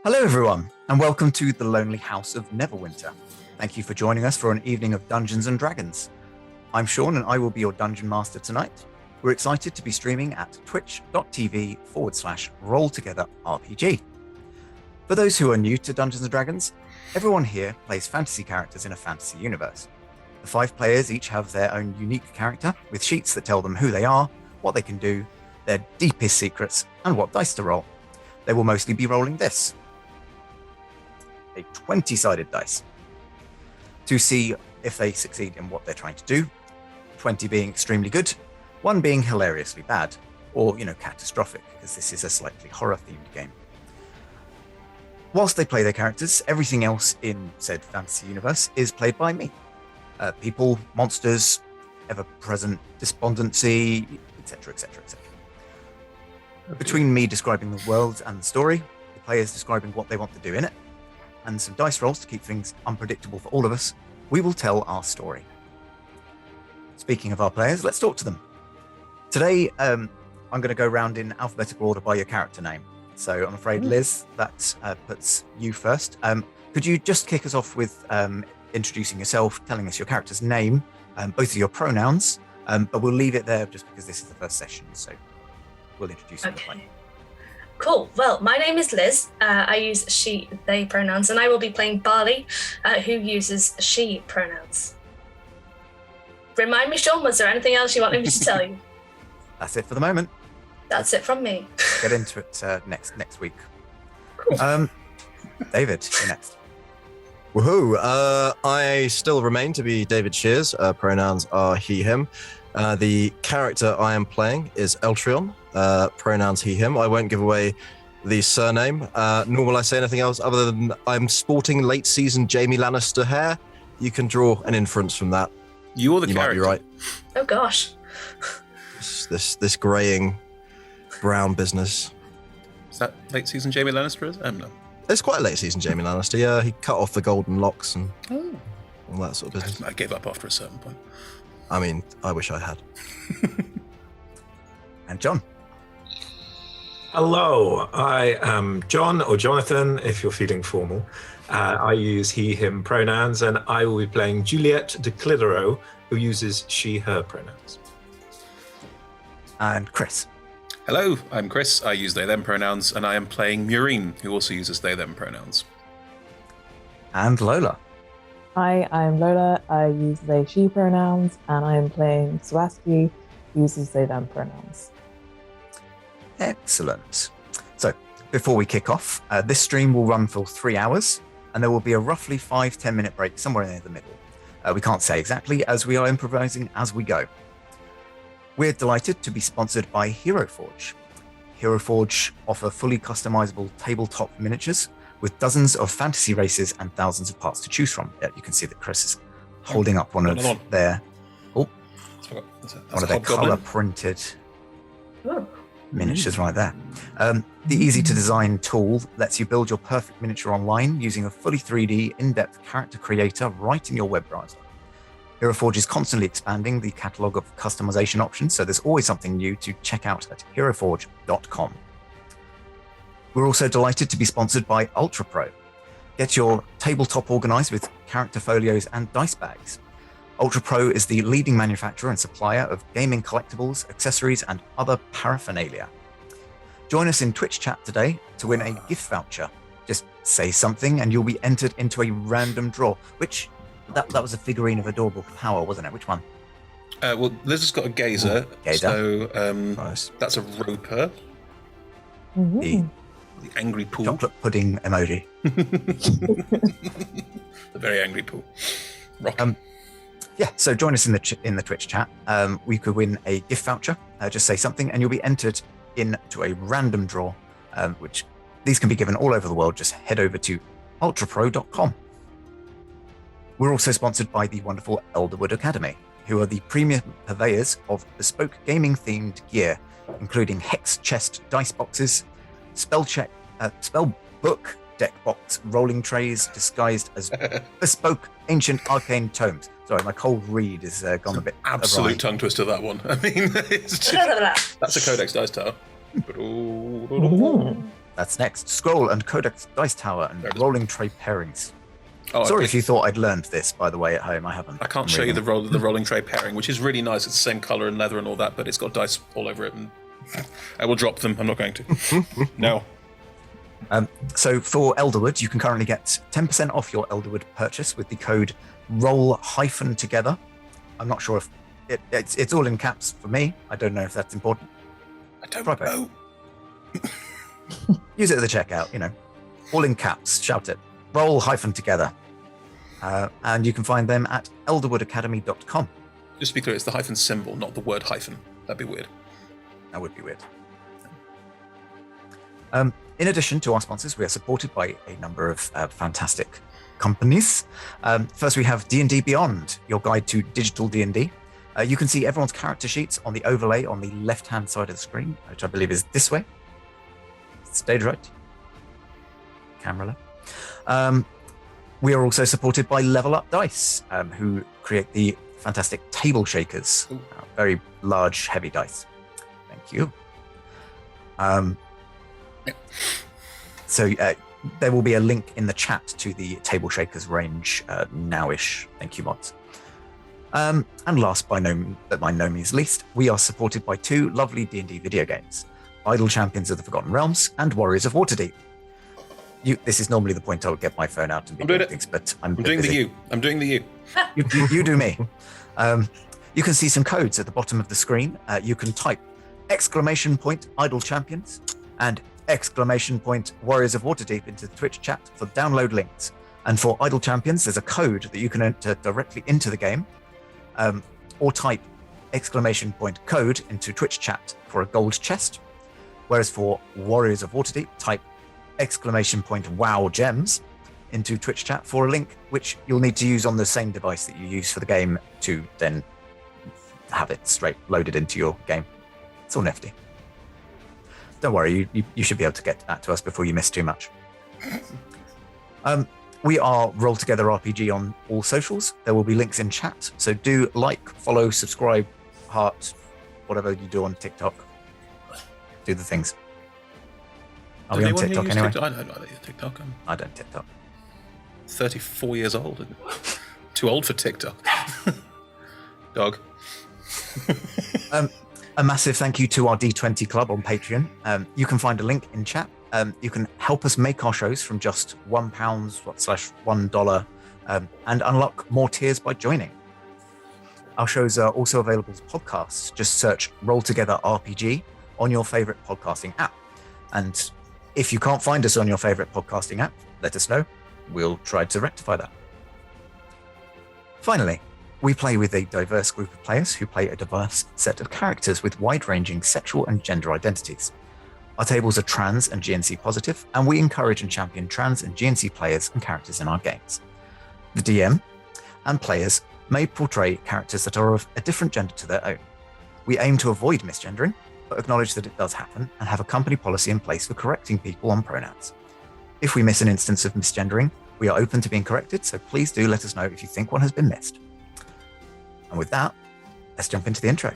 Hello everyone, and welcome to the Lonely House of Neverwinter. Thank you for joining us for an evening of Dungeons and Dragons. I'm Sean and I will be your Dungeon Master tonight. We're excited to be streaming at twitch.tv/RollTogetherRPG. For those who are new to Dungeons and Dragons, everyone here plays fantasy characters in a fantasy universe. The 5 players each have their own unique character, with sheets that tell them who they are, what they can do, their deepest secrets, and what dice to roll. They will mostly be rolling this. A 20-sided dice to see if they succeed in what they're trying to do, 20 being extremely good, 1 being hilariously bad, or, catastrophic, because this is a slightly horror-themed game. Whilst they play their characters, everything else in said fantasy universe is played by me. People, monsters, ever-present despondency, etc., etc., etc. Between me describing the world and the story, the players describing what they want to do in it, and some dice rolls to keep things unpredictable for all of us, we will tell our story. Speaking of our players, let's talk to them. Today, I'm going to go round in alphabetical order by your character name. So I'm afraid, Liz, that puts you first. Could you just kick us off with introducing yourself, telling us your character's name, both of your pronouns, but we'll leave it there just because this is the first session, so we'll introduce you. Okay. Cool. Well, my name is Liz. I use she, they pronouns, and I will be playing Barley, who uses she pronouns. Remind me, Sean, was there anything else you wanted me to tell you? That's it for the moment. That's it from me. Get into it next week. Cool. David, you're next. Woohoo! I still remain to be David Shears. Pronouns are he, him. The character I am playing is Eltrion. Pronouns he, him. I won't give away the surname, nor will I say anything else other than I'm sporting late season Jaime Lannister hair. You can draw an inference from that. You're the you character. Might be right. Oh gosh. This greying brown business. Is that late season Jaime Lannister? No. It's quite a late season Jaime Lannister. Yeah, he cut off the golden locks and all that sort of business. I gave up after a certain point. I mean, I wish I had. And John. Hello, I am John, or Jonathan, if you're feeling formal. I use he, him pronouns, and I will be playing Juliet de Clidero, who uses she, her pronouns. And Chris. Hello, I'm Chris. I use they, them pronouns, and I am playing Murine, who also uses they, them pronouns. And Lola. Hi, I'm Lola. I use they, she pronouns, and I am playing Swaski, who uses they, them pronouns. Excellent. So, before we kick off, this stream will run for 3 hours, and there will be a roughly 5-10 minute break somewhere in the middle. We can't say exactly, as we are improvising as we go. We're delighted to be sponsored by HeroForge. HeroForge offer fully customizable tabletop miniatures with dozens of fantasy races and thousands of parts to choose from. Yeah, you can see that Chris is holding up one of their color-printed miniatures right there. The easy-to-design tool lets you build your perfect miniature online using a fully 3D, in-depth character creator right in your web browser. HeroForge is constantly expanding the catalogue of customization options, so there's always something new to check out at heroforge.com. We're also delighted to be sponsored by UltraPro. Get your tabletop organized with character folios and dice bags. UltraPro is the leading manufacturer and supplier of gaming collectibles, accessories, and other paraphernalia. Join us in Twitch chat today to win a gift voucher. Just say something and you'll be entered into a random draw, which that was a figurine of adorable power, wasn't it? Which one? Well, Liz has got a gazer, so nice. That's a roper. The angry pool. chocolate pudding emoji. The very angry pool. Rock. Yeah, so join us in the Twitch chat. We could win a gift voucher. Just say something and you'll be entered into a random draw, which these can be given all over the world. Just head over to ultrapro.com. We're also sponsored by the wonderful Elderwood Academy, who are the premier purveyors of bespoke gaming-themed gear, including hex chest dice boxes, spell book deck box rolling trays disguised as bespoke ancient arcane tomes. Sorry, my cold read has gone a bit absolute awry. tongue twister, that one. I mean, it's just, that's a Codex dice tower. That's next. Scroll and Codex Dice Tower and There it is. Rolling Tray Pairings. Oh, Sorry if you thought I'd learned this, by the way, at home. I haven't. I can't I'm show you reading the rolling tray pairing, which is really nice. It's the same color and leather and all that, but it's got dice all over it. And I will drop them. I'm not going to. No. So for Elderwood, you can currently get 10% off your Elderwood purchase with the code roll-together. I'm not sure if it's all in caps for me. I don't know if that's important. I don't Right. know. Use it at the checkout, all in caps. Shout it. Roll-together. And you can find them at elderwoodacademy.com. Just to be clear, it's the hyphen symbol, not the word hyphen. That'd be weird. That would be weird. In addition to our sponsors, we are supported by a number of fantastic companies. First, we have D&D Beyond, your guide to digital D&D. You can see everyone's character sheets on the overlay on the left-hand side of the screen, which I believe is this way. Stage right. Camera left. We are also supported by Level Up Dice, who create the fantastic table shakers. Very large, heavy dice. Thank you. So there will be a link in the chat to the table shakers range nowish. Thank you, mods. And last, by no means least, we are supported by two lovely D&D video games, Idle Champions of the Forgotten Realms and Warriors of Waterdeep. This is normally the point I would get my phone out and be doing things, but I'm doing busy. the you. I'm doing the you. You do me. You can see some codes at the bottom of the screen. You can type !Idle Champions and !Warriors of Waterdeep into the Twitch chat for download links. And for Idle Champions, there's a code that you can enter directly into the game, or type !Code into Twitch chat for a gold chest. Whereas for Warriors of Waterdeep, type !Wow gems into Twitch chat for a link which you'll need to use on the same device that you use for the game to then have it straight loaded into your game. It's all nifty. Don't worry, you should be able to get that to us before you miss too much. We are Roll Together RPG on all socials. There will be links in chat, so do like, follow, subscribe, heart, whatever you do on TikTok. Do the things. Are we on TikTok anyway? TikTok? I don't use TikTok. I'm I don't TikTok. 34 years old. And too old for TikTok. Dog. A massive thank you to our D20 Club on Patreon. You can find a link in chat. You can help us make our shows from just £1/$1 and unlock more tiers by joining. Our shows are also available as podcasts. Just search Roll Together RPG on your favorite podcasting app. And if you can't find us on your favorite podcasting app, let us know. We'll try to rectify that. Finally, we play with a diverse group of players who play a diverse set of characters with wide-ranging sexual and gender identities. Our tables are trans and GNC positive, and we encourage and champion trans and GNC players and characters in our games. The DM and players may portray characters that are of a different gender to their own. We aim to avoid misgendering, but acknowledge that it does happen and have a company policy in place for correcting people on pronouns. If we miss an instance of misgendering, we are open to being corrected, so please do let us know if you think one has been missed. And with that, let's jump into the intro.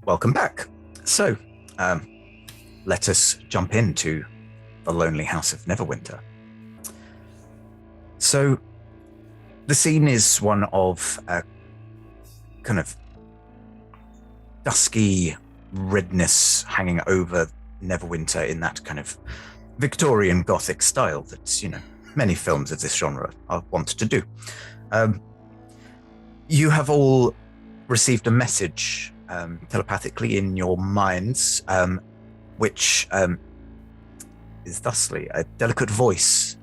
Welcome back. So, let us jump into the Lonely House of Neverwinter. So, the scene is one of a kind of dusky redness hanging over Neverwinter in that kind of Victorian Gothic style that, many films of this genre are wont to do. You have all received a message telepathically in your minds, which is thusly a delicate voice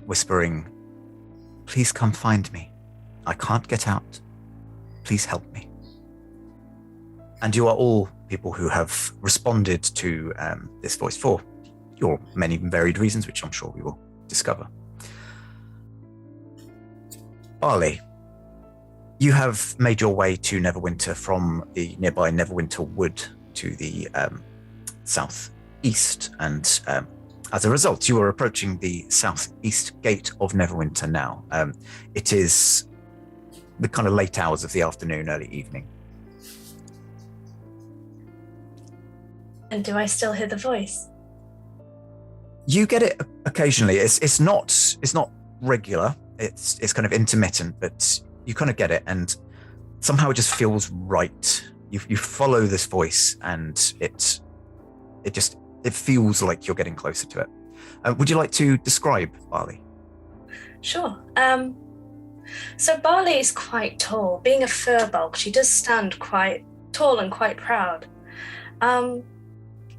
whispering, "Please come find me. I can't get out. please help me? And you are all people who have responded to this voice for your many varied reasons, which I'm sure we will discover. Barley, you have made your way to Neverwinter from the nearby Neverwinter Wood to the southeast, and as a result, you are approaching the southeast gate of Neverwinter now. It is the kind of late hours of the afternoon, early evening. And do I still hear the voice? You get it occasionally. It's not regular. It's kind of intermittent, but you kind of get it, and somehow it just feels right. You follow this voice, and it feels like you're getting closer to it. Would you like to describe Barley? Sure. So Barley is quite tall. Being a furbulk, she does stand quite tall and quite proud.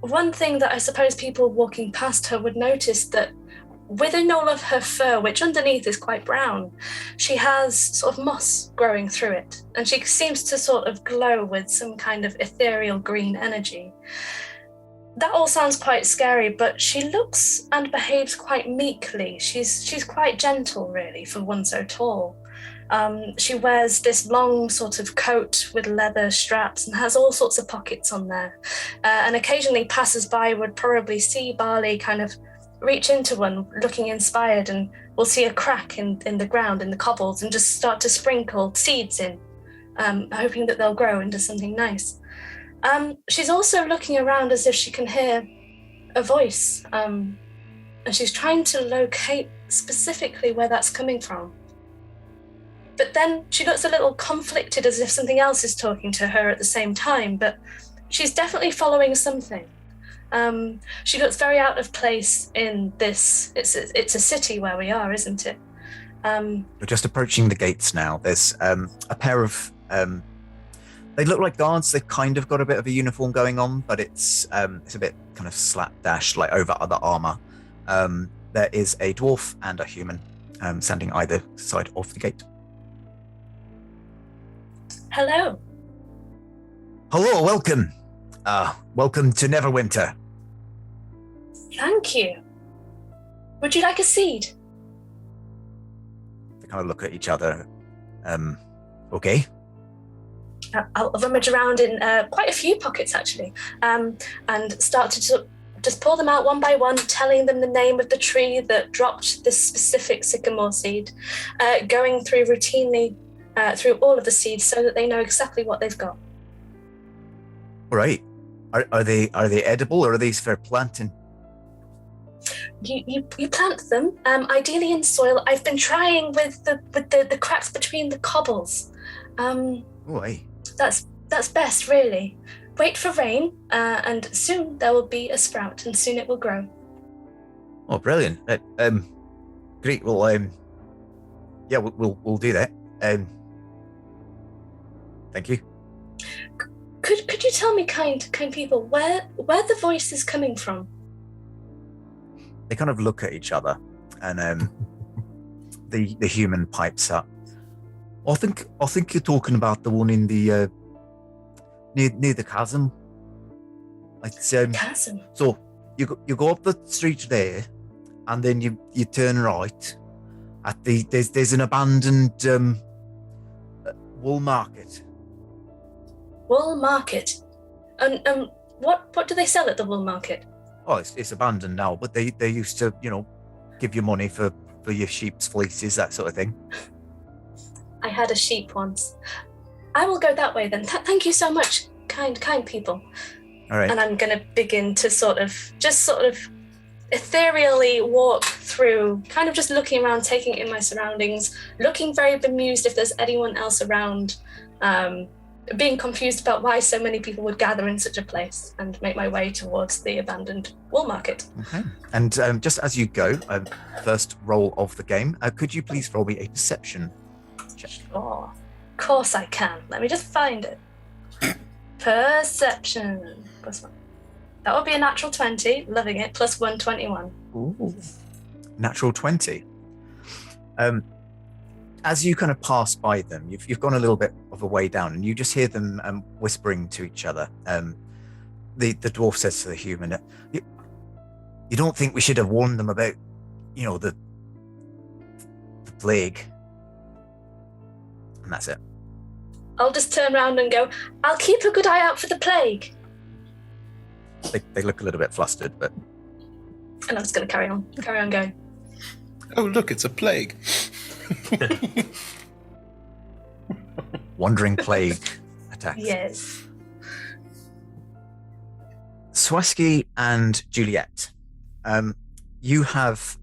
One thing that I suppose people walking past her would notice, that within all of her fur, which underneath is quite brown, she has sort of moss growing through it, and she seems to sort of glow with some kind of ethereal green energy. That all sounds quite scary, but she looks and behaves quite meekly. She's quite gentle, really, for one so tall. She wears this long sort of coat with leather straps and has all sorts of pockets on there. And occasionally passers-by would probably see Barley kind of reach into one, looking inspired, and we'll see a crack in the ground, in the cobbles, and just start to sprinkle seeds in, hoping that they'll grow into something nice. She's also looking around as if she can hear a voice, and she's trying to locate specifically where that's coming from. But then she looks a little conflicted, as if something else is talking to her at the same time, but she's definitely following something. She looks very out of place in this. It's a city where we are, isn't it? We're just approaching the gates now. There's a pair of they look like guards. They've kind of got a bit of a uniform going on, but it's a bit kind of slapdash, like over other armor. There is a dwarf and a human standing either side of the gate. Hello. Hello, welcome. Welcome to Neverwinter. Thank you. Would you like a seed? They kind of look at each other. Okay. I'll rummage around in quite a few pockets, actually, and start to just pull them out one by one, telling them the name of the tree that dropped this specific sycamore seed, going through routinely through all of the seeds so that they know exactly what they've got. All right. Are they edible, or are these for planting? You plant them, ideally in soil. I've been trying with the cracks between the cobbles. Right. That's best, really. Wait for rain, and soon there will be a sprout, and soon it will grow. Oh, brilliant! Great. Well, yeah, we'll do that. Thank you. Could you tell me, kind people, where the voice is coming from? They kind of look at each other, and the human pipes up. I think you're talking about the one in the near the chasm. It's Chasm. So you go up the street there, and then you turn right. At there's an abandoned wool market. Wool market. And what do they sell at the wool market? Oh, it's abandoned now, but they used to, give you money for your sheep's fleeces, that sort of thing. I had a sheep once. I will go that way then. Thank you so much, kind people. All right. And I'm going to begin to sort of ethereally walk through, kind of just looking around, taking in my surroundings, looking very bemused if there's anyone else around, being confused about why so many people would gather in such a place, and make my way towards the abandoned wool market. Okay. And just as you go, first roll of the game, could you please roll me a perception check? Oh, of course I can. Let me just find it. Perception. +1. That would be a natural 20. Loving it. +1, 21. Ooh. Natural 20. as you kind of pass by them, you've gone a little bit of a way down, and you just hear them whispering to each other. The dwarf says to the human, "You don't think we should have warned them about, the plague?" And that's it. I'll just turn around and go, "I'll keep a good eye out for the plague." They look a little bit flustered, but... And I'm just going to carry on going. Oh, look, it's a plague. Wandering plague attacks. Yes. Swaski and Juliet, you have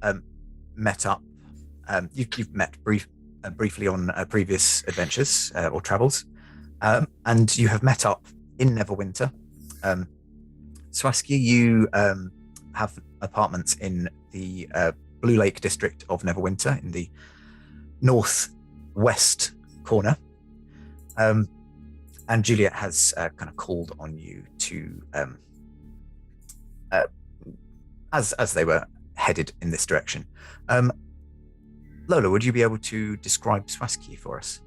met up. You've met briefly on previous adventures or travels, and you have met up in Neverwinter. Swaski, you have apartments in the Blue Lake district of Neverwinter in the northwest corner. And Juliet has kind of called on you to, as they were headed in this direction. Lola, would you be able to describe Swaski for us?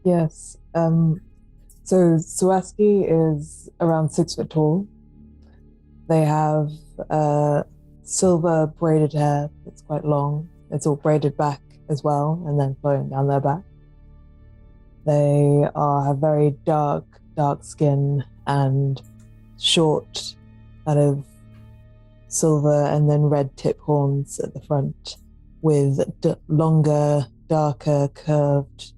Yes. So Swaski is around 6 foot tall. They have silver braided hair that's quite long. It's all braided back as well, and then flowing down their back. They have very dark skin and short, kind of silver and then red tip horns at the front, with longer, darker, curved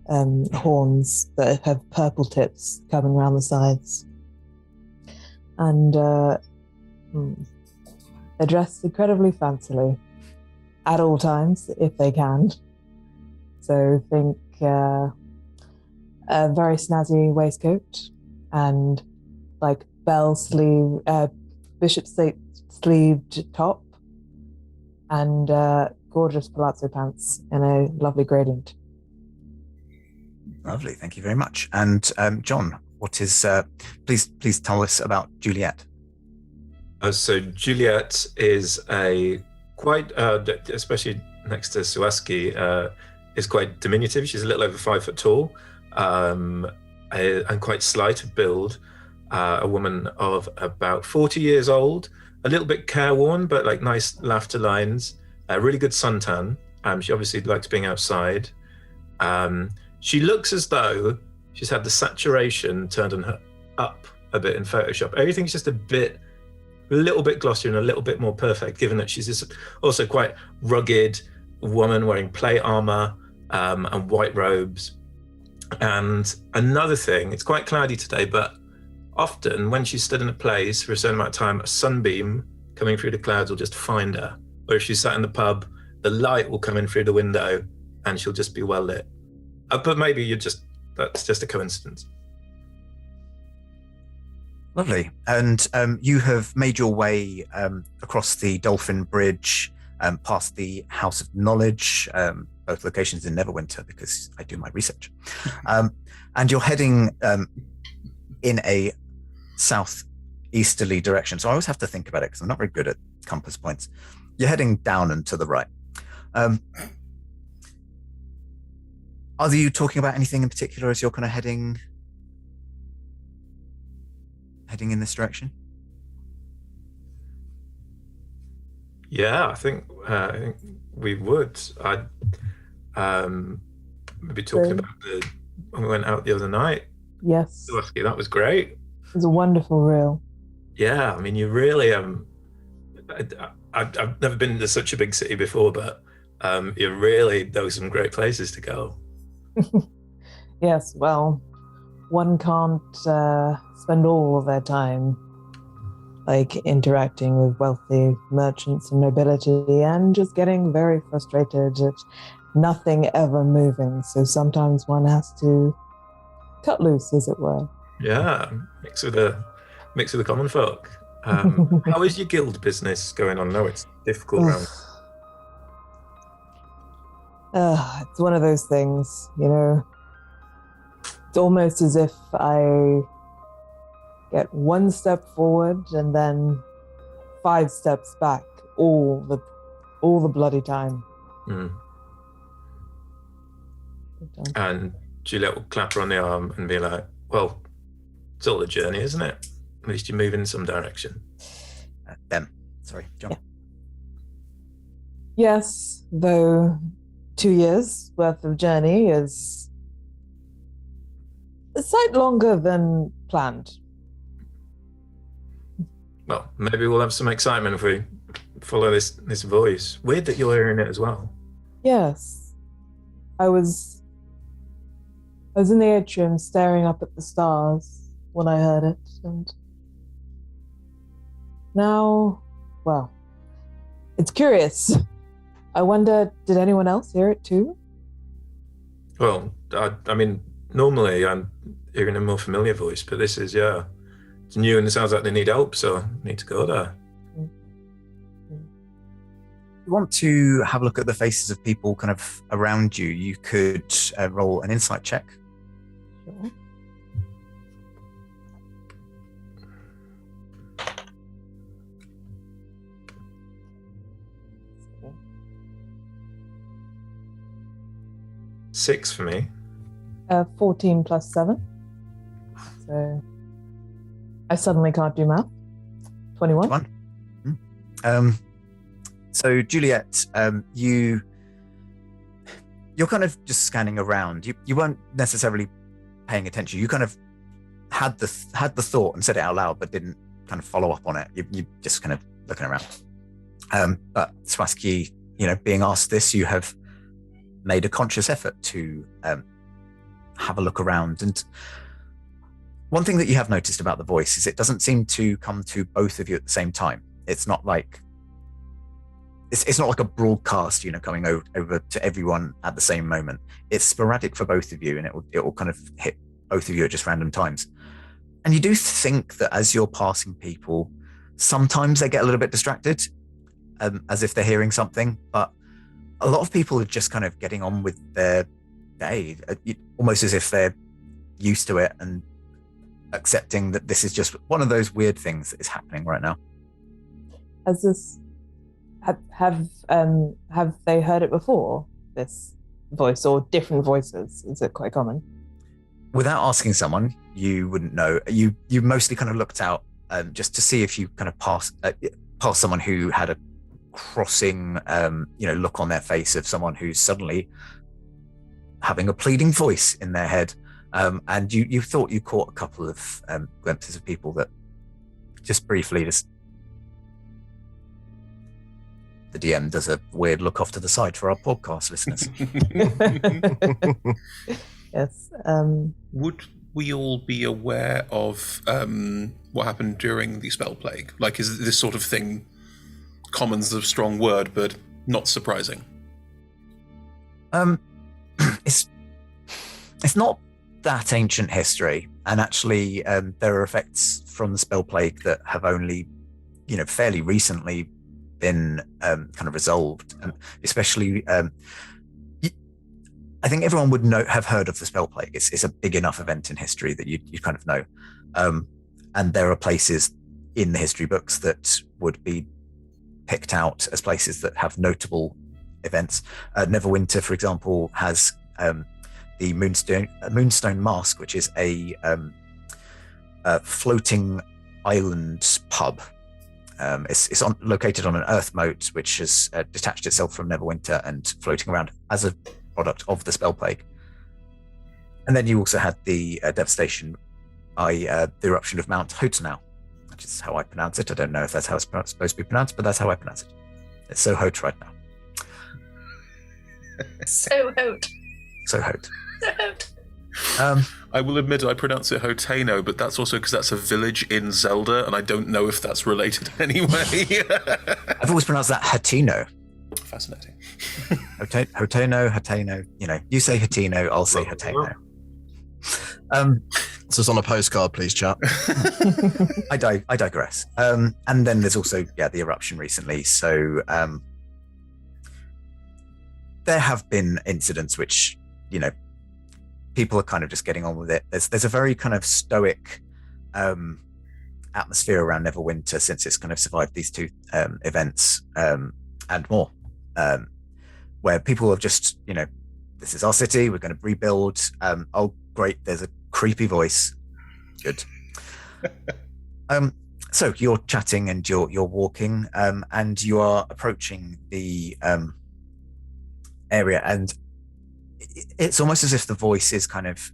horns that have purple tips coming around the sides. And they're dressed incredibly fancily at all times, if they can. So think a very snazzy waistcoat and like bishop sleeved top, and gorgeous palazzo pants in a lovely gradient. Lovely, thank you very much. And John, what is? Please tell us about Juliet. So Juliet is a quite, especially next to Swaski, is quite diminutive. She's a little over 5 foot tall, and quite slight of build. A woman of about 40 years old, a little bit careworn, but like nice laughter lines. A really good suntan. She obviously likes being outside. She looks as though she's had the saturation turned on her up a bit in Photoshop. Everything's just a little bit glossier and a little bit more perfect, given that she's this also quite rugged woman wearing plate armor and white robes. And another thing, it's quite cloudy today, but often when she's stood in a place for a certain amount of time, a sunbeam coming through the clouds will just find her. Or if she's sat in the pub, the light will come in through the window and she'll just be well lit. But maybe that's just a coincidence. Lovely. And you have made your way across the Dolphin Bridge, past the House of Knowledge, both locations in Neverwinter, because I do my research. And you're heading in a southeasterly direction. So I always have to think about it because I'm not very good at compass points. You're heading down and to the right. Are you talking about anything in particular as you're kind of heading in this direction? Yeah, I think we would. I'd maybe talking about when we went out the other night. Yes. That was great. It was a wonderful reel. Yeah, I mean, you really I've never been to such a big city before, but there were some great places to go. Yes, well, one can't spend all of their time like interacting with wealthy merchants and nobility and just getting very frustrated at nothing ever moving. So sometimes one has to cut loose, as it were. Yeah, mix with the common folk. How is your guild business going on? No, it's difficult around. It's one of those things, It's almost as if I get one step forward and then 5 steps back all the bloody time. And Juliet will clap her on the arm and be like, well, it's all a journey, isn't it? At least you're moving in some direction. Them. Sorry, John. Yeah. Yes, though 2 years worth of journey is a sight longer than planned. Well, maybe we'll have some excitement if we follow this voice. Weird that you're hearing it as well. Yes. I was in the atrium staring up at the stars when I heard it, and now, well, it's curious. I wonder, did anyone else hear it too? Well, I mean, normally I'm hearing a more familiar voice, but this is, it's new and it sounds like they need help, so I need to go there. If you want to have a look at the faces of people kind of around you, you could roll an insight check. Sure. Six for me. 14 plus 7. So I suddenly can't do math. 21. So Juliet, you're kind of just scanning around. You weren't necessarily paying attention. You kind of had the thought and said it out loud, but didn't kind of follow up on it. You just kind of looking around. But Swaski, being asked this, you have made a conscious effort to have a look around. And one thing that you have noticed about the voice is it doesn't seem to come to both of you at the same time. It's not like it's not like a broadcast, coming over to everyone at the same moment. It's sporadic for both of you, and it will kind of hit both of you at just random times. And you do think that as you're passing people, sometimes they get a little bit distracted, as if they're hearing something, but a lot of people are just kind of getting on with their day, almost as if they're used to it and accepting that this is just one of those weird things that is happening right now. Has this have they heard it before, this voice, or different voices? Is it quite common? Without asking someone, you wouldn't know. You mostly kind of looked out just to see if you kind of passed someone who had a crossing look on their face of someone who's suddenly having a pleading voice in their head, and you thought you caught a couple of glimpses of people that just briefly the DM does a weird look off to the side for our podcast listeners. Yes. Would we all be aware of what happened during the spell plague? Like, is this sort of thing, common's a strong word, but not surprising? It's not that ancient history, and actually there are effects from the spell plague that have only fairly recently been kind of resolved, and especially I think everyone would have heard of the spell plague. It's a big enough event in history that you kind of know, and there are places in the history books that would be picked out as places that have notable events. Neverwinter, for example, has the Moonstone Mask, which is a floating island pub. It's located on an earth moat, which has detached itself from Neverwinter and floating around as a product of the spell plague. And then you also had the devastation by the eruption of Mount Hotenau, which is how I pronounce it. I don't know if that's how it's supposed to be pronounced, but that's how I pronounce it. It's so hot right now. So hot. So hot. So hot. I will admit I pronounce it Hoteno, but that's also because that's a village in Zelda, and I don't know if that's related anyway. I've always pronounced that Hatino. Fascinating. Hoteno. You say Hatino, I'll say Hoteno. This is on a postcard, please, chat. I digress. And then there's also the eruption recently. So there have been incidents which people are kind of just getting on with it. There's a very kind of stoic atmosphere around Neverwinter since it's kind of survived these two events and more, where people have just this is our city. We're going to rebuild. Oh, great. There's a creepy voice. Good. So you're chatting and you're walking, and you are approaching the area, and it's almost as if the voice is kind of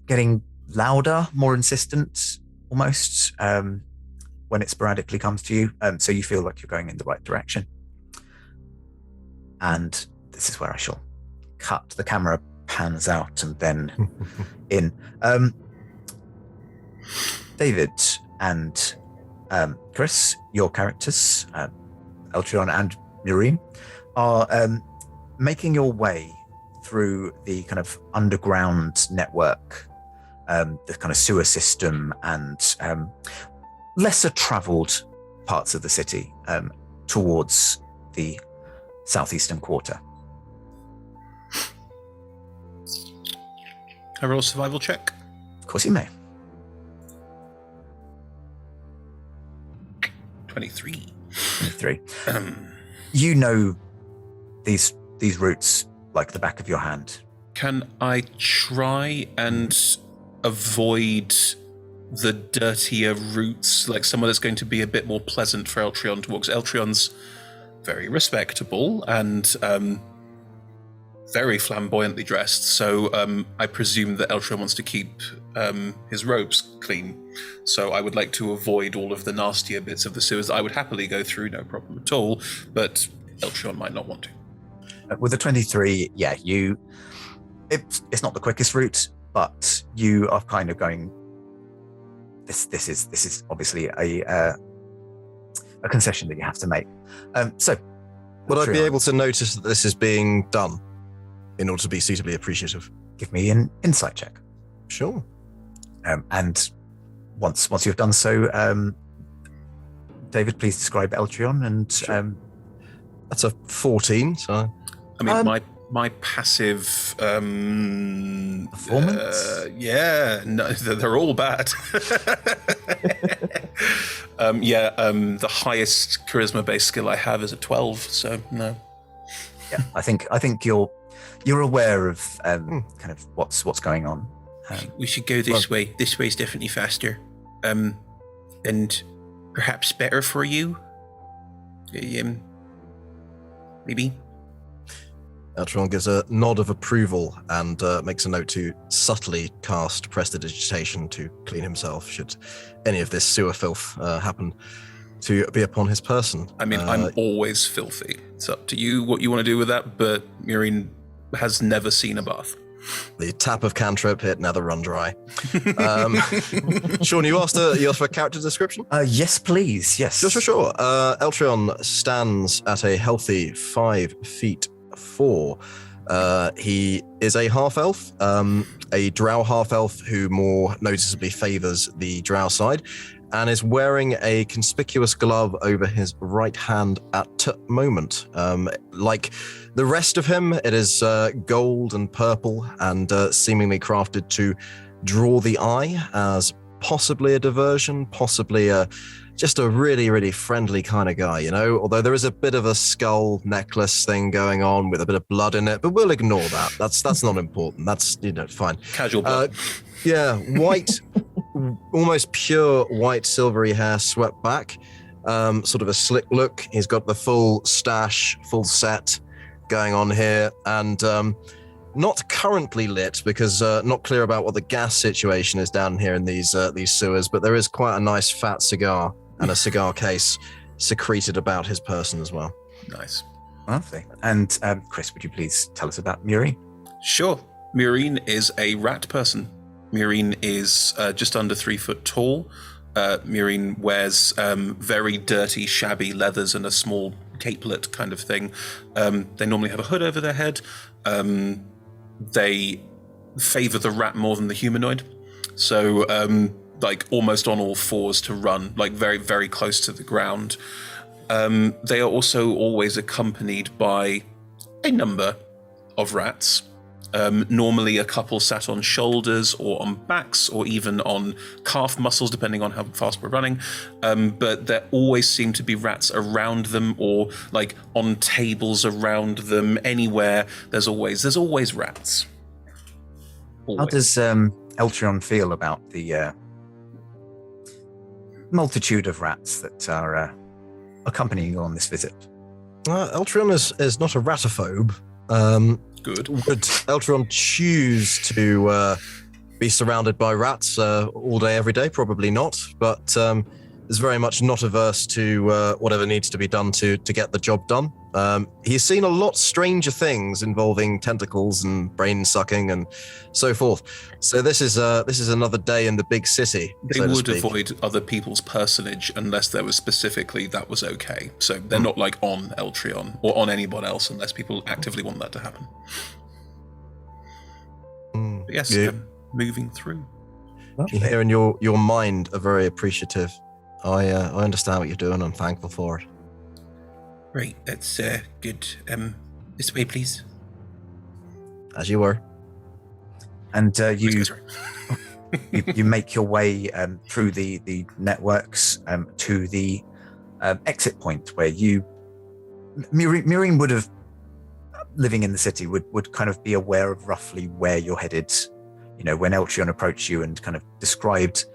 getting louder, more insistent, almost, when it sporadically comes to you. So you feel like you're going in the right direction. And this is where I shall cut. The camera pans out and then in. David and Chris, your characters, Eltrion and Murine, are making your way through the kind of underground network, the kind of sewer system and lesser traveled parts of the city, towards the southeastern quarter. I roll a survival check. Of course you may. 23. 23. You know these routes like the back of your hand. Can I try and avoid the dirtier routes, like somewhere that's going to be a bit more pleasant for Eltrion to walk? Eltrion's very respectable and very flamboyantly dressed, so I presume that Eltrion wants to keep his robes clean. So I would like to avoid all of the nastier bits of the sewers. I would happily go through, no problem at all, but Eltrion might not want to. With a 23, yeah, it's not the quickest route, but you are kind of going. This is obviously a concession that you have to make. So, would I be able to notice that this is being done in order to be suitably appreciative? Give me an insight check. Sure. And once you've done so, David, please describe Eltrion and. Sure. That's a 14. So. I mean, my passive performance. Yeah, no, they're all bad. The highest charisma-based skill I have is a 12. So no. Yeah, I think you're aware of kind of what's going on. We should go this way. This way's definitely faster, and perhaps better for you. Maybe. Eltrion gives a nod of approval and makes a note to subtly cast prestidigitation to clean himself should any of this sewer filth happen to be upon his person. I mean, I'm always filthy. It's up to you what you want to do with that, but Murine has never seen a bath. The tap of cantrip hit, now the run dry. Sean, you asked for a character description? Yes, please. Yes. Sure. Eltrion stands at a healthy 5'4". He is a half-elf, a drow half-elf who more noticeably favors the drow side, and is wearing a conspicuous glove over his right hand at the moment. Like the rest of him, it is gold and purple and seemingly crafted to draw the eye as possibly a diversion, possibly just a really, really friendly kind of guy, you know? Although there is a bit of a skull necklace thing going on with a bit of blood in it, but we'll ignore that. That's not important. That's, fine. Casual blood. Yeah, white, almost pure white silvery hair swept back, sort of a slick look. He's got the full stash, full set going on here, and not currently lit because not clear about what the gas situation is down here in these sewers, but there is quite a nice fat cigar and a cigar case secreted about his person as well. Nice. Lovely. And Chris, would you please tell us about Murine? Sure. Murine is a rat person. Murine is just under 3 foot tall. Murine wears very dirty, shabby leathers and a small capelet kind of thing. They normally have a hood over their head. They favor the rat more than the humanoid. So, like almost on all fours to run, like very, very close to the ground. They are also always accompanied by a number of rats. Normally a couple sat on shoulders or on backs or even on calf muscles, depending on how fast we're running. But there always seem to be rats around them or like on tables around them. Anywhere, there's always rats. Always. How does Eltrion feel about the multitude of rats that are accompanying you on this visit? Eltrion is not a ratophobe. Good. Would Eltrion choose to be surrounded by rats all day, every day? Probably not, but is very much not averse to whatever needs to be done to get the job done. He's seen a lot stranger things involving tentacles and brain sucking and so forth. So this is another day in the big city. They so to would speak. avoid other people's personage unless there was specifically that was okay. So they're not like on Eltrion or on anyone else unless people actively want that to happen. But yes, Yeah. moving through. You hear in your mind are very appreciative. I understand what you're doing. I'm thankful for it. Right, that's good. This way, please. As you were. And you Sorry. you make your way through the networks to the exit point where Murine would have, living in the city, would kind of be aware of roughly where you're headed. You know, when Eltrion approached you and kind of described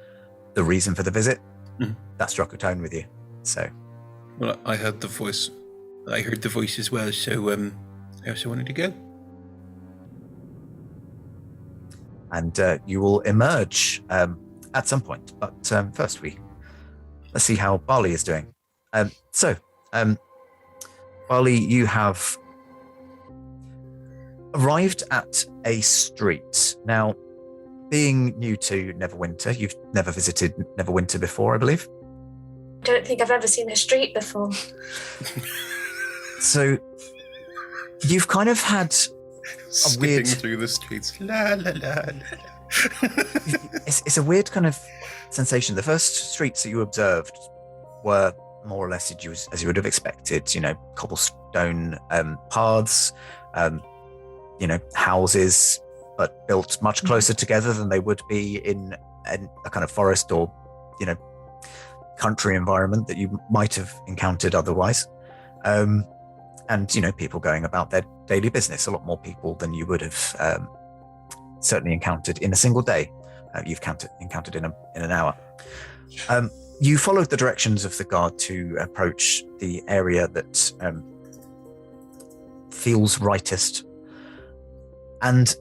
the reason for the visit, that struck a tone with you. So, Well, I heard the voice. I heard the voice as well, so I also wanted to go. and you will emerge at some point. But first, let's see how Barley is doing. Barley, you have arrived at a street. Now, being new to Neverwinter, you've never visited Neverwinter before, I believe. I don't think I've ever seen a street before. So you've kind of had Skipping weird- through the streets. La la la. la. it's a weird kind of sensation. The first streets that you observed were more or less as you would have expected, you know, cobblestone paths, houses, but built much closer together than they would be in a kind of forest or, country environment that you might have encountered otherwise. And, people going about their daily business, a lot more people than you would have certainly encountered in a single day. You've encountered in an hour. You followed the directions of the guard to approach the area that feels rightest. And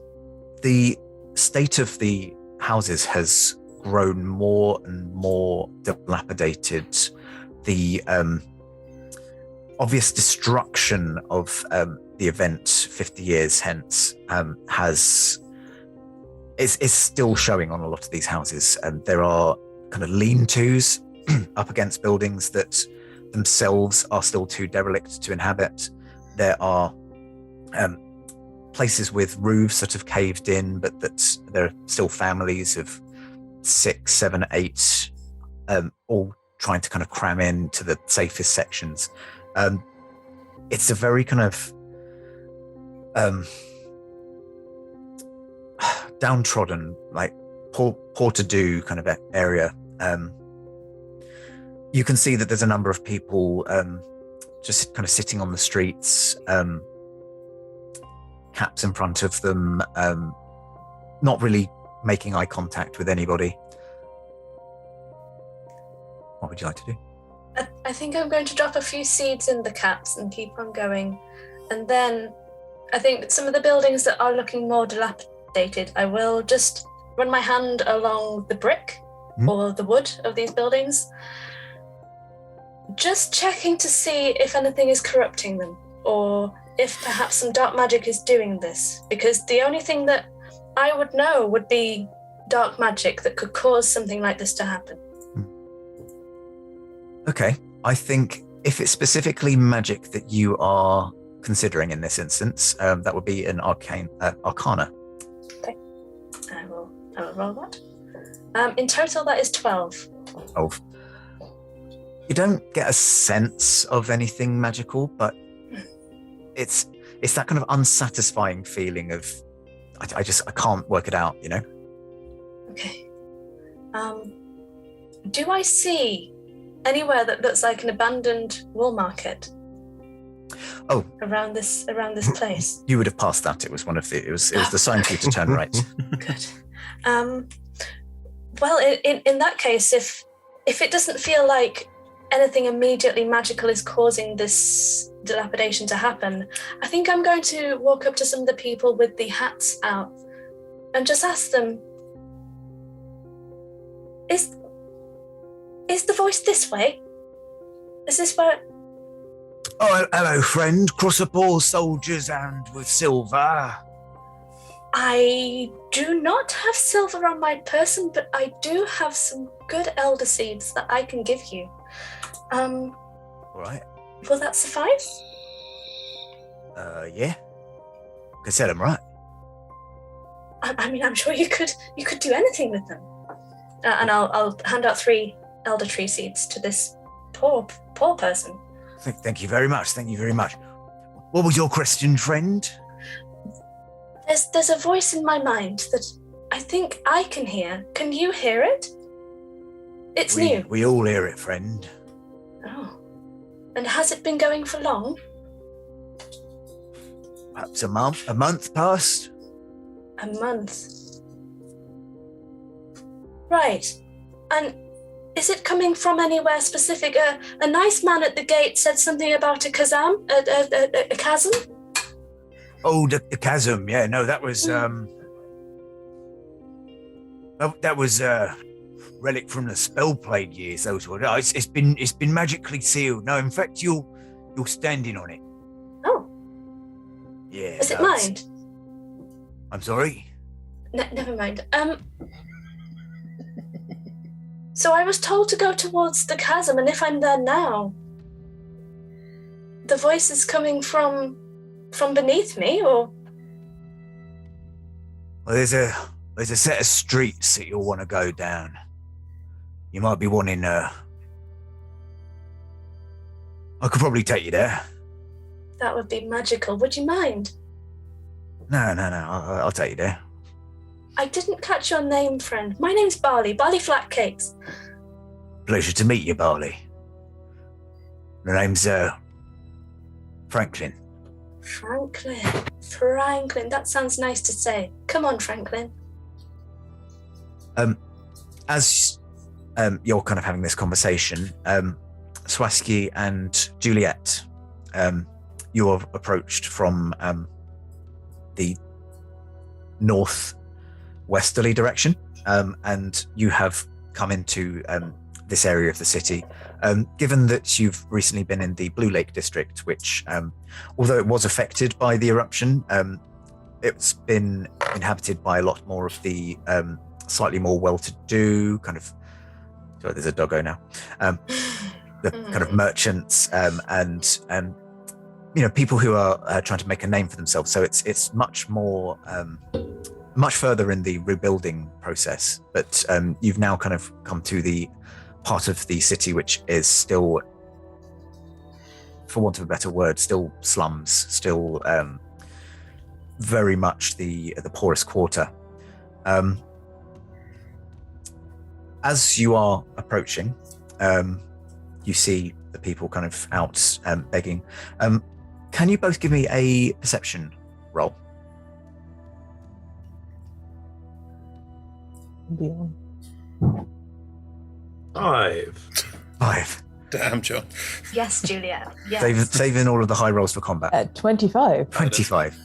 the state of the houses has grown more and more dilapidated. The obvious destruction of the event 50 years hence is still showing on a lot of these houses. There are kind of lean-tos up against buildings that themselves are still too derelict to inhabit. There are places with roofs that have caved in, but that there are still families of 6, 7, 8, all trying to kind of cram into the safest sections. It's a very kind of downtrodden, like poor to do kind of area. You can see that there's a number of people just kind of sitting on the streets, caps in front of them, not really making eye contact with anybody. What would you like to do? I think I'm going to drop a few seeds in the caps and keep on going. And then I think some of the buildings that are looking more dilapidated, I will just run my hand along the brick or the wood of these buildings, just checking to see if anything is corrupting them or if perhaps some dark magic is doing this. Because the only thing that I would know would be dark magic that could cause something like this to happen. Okay, I think if it's specifically magic that you are considering in this instance, that would be an arcana. Okay, I will roll that. In total, that is 12. You don't get a sense of anything magical, but it's that kind of unsatisfying feeling of I can't work it out, you know? Okay. Do I see anywhere that looks like an abandoned wool market? Oh. Around this place? You would have passed that. It was it was the sign for you to turn right. Good. Well, in that case, if it doesn't feel like anything immediately magical is causing this dilapidation to happen, I think I'm going to walk up to some of the people with the hats out and just ask them, is the voice this way? Is this where... Oh, hello, friend. Cross up all soldiers and with silver. I do not have silver on my person, but I do have some good elder seeds that I can give you. All right. Will that suffice? Yeah. Could sell them, right? I mean, I'm sure you could do anything with them. And I'll hand out 3 elder tree seeds to this poor person. Thank you very much. Thank you very much. What was your question, friend? There's a voice in my mind that I think I can hear. Can you hear it? It's new. We all hear it, friend. Oh. And has it been going for long? Perhaps a month past. A month. Right. And is it coming from anywhere specific? A nice man at the gate said something about a chasm. A chasm? Oh, the chasm. Yeah, no, that was that was relic from the spell-plague years. Those were. It's been magically sealed. No, in fact, you're standing on it. Oh. Yeah. Is it mine? I'm sorry. Never mind. So I was told to go towards the chasm, and if I'm there now, the voice is coming from beneath me, or? Well, there's a set of streets that you'll want to go down. You might be wanting. I could probably take you there. That would be magical. Would you mind? No. I'll take you there. I didn't catch your name, friend. My name's Barley Flatcakes. Pleasure to meet you, Barley. The name's Franklin. Franklin, that sounds nice to say. Come on, Franklin. As you're kind of having this conversation, Swaski and Juliet, you are approached from the northwesterly direction, and you have come into this area of the city. Given that you've recently been in the Blue Lake district, which, although it was affected by the eruption, it's been inhabited by a lot more of the slightly more well-to-do kind of. Sorry, there's a doggo now. The kind of merchants and people who are trying to make a name for themselves. So it's much more. Much further in the rebuilding process, but you've now kind of come to the part of the city which is still, for want of a better word, still slums, still very much the poorest quarter. As you are approaching, you see the people kind of out begging. Can you both give me a perception roll? Deal. 5. Damn, John. Yes, Juliet. Yes. Saving all of the high rolls for combat. At 25. 25.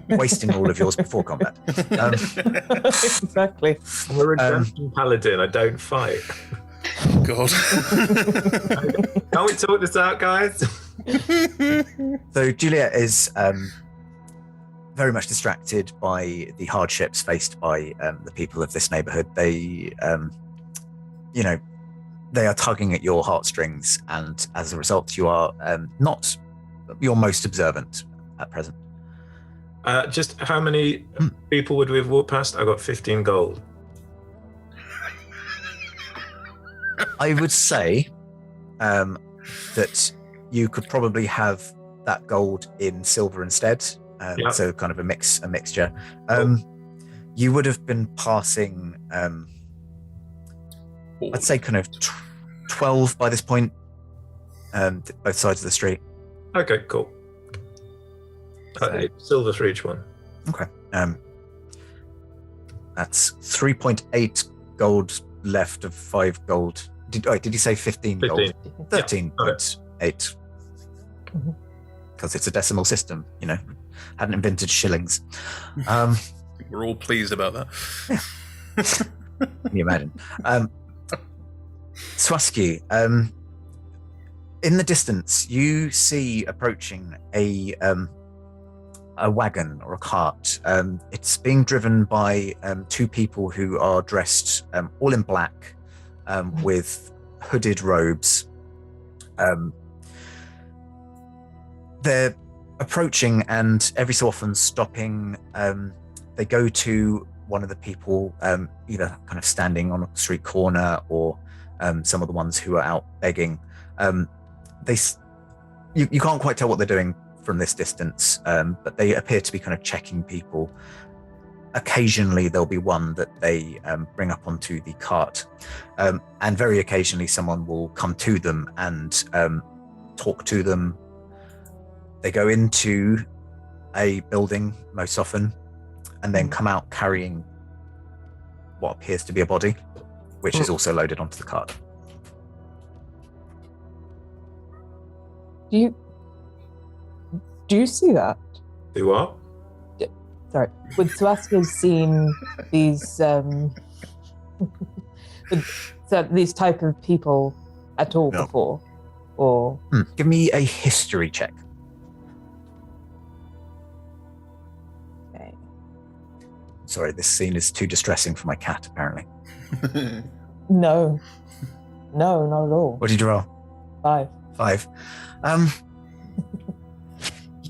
Wasting all of yours before combat. Exactly. I'm a redemption paladin. I don't fight. God. Can't we talk this out, guys? So Juliet is very much distracted by the hardships faced by the people of this neighborhood. They, they are tugging at your heartstrings, and as a result, you are not your most observant at present. Just how many people would we have walked past? I got 15 gold. I would say that you could probably have that gold in silver instead. Yeah. So kind of a mixture. You would have been passing, I'd say kind of 12 by this point, both sides of the street. Okay, cool. So- Silver for each one. Okay. That's 3.8 gold left of 5 gold. Did you say 15 gold? 13.8. Because it's a decimal system, Hadn't invented shillings. We're all pleased about that. Can you imagine? Swaski, in the distance, you see approaching a wagon or a cart. It's being driven by 2 people who are dressed all in black with hooded robes. They're approaching and every so often stopping. They go to one of the people, either kind of standing on a street corner or some of the ones who are out begging. You can't quite tell what they're doing from this distance, but they appear to be kind of checking people. Occasionally there'll be one that they bring up onto the cart, and very occasionally someone will come to them and talk to them. They go into a building most often and then come out carrying what appears to be a body, which is also loaded onto the cart. Do you see that? Do what? Sorry. Would Swaski have seen these these type of people at all before? Or give me a history check. Okay. Sorry, this scene is too distressing for my cat, apparently. No, not at all. What did you roll? 5. 5.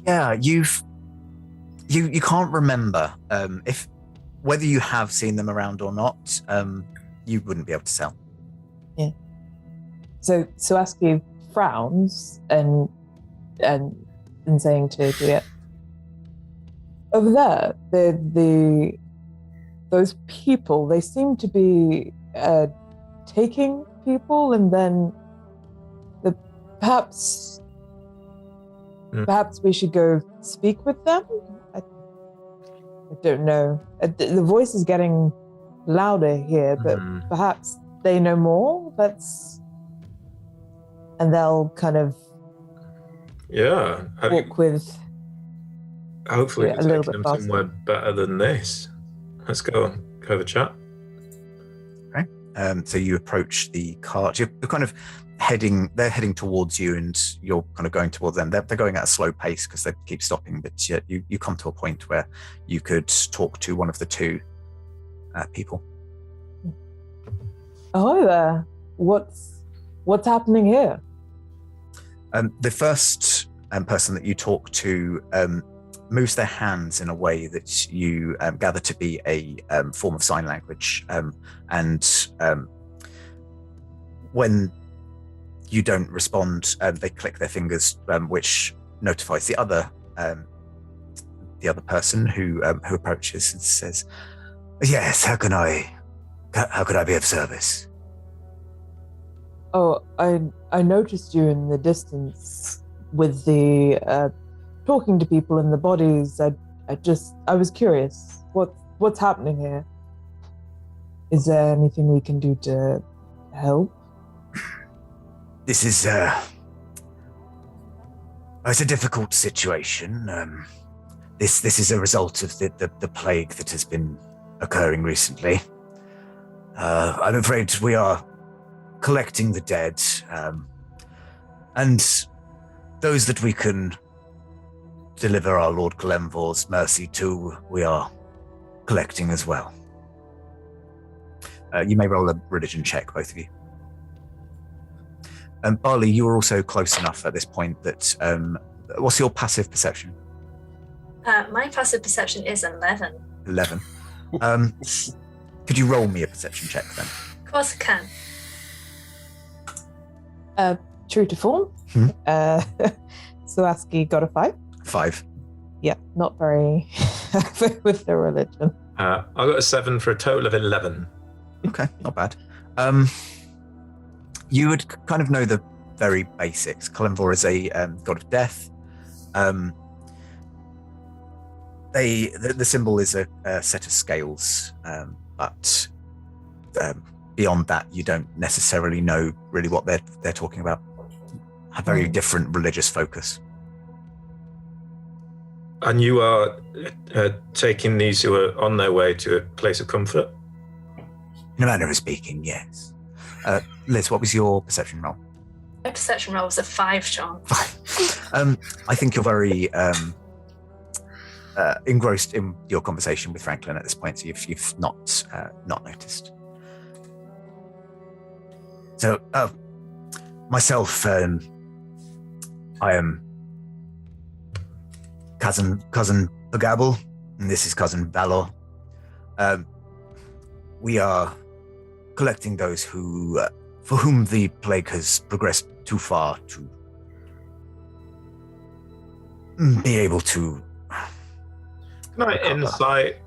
Yeah, you can't remember if whether you have seen them around or not. You wouldn't be able to tell. Yeah. So Swaski frowns and saying to Juliet, over there, those people, they seem to be taking people, and then perhaps we should go speak with them. I don't know. The voice is getting louder here, but perhaps they know more. And they'll kind of walk with. Hopefully, a we're little taking bit them faster. somewhere better than this. Let's go have a chat. Okay. So you approach the cart. You're kind of heading. They're heading towards you, and you're kind of going towards them. They're going at a slow pace because they keep stopping. But yet you come to a point where you could talk to one of the 2 people. Oh, there. What's happening here? The first person that you talk to moves their hands in a way that you gather to be a form of sign language. And when you don't respond, they click their fingers, which notifies the other person who approaches and says, "Yes, how could I be of service?" Oh, I noticed you in the distance with the talking to people in the bodies. I was curious. What's happening here? Is there anything we can do to help? This is it's a difficult situation. This is a result of the plague that has been occurring recently. I'm afraid we are collecting the dead, and those that we can deliver our Lord Glenvor's mercy to, we are collecting as well. You may roll a religion check, both of you. Barley, you are also close enough at this point that what's your passive perception? My passive perception is 11. 11. Could you roll me a perception check then? Of course I can. True to form. Swaski got a 5. 5. Yeah, not very with their religion. I got a 7 for a total of 11. Okay, not bad. You would kind of know the very basics. Kalimvor is a god of death. The symbol is a set of scales, but beyond that, you don't necessarily know really what they're talking about. A very different religious focus. And you are taking these who are on their way to a place of comfort? In a manner of speaking, yes. Liz, what was your perception roll? My perception roll was a 5, Sean. 5. I think you're very engrossed in your conversation with Franklin at this point, so you've not noticed. So, myself, I am cousin Bagabel, and this is cousin Valor. We are collecting those who, for whom the plague has progressed too far to be able to. Can I insight?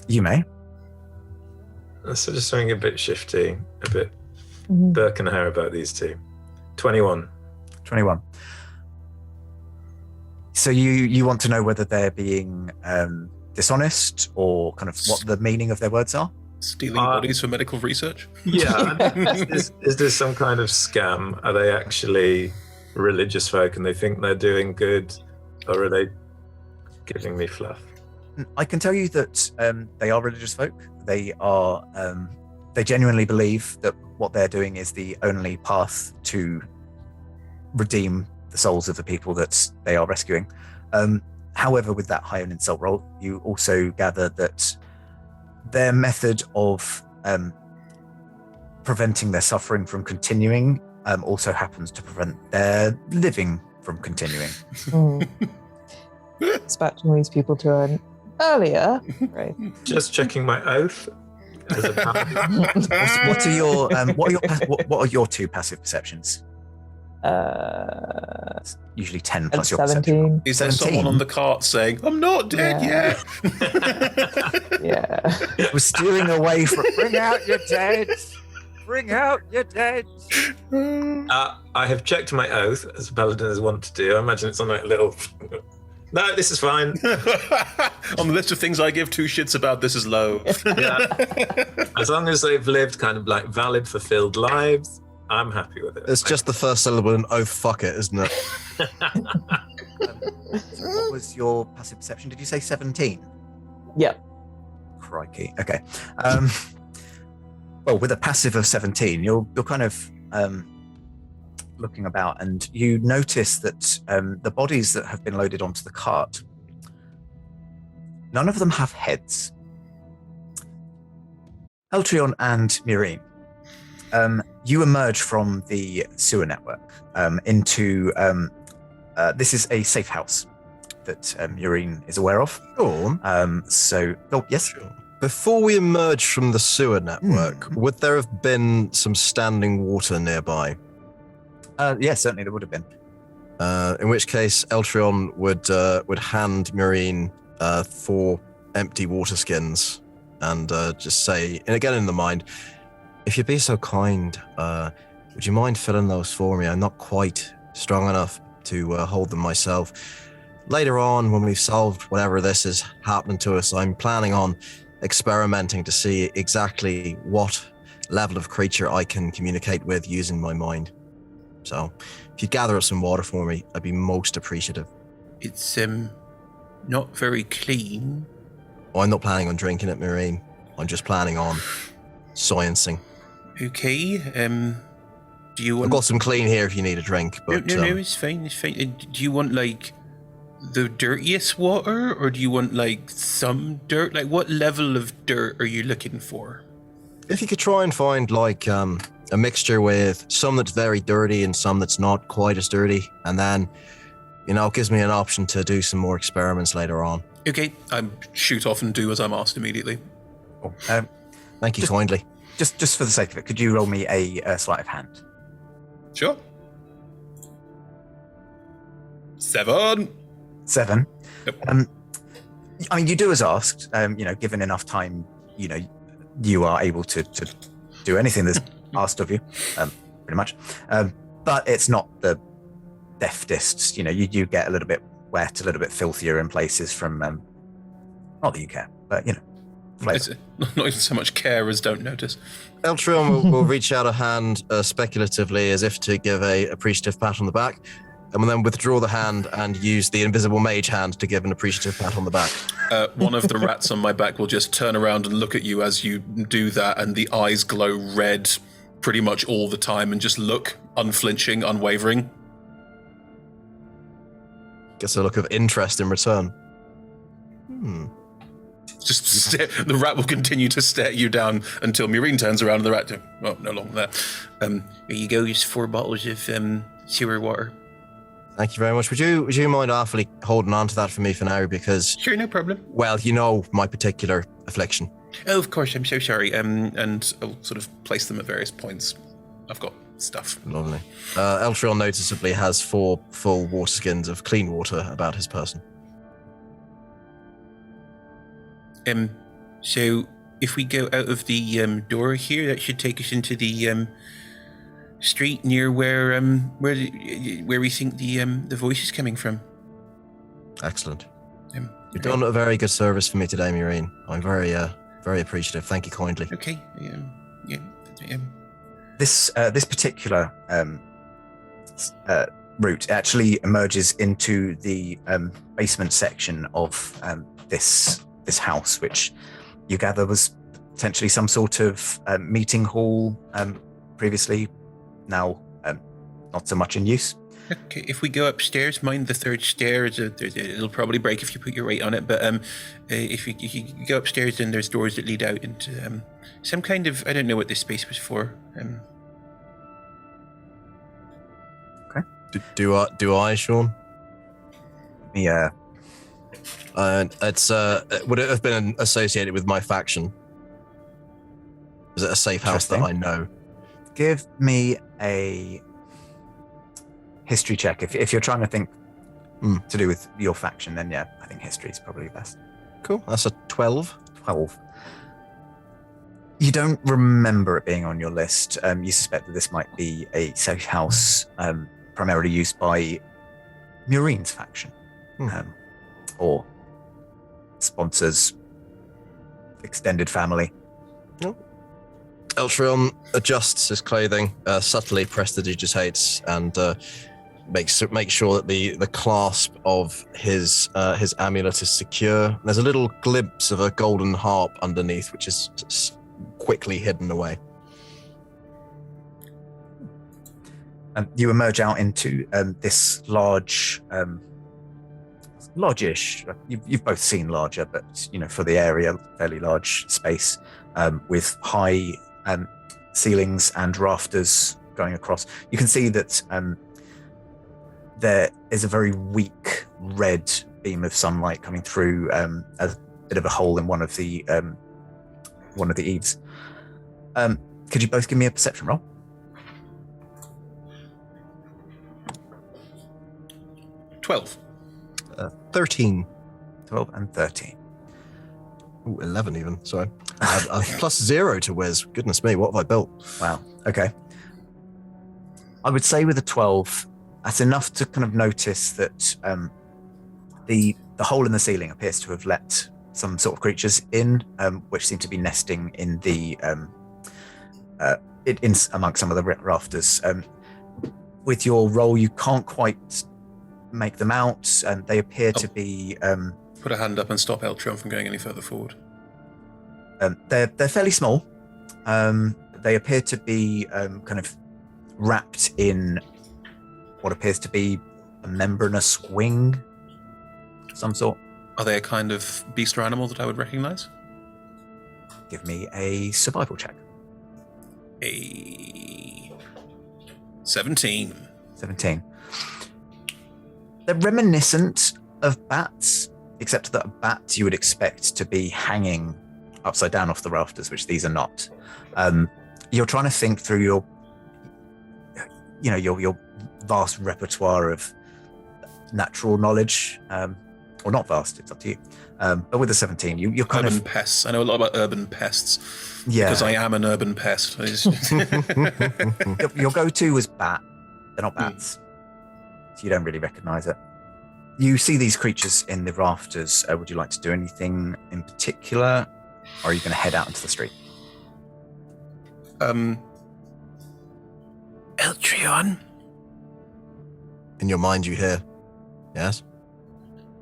You may. So just something a bit shifty, a bit Burke and Hare about these two. 21. 21. So you want to know whether they're being dishonest or kind of what the meaning of their words are? Stealing bodies for medical research? Yeah. is this some kind of scam? Are they actually religious folk and they think they're doing good? Or are they giving me fluff? I can tell you that they are religious folk. They are. They genuinely believe that what they're doing is the only path to redeem the souls of the people that they are rescuing. However, with that high on insult roll, you also gather that their method of preventing their suffering from continuing also happens to prevent their living from continuing. Dispatching these people to an earlier, right? Just checking my oath. As a what are your two passive perceptions? Usually 10 plus your 17. perception. Is there 17? someone on the cart saying, "I'm not dead yet"? Yeah. We're steering away from. Bring out your dead. Bring out your dead. I have checked my oath, as paladins want to do. I imagine it's on like a little. No, this is fine. On the list of things I give two shits about, this is low. Yeah. As long as they've lived kind of like valid, fulfilled lives, I'm happy with it. It's just the first syllable in "oh fuck it," isn't it? So what was your passive perception? Did you say 17? Yeah. Crikey. Okay. Well, with a passive of 17, you're kind of looking about, and you notice that the bodies that have been loaded onto the cart, none of them have heads. Eltrion and Murine, you emerge from the sewer network into this is a safe house that Murine is aware of. Sure. Yes. Sure. Before we emerge from the sewer network, would there have been some standing water nearby? Yeah, certainly there would have been. In which case, Eltrion would hand Murine 4 empty water skins and just say, and again in the mind, if you'd be so kind, would you mind filling those for me? I'm not quite strong enough to hold them myself. Later on, when we've solved whatever this is happening to us, I'm planning on experimenting to see exactly what level of creature I can communicate with using my mind. So, if you gather up some water for me, I'd be most appreciative. It's not very clean. Oh, I'm not planning on drinking it, Marine. I'm just planning on sciencing. Okay. Do you want? I've got some clean here if you need a drink. But No, it's fine. It's fine. Do you want like the dirtiest water, or do you want like some dirt? Like, what level of dirt are you looking for? if you could try and find like a mixture with some that's very dirty and some that's not quite as dirty, and then, you know, it gives me an option to do some more experiments later on. Okay, I shoot off and do as I'm asked immediately. Cool. Thank you kindly. Just for the sake of it, could you roll me a sleight of hand? Sure. 7. 7. Yep. I mean, you do as asked. Given enough time, you are able to do anything that's asked of you, pretty much. But it's not the deftest. You do get a little bit wet, a little bit filthier in places from. Not that you care, but flavor. It's not even so much care as don't notice. Eltrion will reach out a hand speculatively as if to give a appreciative pat on the back, and will then withdraw the hand and use the invisible mage hand to give an appreciative pat on the back. One of the rats on my back will just turn around and look at you as you do that, and the eyes glow red pretty much all the time and just look unflinching, unwavering. Gets a look of interest in return. Just stare. The rat will continue to stare you down until Murine turns around and the rat, no longer there. Here you go, just 4 bottles of sewer water. Thank you very much. Would you mind awfully holding on to that for me for now? Because Sure, no problem. well, my particular affliction. Oh, of course, I'm so sorry. And I'll sort of place them at various points. I've got stuff. Lovely. Eltrion noticeably has 4 full water skins of clean water about his person. So if we go out of the door here, that should take us into the street near where we think the voice is coming from. Excellent. You've done a very good service for me today, Murine. I'm very appreciative. Thank you kindly. Okay. This particular route actually emerges into the basement section of this house, which you gather was potentially some sort of meeting hall previously, now not so much in use. Okay, if we go upstairs, mind the 3rd stair. It'll probably break if you put your weight on it, but if you go upstairs, then there's doors that lead out into some kind of, I don't know what this space was for. Okay. Do I, Sean? Yeah. Would it have been associated with my faction? Is it a safe house that I know? Give me a history check. If you're trying to think to do with your faction, then yeah, I think history is probably best. Cool. That's a 12. 12. You don't remember it being on your list. You suspect that this might be a safe house primarily used by Murine's faction. Or sponsors, extended family. Eltrion adjusts his clothing, subtly prestidigitates, and makes sure that the clasp of his amulet is secure. There's a little glimpse of a golden harp underneath, which is quickly hidden away. You emerge out into this large-ish. You've both seen larger, but for the area, fairly large space with high ceilings and rafters going across. You can see that there is a very weak red beam of sunlight coming through a bit of a hole in one of the eaves. Could you both give me a perception roll? 12. 13. 12 and 13. Ooh, 11 even, sorry. +0 to Wiz. Goodness me, what have I built? Wow, okay. I would say with a 12, that's enough to kind of notice that the hole in the ceiling appears to have let some sort of creatures in, which seem to be nesting in the in amongst some of the rafters. With your roll, you can't quite make them out, and they appear to be... Put a hand up and stop Eltrion from going any further forward. They're fairly small. They appear to be kind of wrapped in what appears to be a membranous wing, some sort. Are they a kind of beast or animal that I would recognize? Give me a survival check. A 17. 17. They're reminiscent of bats, except that bats you would expect to be hanging upside down off the rafters, which these are not. You're trying to think through your vast repertoire of natural knowledge, or not vast, it's up to you. But with a 17, you're kind urban of... pests. I know a lot about urban pests. Yeah. Because I am an urban pest. Your go-to was bat. They're not bats. So you don't really recognize it. You see these creatures in the rafters. Would you like to do anything in particular? Or are you going to head out into the street? Eltrion, In your mind, you hear, yes?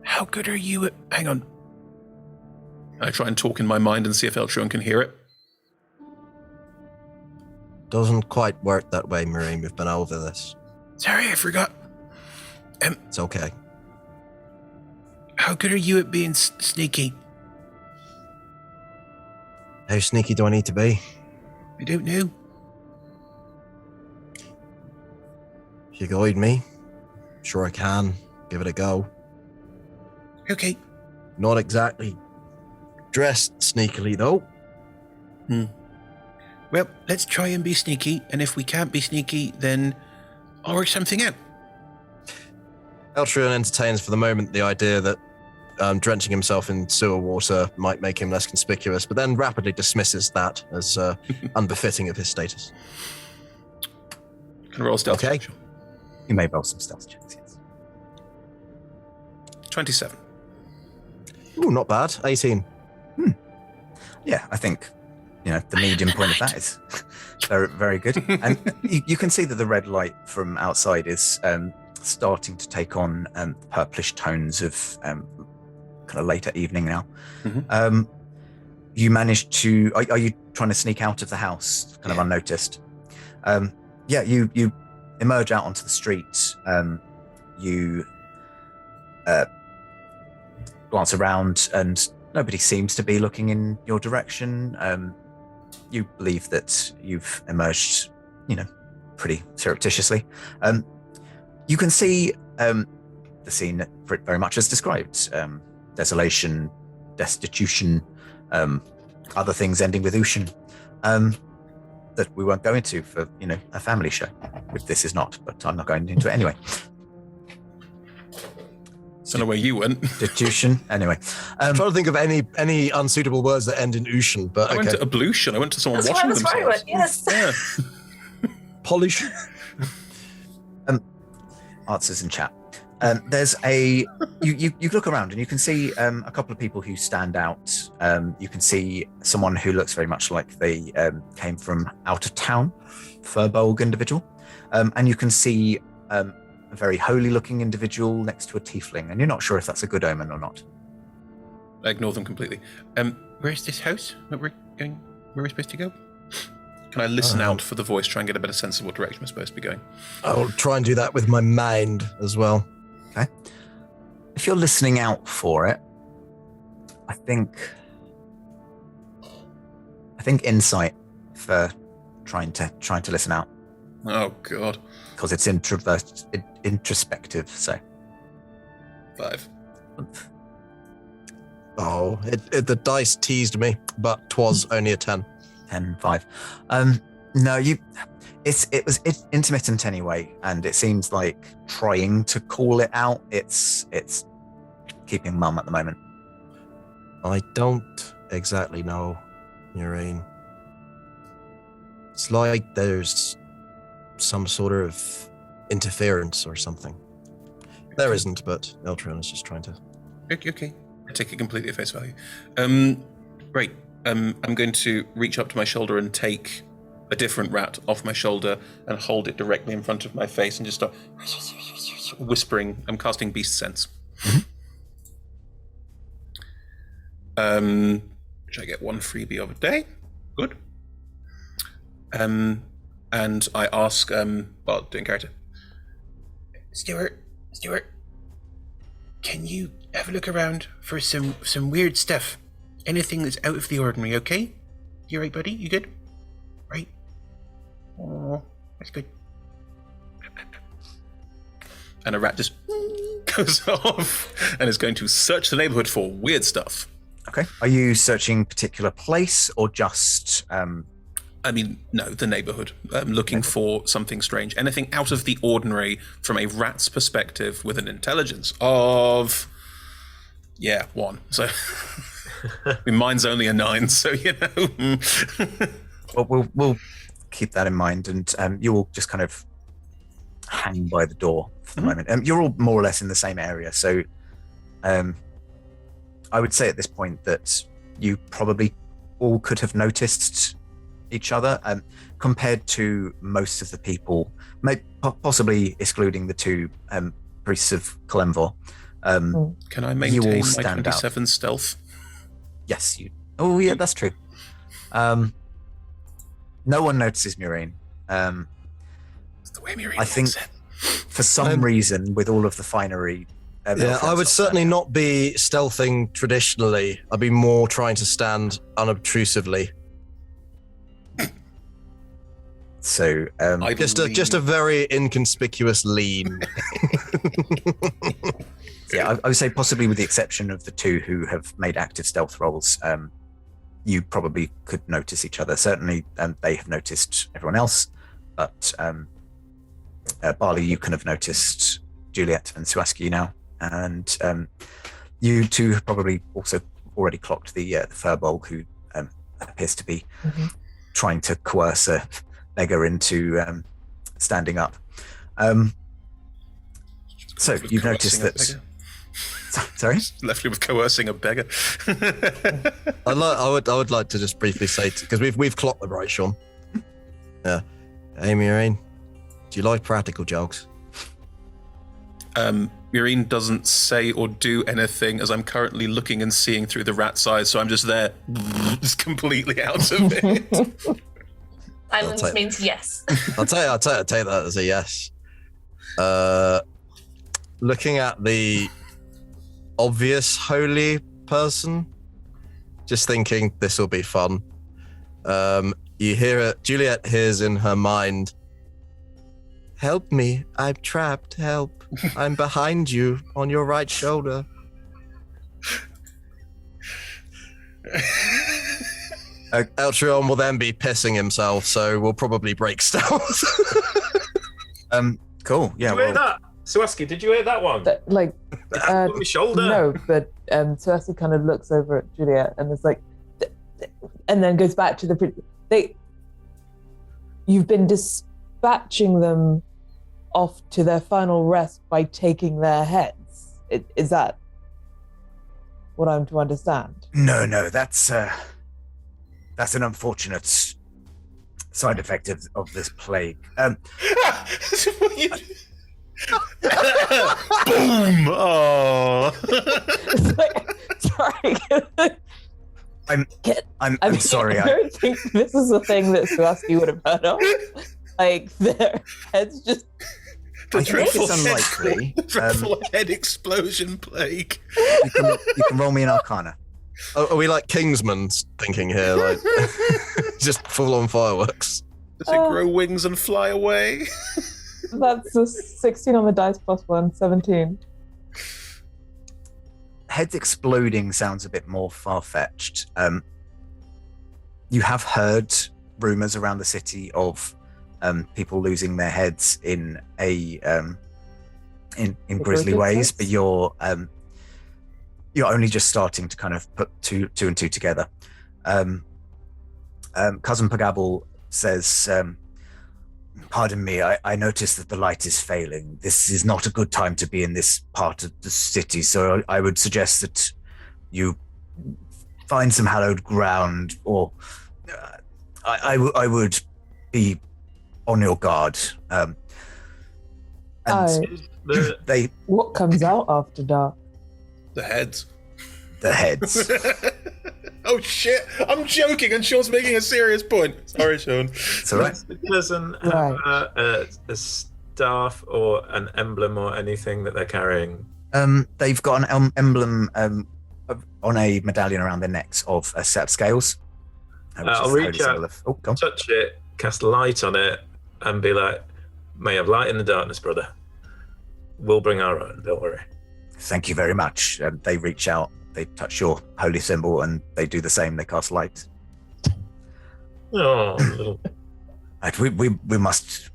how good are you at... Hang on. I try and talk in my mind and see if Eltrion can hear it. Doesn't quite work that way, Marine. We've been over this. Sorry, I forgot. It's okay. How good are you at being sneaky? How sneaky do I need to be? I don't know. If you guide me, sure I can. Give it a go. Okay. Not exactly dressed sneakily, though. Well, let's try and be sneaky, and if we can't be sneaky, then I'll work something out. Eltrion entertains for the moment the idea that drenching himself in sewer water might make him less conspicuous, but then rapidly dismisses that as unbefitting of his status. Can I roll a stealth Okay. check? You may roll some stealth checks, yes. 27. Ooh, not bad. 18. Yeah, I think, the medium point of that is very, very good. And you can see that the red light from outside is starting to take on purplish tones of kind of later evening now. Mhm. You managed to... Are you trying to sneak out of the house kind of unnoticed? Yeah, you emerge out onto the street. You glance around and nobody seems to be looking in your direction. You believe that you've emerged, pretty surreptitiously. You can see the scene very much as described. Desolation, destitution, other things ending with ocean. That we won't go into for, a family show, which this is not, but I'm not going into it anyway. Don't know where you went. Destitution, anyway. I'm trying to think of any unsuitable words that end in ocean, but I okay. went to ablution. I went to someone That's washing where I themselves. went, yes. Yeah. Polish. Answers in chat. There's you look around and you can see a couple of people who stand out. You can see someone who looks very much like they came from out of town, Furbolg individual. And you can see a very holy looking individual next to a tiefling, and you're not sure if that's a good omen or not. I ignore them completely. Where's this house that we're going? Where we're supposed to go? Can I listen out for the voice, try and get a better sense of what direction we're supposed to be going? I'll try and do that with my mind as well. Okay. If you're listening out for it, I think insight for trying to listen out, Oh, God. because it's introspective. So 5. Oh, the dice teased me, but 'twas only a 10. 10, 5. No, it was intermittent anyway, and it seems like trying to call it out. It's keeping mum at the moment. I don't exactly know, Noreen. It's like there's some sort of interference or something. There isn't, but Eltrion is just trying to... Okay. I take it completely at face value. Right. I'm going to reach up to my shoulder and take a different rat off my shoulder and hold it directly in front of my face and just start whispering. I'm casting Beast Sense. Which I get 1 freebie of a day. Good. And I ask, doing character. Stuart, can you have a look around for some weird stuff? Anything that's out of the ordinary, okay? You right, buddy? You good? Right? Oh, that's good. And a rat just goes off and is going to search the neighborhood for weird stuff. Okay. Are you searching particular place or just I mean, no, the neighborhood. Looking for something strange. Anything out of the ordinary from a rat's perspective with an intelligence of... Yeah, 1. So, I mean, mine's only a 9, so, you know. Well, we'll keep that in mind, and you all just kind of hang by the door for the moment. You're all more or less in the same area, so I would say at this point that you probably all could have noticed each other, compared to most of the people, possibly excluding the 2 priests of Kalemvor. Can I maintain my 27 stealth? Yes, you. Oh, yeah, that's true. No one notices Murine. It's the way Murine I think for some reason, with all of the finery. I would certainly not be stealthing traditionally. I'd be more trying to stand unobtrusively. So, just a very inconspicuous lean. Yeah, I would say possibly with the exception of the 2 who have made active stealth rolls, you probably could notice each other. Certainly, they have noticed everyone else, but Barley, you can have noticed Juliet and Suaski now, and you 2 have probably also already clocked the Furbolg, who appears to be trying to coerce a beggar into standing up. So you've noticed that. Sorry, left you with coercing a beggar. I would like to just briefly say, because we've clocked them, right, Sean? Yeah. Hey, Murine, do you like practical jokes? Murine doesn't say or do anything as I'm currently looking and seeing through the rat's eyes, so I'm just there, just completely out of it. Silence means yes. I'll take that as a yes. Looking at the obvious holy person, just thinking this will be fun. You hear it. Juliet hears in her mind, "Help me! I'm trapped. Help! I'm behind you on your right shoulder." Eltrion will then be pissing himself, so we'll probably break stealth. Cool. Yeah. Did you hear that? Suaski, did you hear that one? On my shoulder. No, but Suaski kind of looks over at Juliet and is like, and then goes back to the. You've been dispatching them off to their final rest by taking their heads. Is that what I'm to understand? No, that's an unfortunate side effect of this plague. Boom! Oh. Sorry. I'm sorry. I don't think this is a thing that Suaski would have heard of. Like, their heads just... The dreadful unlikely. Dreadful head explosion plague. You can roll me an Arcana. Are we like Kingsman thinking here? Like, just full on fireworks? Does it grow wings and fly away? That's a 16 on the dice plus 1, 17. Heads exploding sounds a bit more far-fetched. You have heard rumors around the city of people losing their heads in grisly ways, but you're only just starting to kind of put two and two together. Cousin Pagabal says, "Pardon me, I noticed that the light is failing. This is not a good time to be in this part of the city, so I would suggest that you find some hallowed ground, or I would be on your guard." What comes out after dark? The heads. The heads. Oh shit! I'm joking, and Sean's making a serious point. Sorry, Sean. It's all right. It doesn't have a staff or an emblem or anything that they're carrying. They've got an emblem on a medallion around their necks of a set of scales. I'll reach out, touch it, cast light on it, and be like, "May have light in the darkness, brother. We'll bring our own. Don't worry." Thank you very much. They reach out, they touch your holy symbol, and they do the same. They cast light. Oh, Right, we must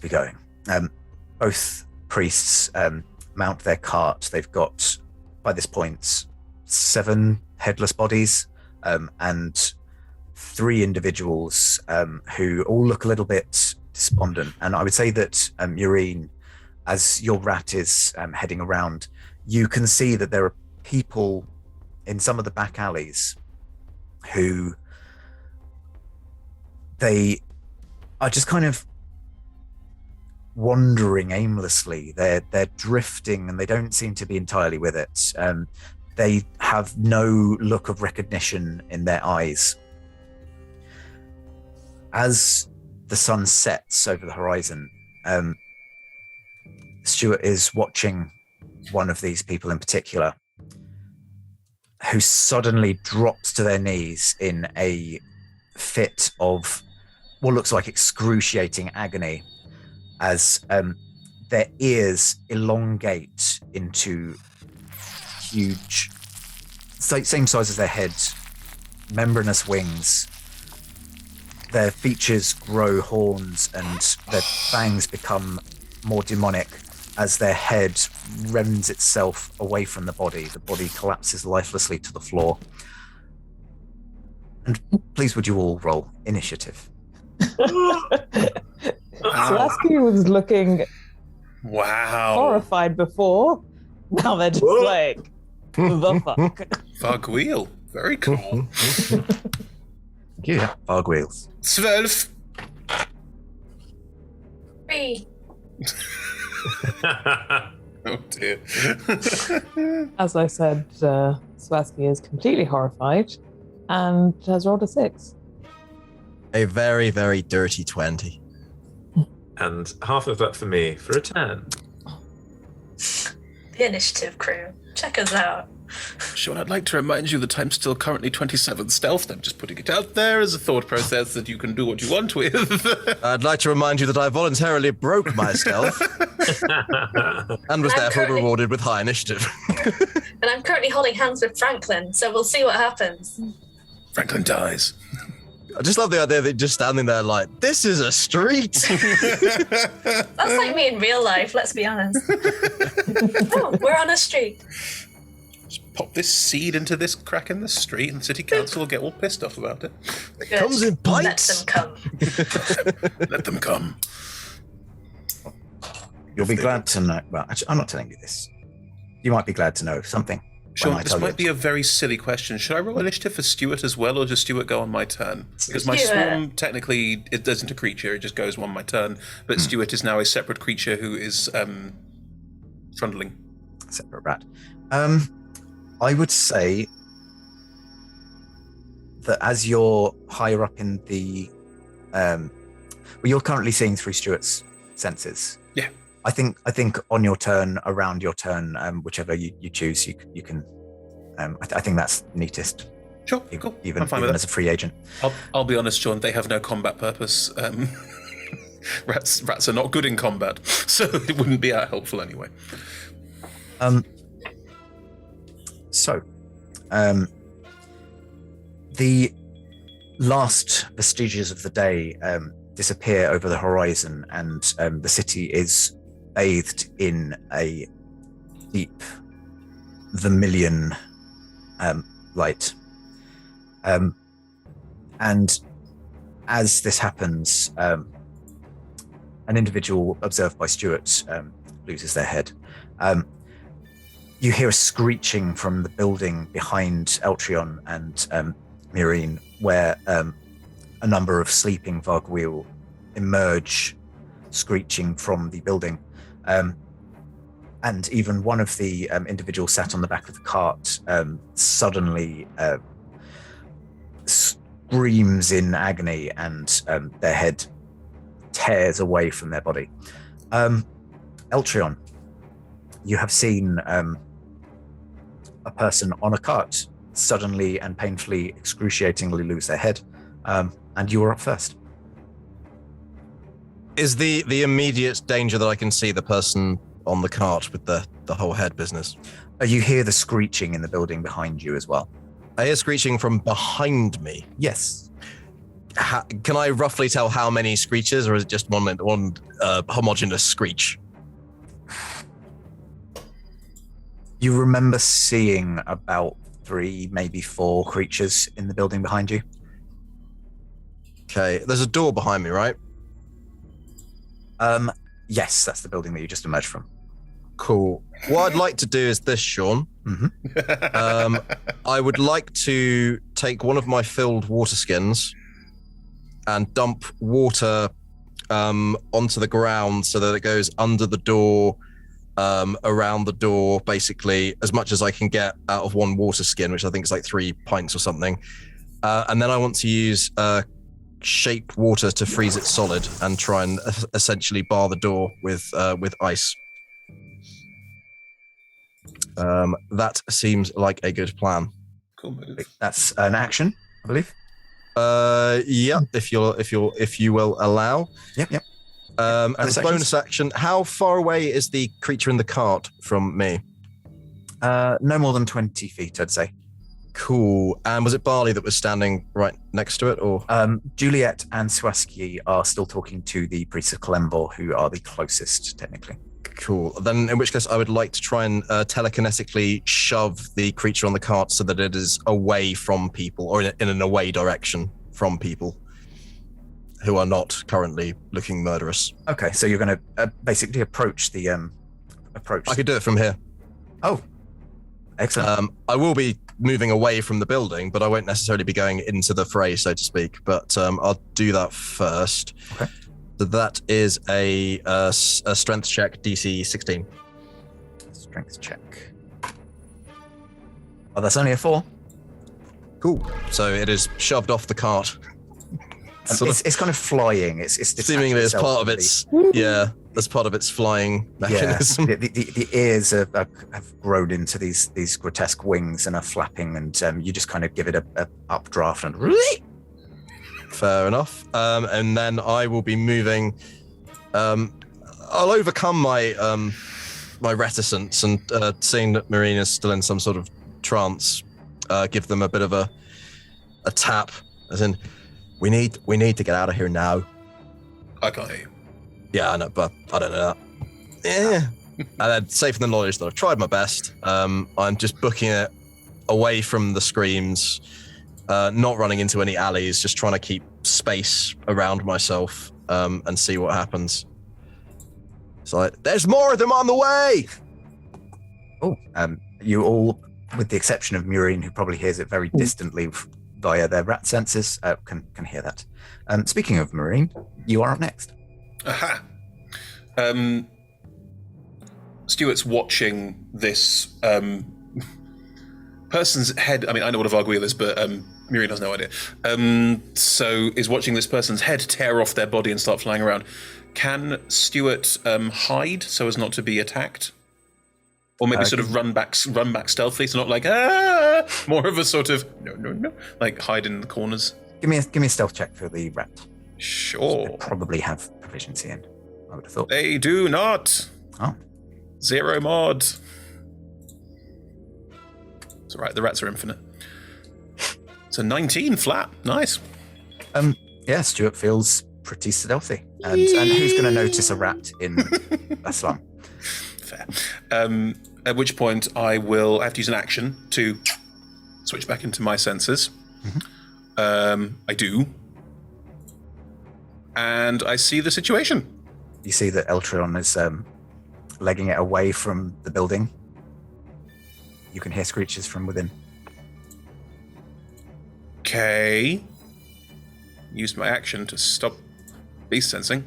be going. Both priests mount their cart. They've got, by this point, 7 headless bodies and 3 individuals who all look a little bit despondent. And I would say that Maureen, as your rat is heading around, you can see that there are people in some of the back alleys who they are just kind of wandering aimlessly. They're drifting and they don't seem to be entirely with it. They have no look of recognition in their eyes. As the sun sets over the horizon, Stuart is watching one of these people in particular, who suddenly drops to their knees in a fit of what looks like excruciating agony as their ears elongate into huge, same size as their heads, membranous wings. Their features grow horns and their fangs become more demonic as their head rends itself away from the body. The body collapses lifelessly to the floor. And please would you all roll initiative? Slasky was looking horrified before. Now they're just like, the fuck? Fog wheel. Very cool. Yeah, fog wheels. 12. 3. Oh dear. As I said, Slasky is completely horrified and has rolled a 6. A very, very dirty 20. And half of that for me for a 10. The initiative crew. Check us out. Sean, I'd like to remind you that I'm still currently 27 stealth. I'm just putting it out there as a thought process that you can do what you want with. I'd like to remind you that I voluntarily broke my stealth and was therefore rewarded with high initiative. And I'm currently holding hands with Franklin, so we'll see what happens. Franklin dies. I just love the idea that you're just standing there like, this is a street. That's like me in real life, let's be honest. Oh, we're on a street. Just pop this seed into this crack in the street and the city council will get all pissed off about it. It comes in bites. Let them come. Let them come. You'll be glad to know. Well, actually, I'm not telling you this. You might be glad to know something. Sean, this might be a very silly question. Should I roll initiative for Stuart as well, or does Stuart go on my turn? Because my swarm, technically, it isn't a creature, it just goes on my turn. But Stuart is now a separate creature who is trundling. Separate rat. I would say that as you're higher up in the... well, you're currently seeing through Stuart's senses. Yeah. I think on your turn, around your turn, whichever you choose, you can. I think that's neatest. Sure, cool. Even I'm fine with as a free agent. I'll be honest, Sean. They have no combat purpose. Rats are not good in combat, so it wouldn't be that helpful anyway. So, the last vestiges of the day disappear over the horizon, and the city is bathed in a deep vermilion light. And as this happens, an individual observed by Stuart loses their head. You hear a screeching from the building behind Eltrion and Maureen, where a number of sleeping Vargwheel emerge, screeching from the building. And even one of the individuals sat on the back of the cart suddenly screams in agony, and their head tears away from their body. Eltrion, you have seen a person on a cart suddenly and painfully, excruciatingly lose their head, and you are up first. Is the immediate danger that I can see the person on the cart with the whole head business? You hear the screeching in the building behind you as well. I hear screeching from behind me. Yes. can I roughly tell how many screeches, or is it just one homogeneous screech? You remember seeing about 3, maybe 4 creatures in the building behind you. Okay, there's a door behind me, right? Yes, that's the building that you just emerged from. Cool. What I'd like to do is this, Sean. Mm-hmm. I would like to take one of my filled water skins and dump water onto the ground so that it goes under the door, around the door, basically as much as I can get out of one water skin, which I think is like 3 pints or something. And then I want to use shape water to freeze it solid and try and essentially bar the door with ice. That seems like a good plan. Cool move. That's an action, I believe. Yeah, if you will allow. Yep. As a bonus action, how far away is the creature in the cart from me? No more than 20 feet, I'd say. Cool. And was it Barley that was standing right next to it, or? Juliet and Swaski are still talking to the priests of Kalembor, who are the closest, technically. Cool. Then, in which case, I would like to try and telekinetically shove the creature on the cart so that it is away from people, or in an away direction from people who are not currently looking murderous. Okay, so you're going to basically approach the approach. I could do it from here. Oh, excellent. I will be moving away from the building, but I won't necessarily be going into the fray, so to speak. But I'll do that first. Okay. So that is a strength check, DC 16. Strength check. Oh, that's only a 4. Cool. So it is shoved off the cart. It's kind of flying. It's seemingly as part of its as part of its flying mechanism. Yeah. The ears have grown into these grotesque wings and are flapping, and you just kind of give it a updraft and. Fair enough. And then I will be moving. I'll overcome my my reticence and seeing that Marine is still in some sort of trance, give them a bit of a tap, as in, we need to get out of here now. I can't hear you. Yeah, I know, but I don't know that. Yeah. And then, safe in the knowledge that I've tried my best. I'm just booking it away from the screams. Not running into any alleys, just trying to keep space around myself and see what happens. It's like, there's more of them on the way! Oh, you all, with the exception of Murine, who probably hears it very distantly via their rat senses, can hear that. Speaking of Marine, you are up next. Aha! Stuart's watching this person's head. I mean, I know what a Vargwheel is, but Miriam has no idea. So is watching this person's head tear off their body and start flying around. Can Stuart hide so as not to be attacked? Or maybe sort of run back stealthily, so not like, more of a sort of, no, like hide in the corners. Give me a stealth check for the rat. Sure. They probably have proficiency in, I would have thought. They do not. Oh. 0 mod. It's all right, the rats are infinite. It's a 19 flat. Nice. Yeah, Stuart feels pretty stealthy. And who's going to notice a rat in a slum? Fair. At which point I have to use an action to switch back into my senses. Mm-hmm. I do. And I see the situation. You see that Eltrion is legging it away from the building. You can hear screeches from within. Okay. Used my action to stop beast sensing.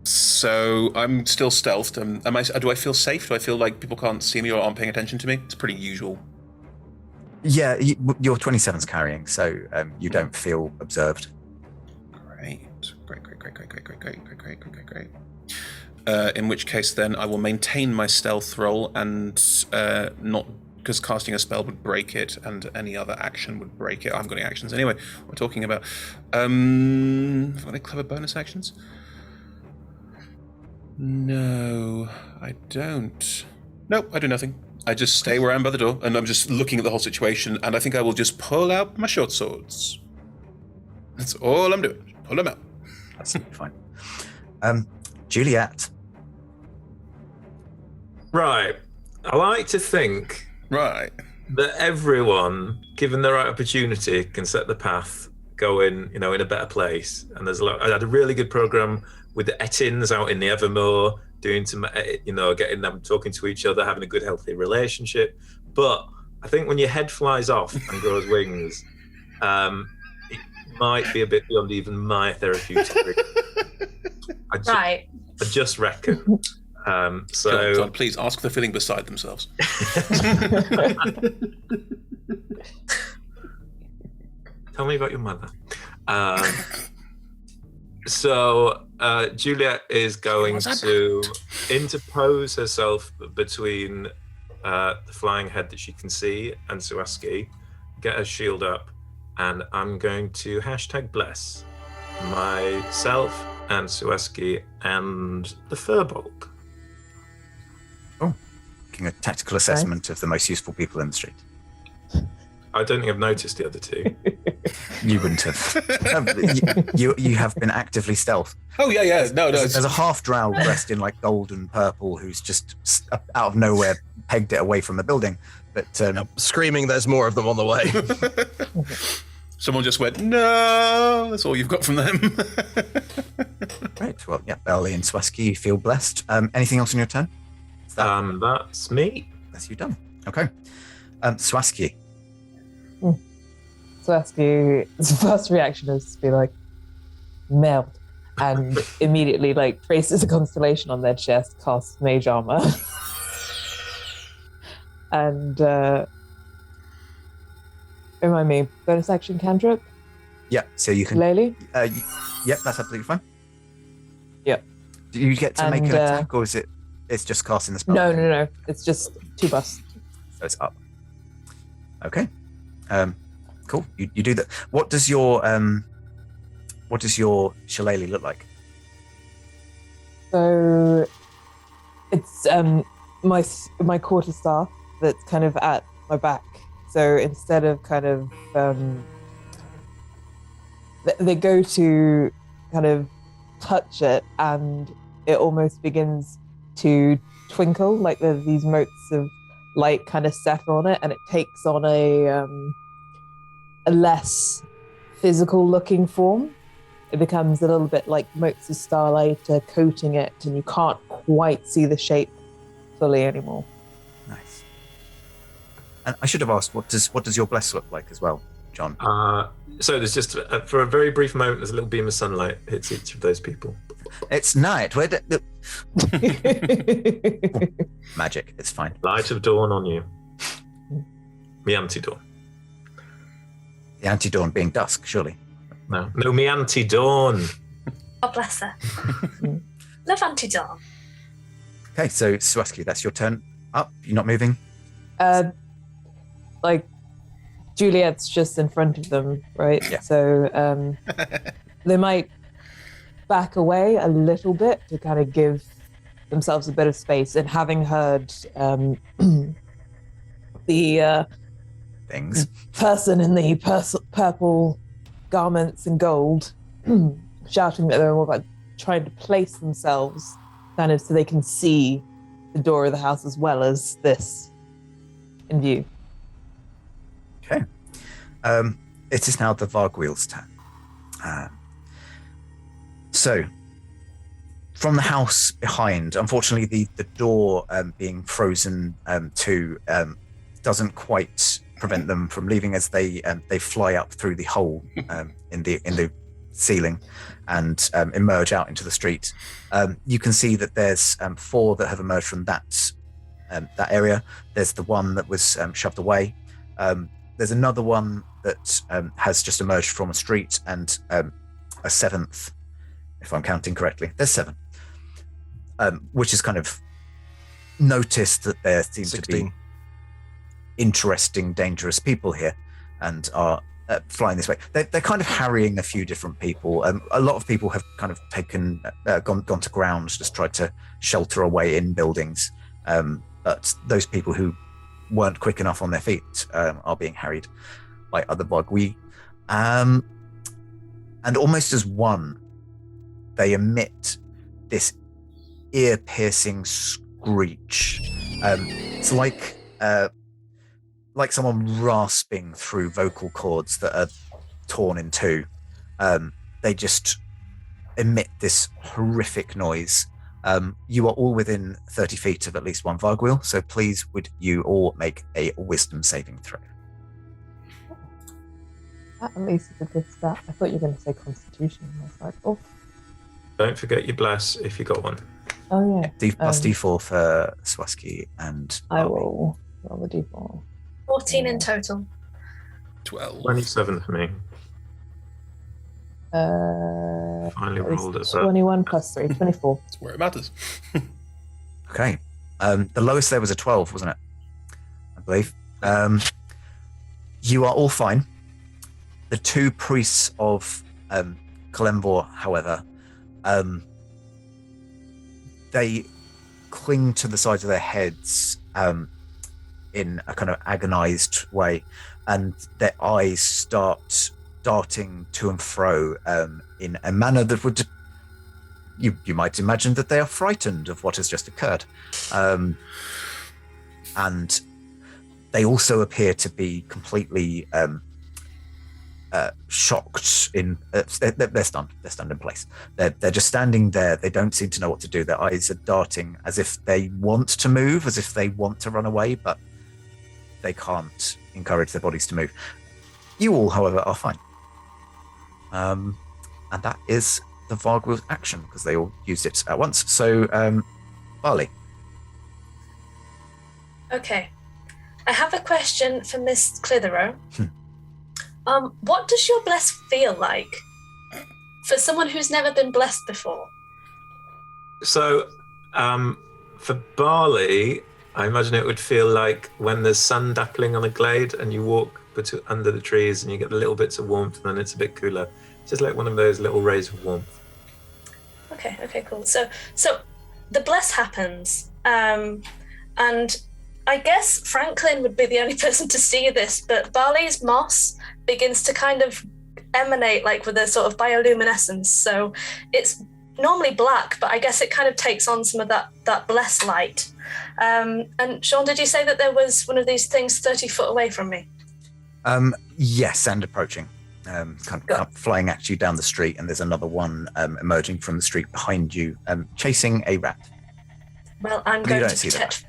So I'm still stealthed. Do I feel safe? Do I feel like people can't see me or aren't paying attention to me? It's pretty usual. Yeah, your 27's carrying, so you don't feel observed. Great. In which case, then I will maintain my stealth roll and not, because casting a spell would break it, and any other action would break it. I haven't got any actions anyway. What we're talking about. Have I got any clever bonus actions? No, I don't. Nope, I do nothing. I just stay where I am by the door, and I'm just looking at the whole situation, and I think I will just pull out my short swords. That's all I'm doing. Pull them out. Absolutely fine. Juliet. Right. I like to think Right. that everyone, given the right opportunity, can set the path going, in a better place. And there's a lot. I had a really good program with the Ettins out in the Evermore, doing some, getting them talking to each other, having a good, healthy relationship. But I think when your head flies off and grows wings, it might be a bit beyond even my therapeutic. I just reckon. John, please ask the feeling beside themselves. Tell me about your mother. Juliet is going to interpose herself between the flying head that she can see and Suaski, get her shield up, and I'm going to #bless myself and Suaski and the Furbolg. Making a tactical assessment of the most useful people in the street. I don't think I've noticed the other two. You wouldn't have. You have been actively stealth. Oh yeah. No. There's a half drow dressed in like gold and purple who's just out of nowhere pegged it away from the building. But Screaming, there's more of them on the way. Someone just went, no. That's all you've got from them. Right. Well, yeah. Belly and Swaski, you feel blessed. Anything else on your turn? That's me. That's you done. Okay. Swaski. Swaski's first reaction is to be like, melt, and immediately like traces a constellation on their chest, casts mage armor, and remind me, bonus action cantrip? Yeah, so you can. Lely? Yep, that's absolutely fine. Yep. Do you get to make an attack, or is it's just casting the spell? No. It's just 2 buffs. So it's up. Okay. Cool. You do that. What does your shillelagh look like? So it's my quarterstaff that's kind of at my back. So instead of kind of they go to kind of touch it, and it almost begins to twinkle, like there's these motes of light kind of settle on it, and it takes on a less physical looking form. It becomes a little bit like motes of starlight coating it, and you can't quite see the shape fully anymore. Nice. And I should have asked, what does your bless look like as well, John? So there's just for a very brief moment, there's a little beam of sunlight hits each of those people. It's night. Where magic. It's fine. Light of dawn on you. Me anti-dawn. The anti-dawn being dusk, surely. No, me anti-dawn. God bless her. Love anti-dawn. Okay, so Swaski, that's your turn. Up. You're not moving. Like Juliet's just in front of them, right? Yeah. So they might back away a little bit to kind of give themselves a bit of space. And having heard the Things. person in the purple garments and gold shouting that they're all about trying to place themselves kind of so they can see the door of the house as well as this in view. Okay. It is now the Vargwheel's turn. So, from the house behind, unfortunately, the door being frozen to doesn't quite prevent them from leaving, as they fly up through the hole in the ceiling and emerge out into the street. You can see that there's 4 that have emerged from that area. There's the one that was shoved away. There's another one that has just emerged from a street, and a 7th, if I'm counting correctly. There's 7, which is kind of noticed that there seems 16. to be interesting, dangerous people here, and are flying this way. They're kind of harrying a few different people. A lot of people have kind of gone to ground, just tried to shelter away in buildings. But those people who weren't quick enough on their feet are being harried by other Vargweel. and almost as one, they emit this ear-piercing screech. It's like someone rasping through vocal cords that are torn in two. They just emit this horrific noise. You are all within 30 feet of at least one Vargwheel, so please would you all make a wisdom saving throw. At least it's a good stat. I thought you were going to say Constitution. I was like, oh. Don't forget your bless if you got one. Oh, yeah. Plus D4 for Swaski and I will roll the D4. 14 in total. 12. 27 for me. Finally At least rolled it. 21 plus 3, 24. That's where it matters. Okay. The lowest there was a 12, wasn't it? I believe. You are all fine. The two priests of Kalemvor, however, they cling to the sides of their heads in a kind of agonized way, and their eyes start darting to and fro in a manner that would you might imagine that they are frightened of what has just occurred, and they also appear to be completely shocked. They're stunned in place. They're just standing there. They don't seem to know what to do. Their eyes are darting as if they want to move, as if they want to run away, but they can't encourage their bodies to move. You all, however, are fine. And that is the Vargwheel's action, because they all used it at once. So, Barley. Okay. I have a question for Miss Clitheroe. What does your bless feel like for someone who's never been blessed before? So, for Barley, I imagine it would feel like when there's sun dappling on a glade and you walk under the trees and you get the little bits of warmth and then it's a bit cooler. It's just like one of those little rays of warmth. Okay, cool. So the bless happens, and I guess Franklin would be the only person to see this, but Barley's moss begins to kind of emanate like with a sort of bioluminescence. So it's normally black, but I guess it kind of takes on some of that blessed light. And Sean, did you say that there was one of these things 30 foot away from me? Yes, and approaching. Kind of flying at you down the street, and there's another one emerging from the street behind you, chasing a rat. Well, I'm going to protect.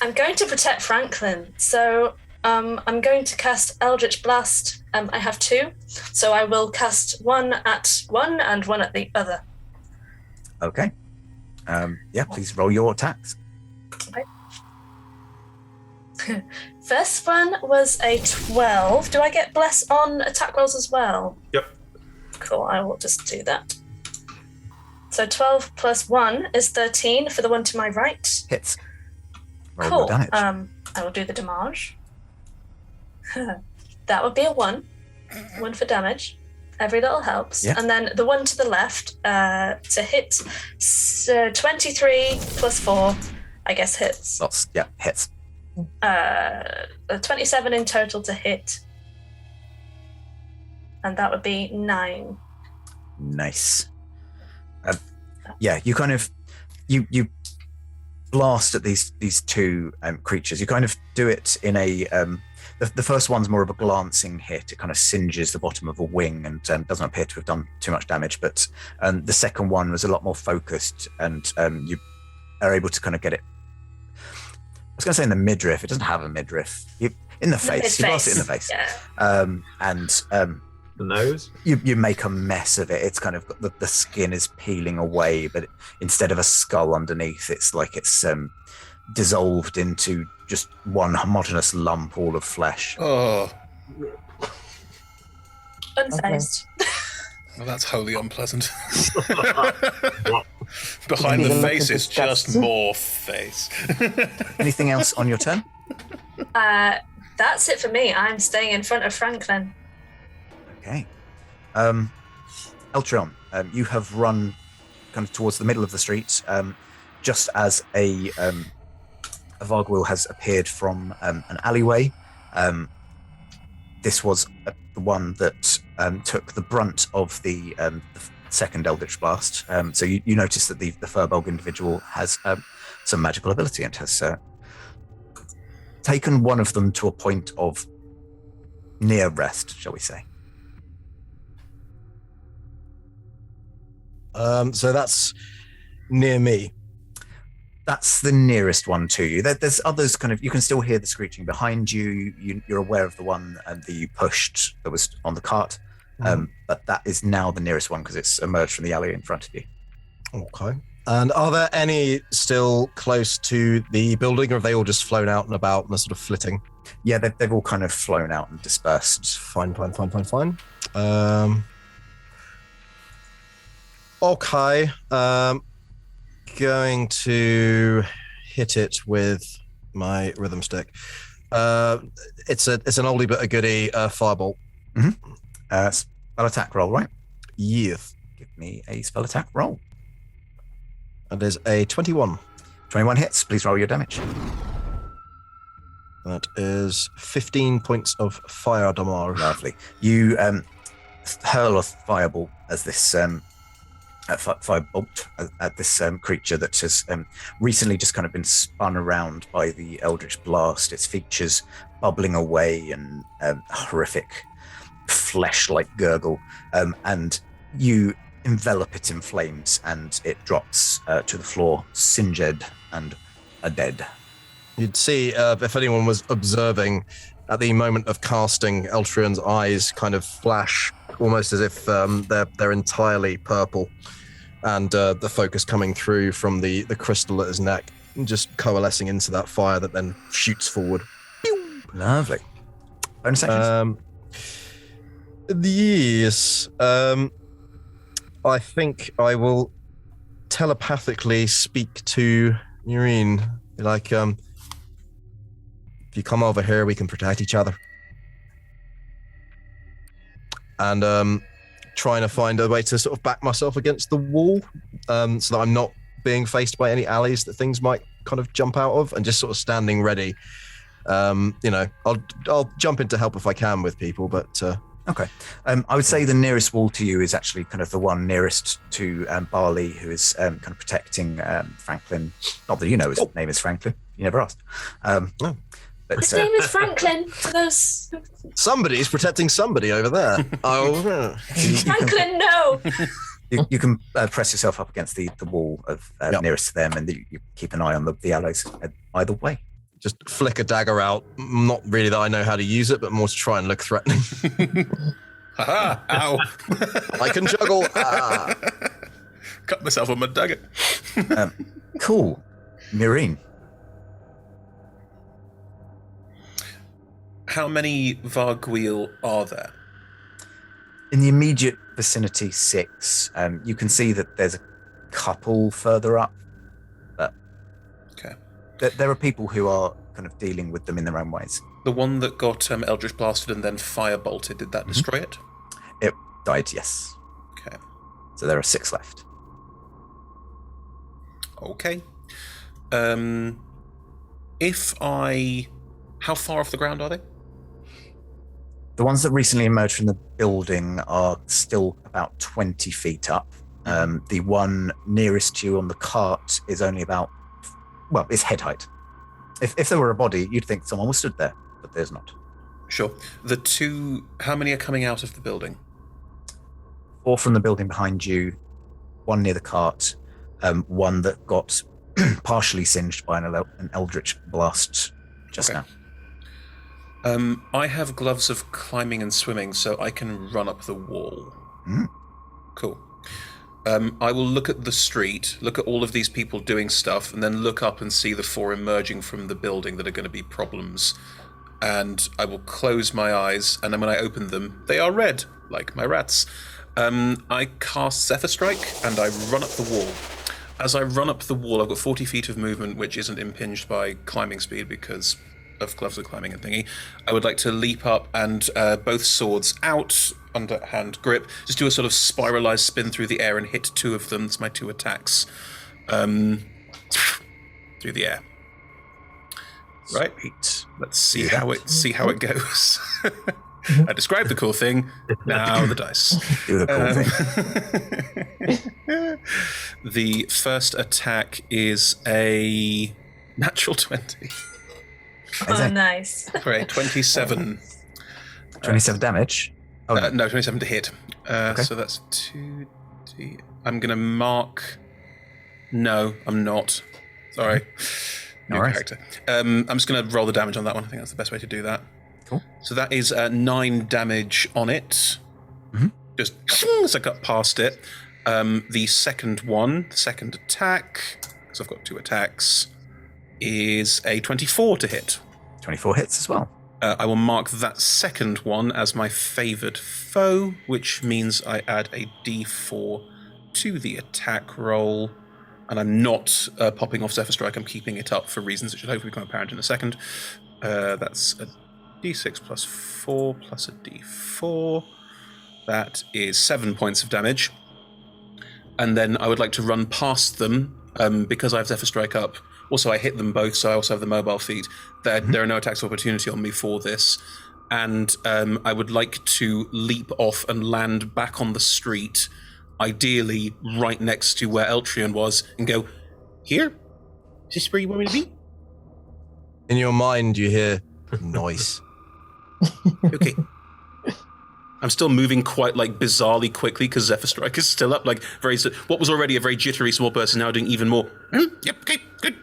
I'm going to protect Franklin. So I'm going to cast Eldritch Blast. I have 2, so I will cast one at one and one at the other. Okay. Please roll your attacks. Okay. First one was a 12. Do I get bless on attack rolls as well? Yep. Cool, I will just do that. So 12 plus 1 is 13 for the one to my right. Hits. Roll Cool. your damage. I will do the damage. That would be a 1. 1 for damage. Every little helps. Yeah. And then the one to the left to hit 23 plus 4, I guess hits. Hits. 27 in total to hit. And that would be 9. Nice. You kind of you blast at these two creatures. You kind of do it in a the first one's more of a glancing hit. It kind of singes the bottom of a wing and doesn't appear to have done too much damage. But the second one was a lot more focused, and you are able to kind of get it. I was going to say in the midriff. It doesn't have a midriff. In the face. You blast it in the face. Yeah. The nose? You make a mess of it. It's kind of the skin is peeling away, but instead of a skull underneath, it's like it's dissolved into just one homogeneous lump, all of flesh. Oh, Unfazed. well, that's wholly unpleasant. Behind the face is just more face. Anything else on your turn? That's it for me. I'm staying in front of Franklin. Okay. Eltrion, you have run kind of towards the middle of the street, just as a Vargwheel has appeared from an alleyway, this was the one that took the brunt of the second Eldritch Blast. So you notice that the Furbolg individual has some magical ability and has taken one of them to a point of near rest, shall we say. So that's near me. That's the nearest one to you. There's others kind of, you can still hear the screeching behind you. You're aware of the one that you pushed that was on the cart. But that is now the nearest one because it's emerged from the alley in front of you. Okay. And are there any still close to the building, or have they all just flown out and about and are sort of flitting? Yeah, they've all kind of flown out and dispersed. Fine. Okay. Going to hit it with my rhythm stick. It's an oldie but a goodie firebolt. Spell attack roll, right? Yes. Give me a spell attack roll. And there's a 21. 21 hits. Please roll your damage. That is 15 points of fire damage. Lovely. You hurl a fireball as this firebolt at this creature that has recently just kind of been spun around by the Eldritch Blast. Its features bubbling away and horrific flesh-like gurgle, and you envelop it in flames, and it drops to the floor, singed and dead. You'd see if anyone was observing at the moment of casting, Eltrion's eyes kind of flash almost as if they're entirely purple, and the focus coming through from the crystal at his neck, just coalescing into that fire that then shoots forward. Lovely. Bonus actions? Yes. I think I will telepathically speak to Noreen. Like, if you come over here, we can protect each other. And trying to find a way to sort of back myself against the wall, so that I'm not being faced by any alleys that things might kind of jump out of, and just sort of standing ready. I'll jump in to help if I can with people, but okay. I would say the nearest wall to you is actually kind of the one nearest to Barley, who is kind of protecting Franklin. Not that you know his name is Franklin. You never asked. No. But, His name is Franklin. For those somebody's protecting somebody over there. Oh, Franklin, no. You can press yourself up against the wall of nearest to them, and you keep an eye on the allies either way. just flick a dagger out. Not really that I know how to use it, but more to try and look threatening. Haha! Ow! I can juggle. Cut myself on my dagger. Cool. Mireen. How many Vargwheel are there? In the immediate vicinity, 6. You can see that there's a couple further up, but Okay. There are people who are kind of dealing with them in their own ways. The one that got Eldritch Blasted and then fire bolted, did that destroy it? It died, yes. Okay. So there are 6 left. Okay. How far off the ground are they? The ones that recently emerged from the building are still about 20 feet up. The one nearest to you on the cart is only about, it's head height. If there were a body, you'd think someone was stood there, but there's not. Sure. The two, how many are coming out of the building? 4 from the building behind you, 1 near the cart, 1 that got partially singed by an eldritch blast just now. I have gloves of climbing and swimming, so I can run up the wall. Cool. I will look at the street, look at all of these people doing stuff, and then look up and see the 4 emerging from the building that are going to be problems. And I will close my eyes, and then when I open them, they are red, like my rats. I cast Zephyr Strike, and I run up the wall. As I run up the wall, I've got 40 feet of movement, which isn't impinged by climbing speed because of gloves of climbing and thingy. I would like to leap up and both swords out, underhand grip, just do a sort of spiralized spin through the air and hit 2 of them. That's my 2 attacks. Through the air. Right? Sweet. Let's see how it goes. I described the cool thing. Now the dice. Do the cool thing. The first attack is a natural 20 Oh, nice. for a 27. 27 damage. Oh, no. No, 27 to hit. Okay. So that's 2d. I'm going to mark... No, I'm not. Sorry. New All right. character. I'm just going to roll the damage on that one. I think that's the best way to do that. Cool. So that is 9 damage on it. Mhm. Just as I got past it. The second one, the second attack, because I've got 2 attacks, is a 24 to hit. 24 hits as well. I will mark that second one as my favoured foe, which means I add a d4 to the attack roll. And I'm not popping off Zephyr Strike, I'm keeping it up for reasons that should hopefully become apparent in a second. That's a d6 plus 4 plus a d4. That is 7 points of damage. And then I would like to run past them, because I have Zephyr Strike up. Also, I hit them both, so I also have the mobile feat. There are no attacks of opportunity on me for this. And I would like to leap off and land back on the street, ideally right next to where Eltrion was, and go, here? Is this where you want me to be? In your mind, you hear noise. Okay. I'm still moving quite bizarrely quickly because Zephyr Strike is still up. What was already a very jittery small person now doing even more. Yep, okay, good.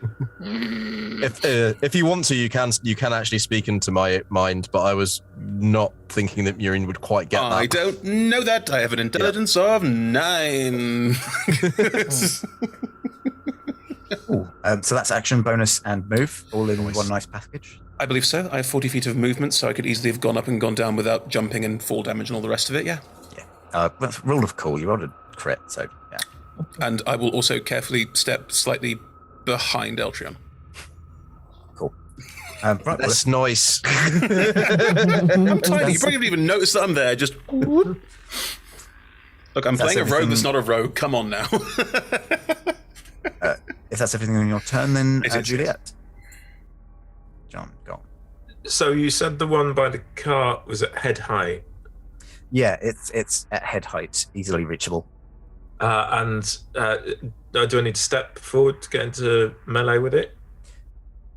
If you want to, you can actually speak into my mind, but I was not thinking that Murin would quite get that. I don't know that. I have an intelligence of 9. Ooh, so that's action, bonus, and move, all in one nice package. I believe so. I have 40 feet of movement, so I could easily have gone up and gone down without jumping and fall damage and all the rest of it, yeah. Yeah. That's rule of cool. You rolled a crit, so yeah. And I will also carefully step slightly behind Eltrion. Cool. Right, That's nice. I'm tiny. You probably haven't even noticed that I'm there. Just whoop. Look, I'm playing a rogue that's not a rogue. Come on now. if that's everything on your turn, then It is, Juliet. John, go on. So you said the one by the car was at head height. Yeah, it's at head height, easily reachable. Do I need to step forward to get into melee with it?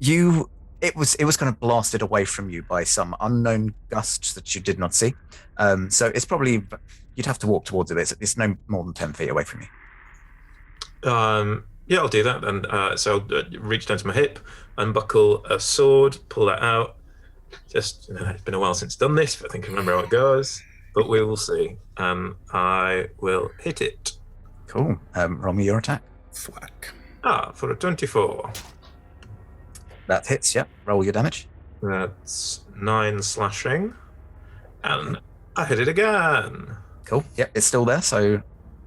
It was kind of blasted away from you by some unknown gust that you did not see. So it's probably, you'd have to walk towards it. It's no more than 10 feet away from you. Yeah, I'll do that then. So I'll reach down to my hip, unbuckle a sword, pull that out. Just, it's been a while since I've done this, but I think I remember how it goes. But we will see. I will hit it. Cool. Roll me your attack. Thwack. For a 24. That hits, yeah. Roll your damage. That's 9 slashing. And I hit it again. Cool. Yeah, it's still there, so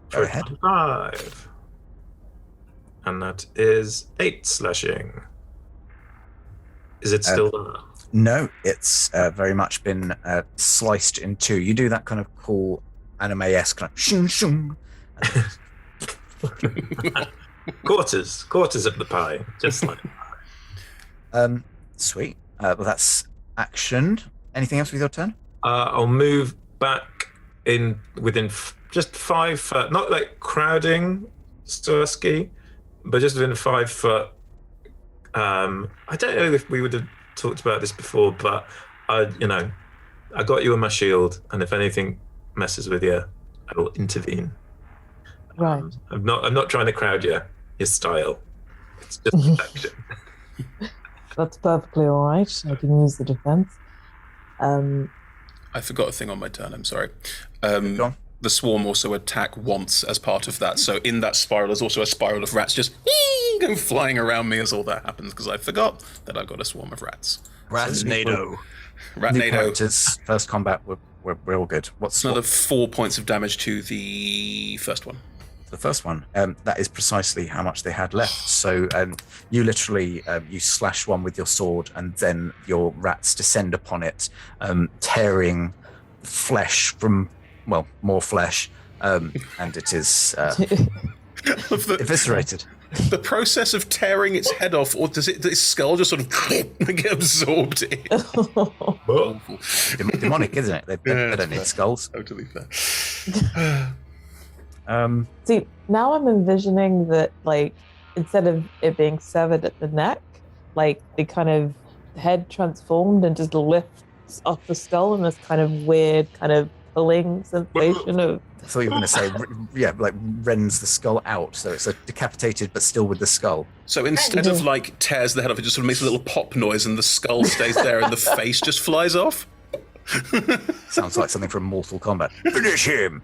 go ahead. 5. And that is 8 slashing. Is it still there? No, it's very much been sliced in two. You do that kind of cool anime-esque kind of shung shung. Quarters of the pie, just like Sweet. Well, that's action. Anything else with your turn? I'll move back in within just 5 foot, not like crowding Stursky, but just within 5 foot. I don't know if we would have talked about this before, but I got you on my shield, and if anything messes with you, I will intervene. Right. I'm not trying to crowd you. Your style. It's just protection. That's perfectly all right. I can use the defense. I forgot a thing on my turn, I'm sorry. Go on. The swarm also attack once as part of that, so in that spiral there's also a spiral of rats just go flying around me as all that happens, because I forgot that I've got a swarm of rats. Ratsnado. New Ratnado. characters, first combat, we're all good. What's Another 4 points of damage to the first one. the first one? That is precisely how much they had left. So you literally you slash one with your sword, and then your rats descend upon it, tearing flesh from, more flesh, and it is eviscerated. the process of tearing its head off, or does its skull just sort of get absorbed in? Well, Demonic, isn't it? They don't need skulls. Totally fair. See, now I'm envisioning that, like, instead of it being severed at the neck, like, the kind of head transformed and just lifts off the skull in this kind of weird, kind of pulling sensation of. I thought you were going to say, like rends the skull out, so it's decapitated but still with the skull. So instead of like tears the head off, it just sort of makes a little pop noise, and the skull stays there, and the face just flies off. Sounds like something from Mortal Kombat. Finish him!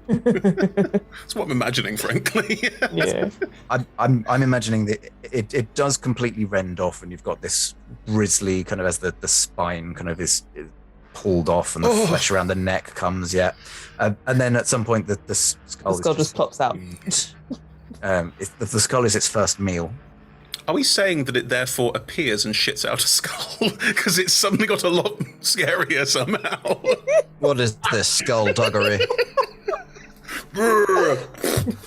That's what I'm imagining, frankly. Yeah. I'm imagining that it does completely rend off, and you've got this grisly kind of as the spine kind of is pulled off, and the flesh around the neck comes. And then at some point the skull just plops out. The skull is its first meal. Are we saying that it therefore appears and shits out a skull because it's suddenly got a lot scarier somehow? What is this skullduggery?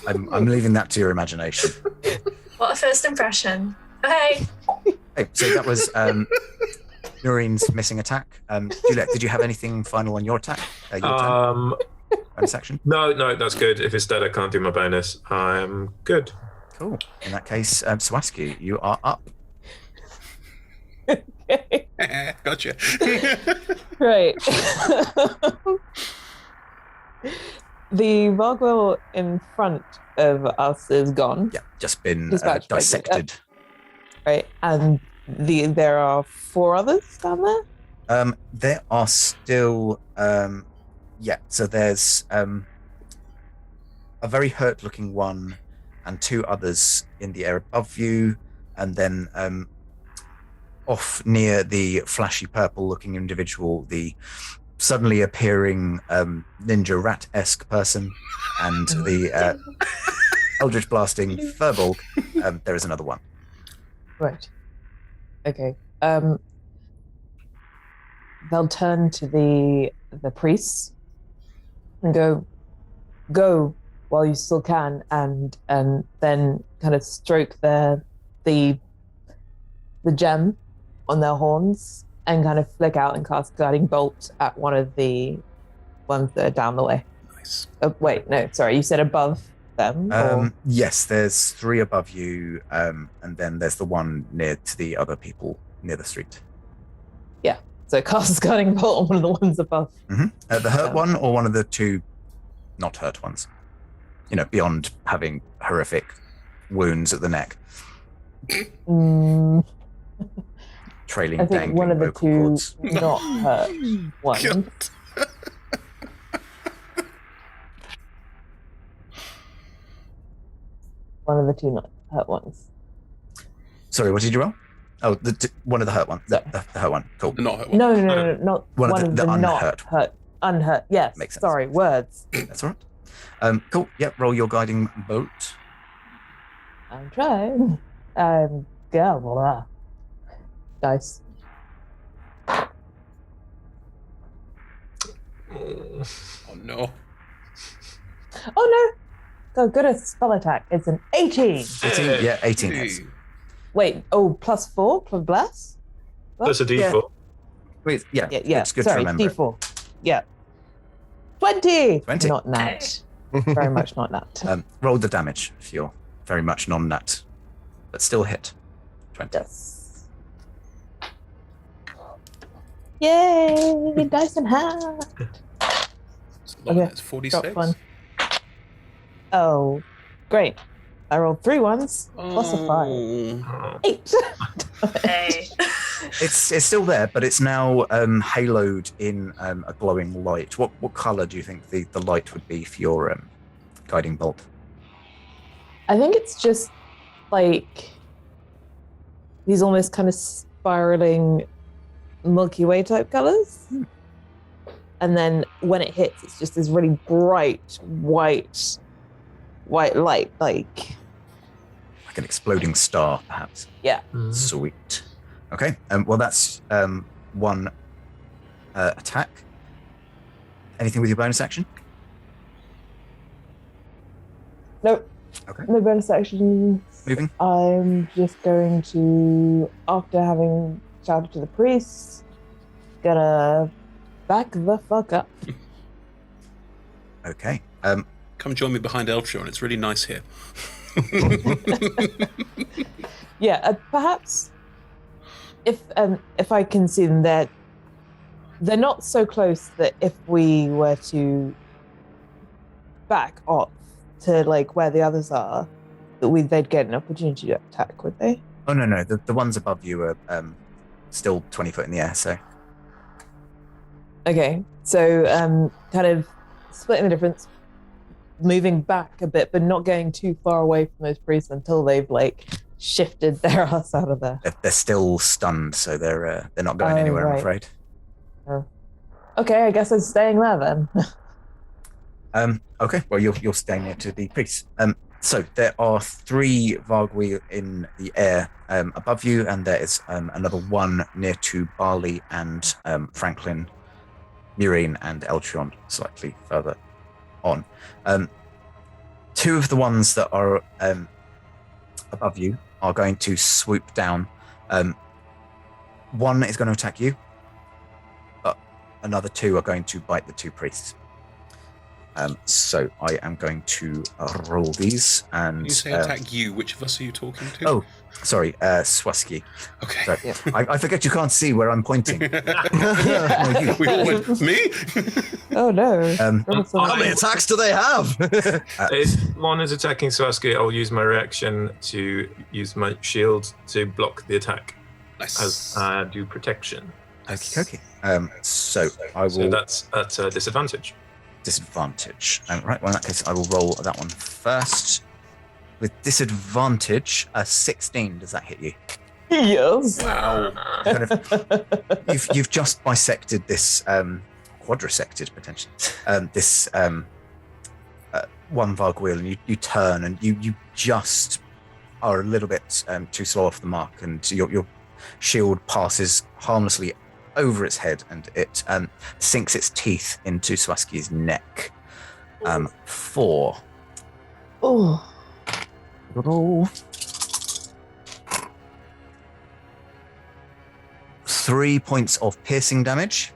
I'm leaving that to your imagination. What a first impression. Okay. Hey, so that was Noreen's missing attack. Juliet, did you have anything final on your attack? Your turn? Bonus action? No, that's good. If it's dead, I can't do my bonus. I'm good. Cool. In that case, Swaski, you are up. Okay. Gotcha. Right. The Vargwell in front of us is gone. Yeah, just been Dispatched by dissected. Right. And there are 4 others down there? There are still, so there's a very hurt-looking one and 2 others in the air above you, and then off near the flashy purple-looking individual, the suddenly appearing ninja rat-esque person, and the eldritch blasting furbolg. There is another one. Right. Okay. They'll turn to the priests and go while you still can, and then kind of stroke the gem on their horns and kind of flick out and cast guiding bolt at one of the ones that are down the way. Nice. Oh, wait, no, sorry, you said above them? Or? Yes, there's 3 above you, and then there's the one near to the other people near the street. Yeah, so cast guiding bolt on one of the ones above. Mm-hmm. The hurt one, or one of the 2 not hurt ones? You know, beyond having horrific wounds at the neck. Trailing, I think dangling one of the vocal 2 cords. not hurt ones. God. One of the 2 not hurt ones. Sorry, what did you roll? Oh, one of the hurt ones. The hurt one. Cool. The not hurt one. No, not One one of of the the not unhurt. hurt. Unhurt, yes. Makes sense. Sorry, words. That's all right. Cool. Yep. Roll your guiding bolt. I'm trying. Blah. Dice. Oh no. Oh no! So good at spell attack. It's an 18. 18. Yeah, 18 hits. Wait, +4 plus bless? That's a D4. Wait, yeah. Yeah. It's good Sorry, to remember. D4. Yeah. 20! 20. Not nat. Very much not nat. Roll the damage if you're very much non-nat, but still hit. 20. Yes. Yay! Dice in hand. Okay, It's 46. Drop one. Oh, great. I rolled 3 ones, plus a 5. 8. Hey. It's still there, but it's now haloed in a glowing light. What color do you think the light would be for your guiding bolt? I think it's just like these almost kind of spiraling Milky Way type colors. And then when it hits, it's just this really bright white light, like an exploding star, perhaps. Yeah. Sweet. Okay. Well, that's one attack. Anything with your bonus action? Nope. Okay. No bonus actions. moving? I'm just going to, after having shouted to the priests, gonna back the fuck up. Okay. Come join me behind Eltrion. It's really nice here. Yeah, perhaps if I can see them, they're not so close that if we were to back off to like where the others are, that they'd get an opportunity to attack, would they? Oh no, the ones above you are still 20 foot in the air. So Okay, so kind of splitting the difference, moving back a bit, but not going too far away from those priests until they've like shifted their ass out of there. they're still stunned, so they're not going anywhere. right. I'm afraid. Oh. Okay, I guess I'm staying there then. Okay, well you're staying near to the priest. So there are 3 Vargwi in the air above you, and there is another one near to Barley and Franklin, Murine, and Eltrion, slightly further on. 2 of the ones that are above you are going to swoop down. One is going to attack you, but another 2 are going to bite the 2 priests. So I am going to roll these, and When you say attack you, which of us are you talking to? Oh, sorry, Swaski. Okay. So, Yeah. I forget you can't see where I'm pointing. No, you. We all went, me? Oh no. How many attacks do they have? If one is attacking Swaski, I'll use my reaction to use my shield to block the attack Nice. as do protection. Okie dokie. So I will So that's at a disadvantage. disadvantage. Right, well in that case I will roll that one first. With disadvantage, a 16. Does that hit you? Yes. Wow. Kind of, you've just bisected this, quadrisected potentially. This one Vargwheel, and you turn, and you just are a little bit too slow off the mark, and your shield passes harmlessly over its head, and it sinks its teeth into Swaski's neck. 4. Oh. Roll. 3 points of piercing damage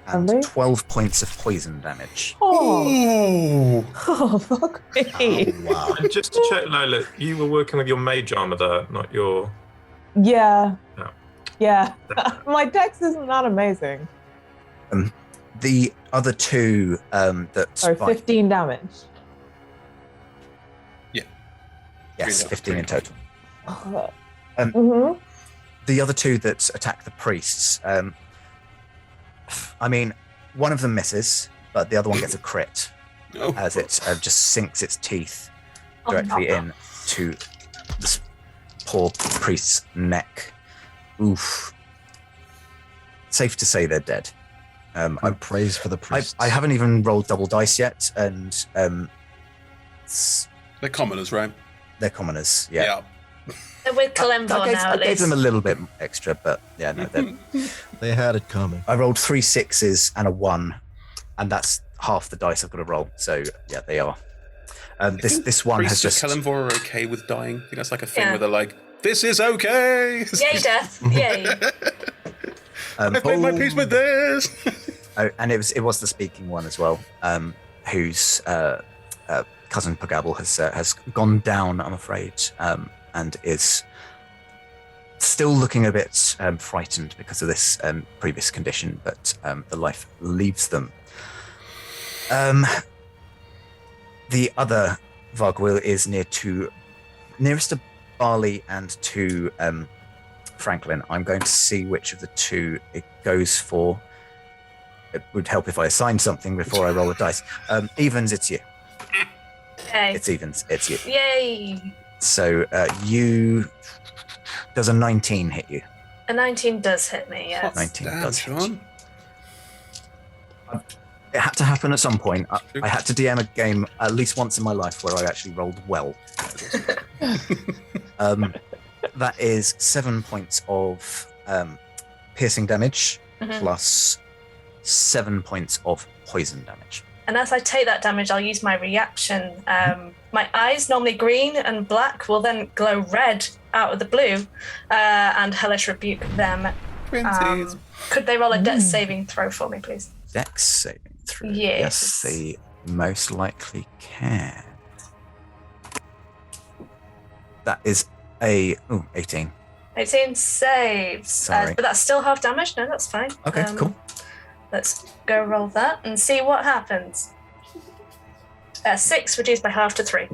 and Lovely. 12 points of poison damage. Oh. Oh, fuck me. Wow. And just to check, Lola, you were working with your mage armor there, not your. Yeah. No. Yeah. My dex isn't that amazing. The other 2 that Sorry, bite- 15 damage. yes, 15 in total. Mm-hmm. The other 2 that attack the priests, I mean, one of them misses, but the other one gets a crit Oh. as it just sinks its teeth Oh, directly no. in to this poor priest's neck. Oof. Safe to say they're dead. I praise for the I priests. haven't even rolled double dice yet, and They're commoners, right? they're commoners. Yeah. They're with Kalimbo I now, I at gave least. them a little bit extra, but yeah, no. They had it coming. I rolled 3 6s and a 1, and that's half the dice I've got to roll. So yeah, they are. This one has Priests just. of Kalimvor are okay with dying. I think that's like a thing Yeah. where they're like, this is okay. Yay, death. Yay. I've made my peace with this. Oh, and it was the speaking one as well, whose cousin Preamble has gone down, I'm afraid, and is still looking a bit frightened because of this previous condition, but the life leaves them. The other Vargwheel is nearest to Barley and to Franklin. I'm going to see which of the 2 it goes for. It would help if I assigned something before I roll the dice. Evens, it's you. Yay. It's evens, it's you. Yay. So does a 19 hit you? A 19 does hit me, yes. 19 Damn, does hit you. Sean. It had to happen at some point. I had to DM a game at least once in my life where I actually rolled well. That is 7 points of piercing damage Mhm. plus 7 points of poison damage. And as I take that damage, I'll use my reaction. My eyes, normally green and black, will then glow red out of the blue, and Hellish rebuke them. Could they roll a dex saving throw for me, please? Dex saving throw. Yes. They most likely can. That is a 18. 18 saves. Sorry. But that's still half damage. No, that's fine. Okay, cool. Let's go roll that and see what happens. 6 reduced by half to 3.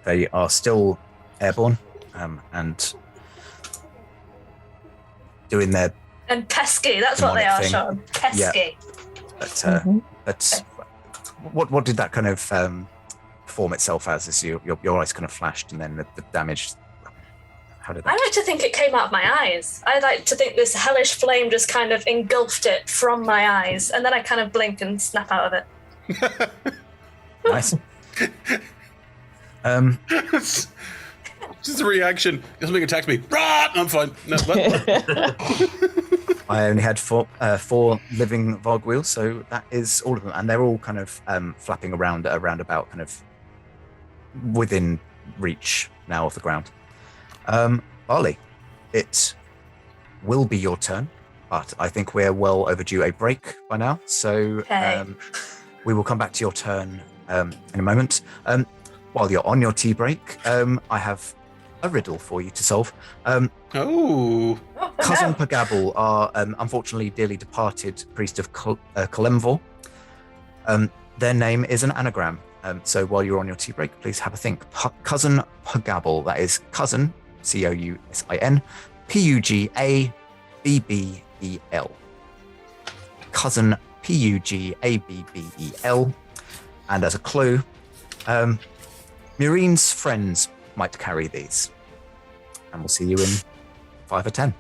They are still airborne and doing their And pesky, that's what they are, thing. Sean. Pesky. but what did that kind of form itself as your eyes kind of flashed and then the damage? How did that? I like to think it came out of my eyes. I like to think this hellish flame just kind of engulfed it from my eyes, and then I kind of blink and snap out of it. Nice. Just a reaction. Something attacks me. Rah! I'm fine. No, I only had four living Vargwheels, so that is all of them, and they're all kind of flapping around about, kind of within reach now of the ground. Barley, it will be your turn, but I think we're well overdue a break by now, so we will come back to your turn in a moment. While you're on your tea break, I have a riddle for you to solve. Cousin Preamble are unfortunately dearly departed priest of Colemvor. Their name is an anagram. So while you're on your tea break, please have a think. Cousin Preamble, that is cousin, Cousin, Pugabbel. Cousin Pugabbel. And as a clue, Murine's friends might carry these. And we'll see you in 5 or 10.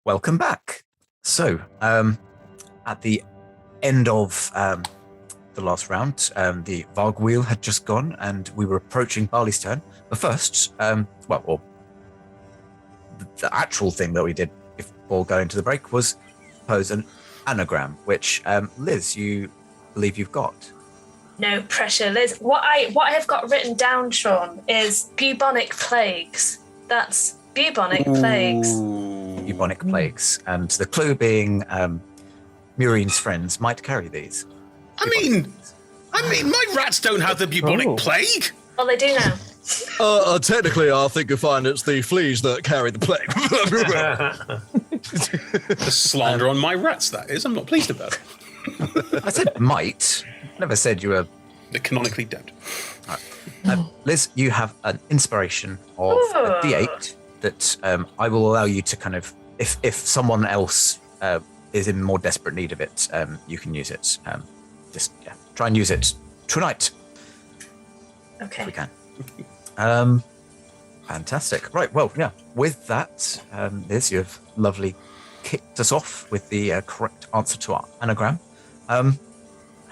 welcome back. So, at the end of the last round, the Varg wheel had just gone, and we were approaching Barley's turn. But first, the actual thing that we did before going to the break was pose an anagram, which Liz, you believe you've got. No pressure, Liz. What I have got written down, Sean, is bubonic plagues. That's bubonic plagues. Bubonic plagues, and the clue being Murine's friends might carry these. I mean, my rats don't have the bubonic plague. Well, they do now. Technically, I think you'll find it's the fleas that carry the plague. The slander on my rats, that is. I'm not pleased about it. I said might. Never said you were. They're canonically dead. Right. Liz, you have an inspiration of a D8 that I will allow you to kind of, if someone else is in more desperate need of it, you can use it. Try and use it tonight. Okay. If we can. Fantastic. Right. Well, yeah. With that, Liz, you have lovely kicked us off with the correct answer to our anagram. And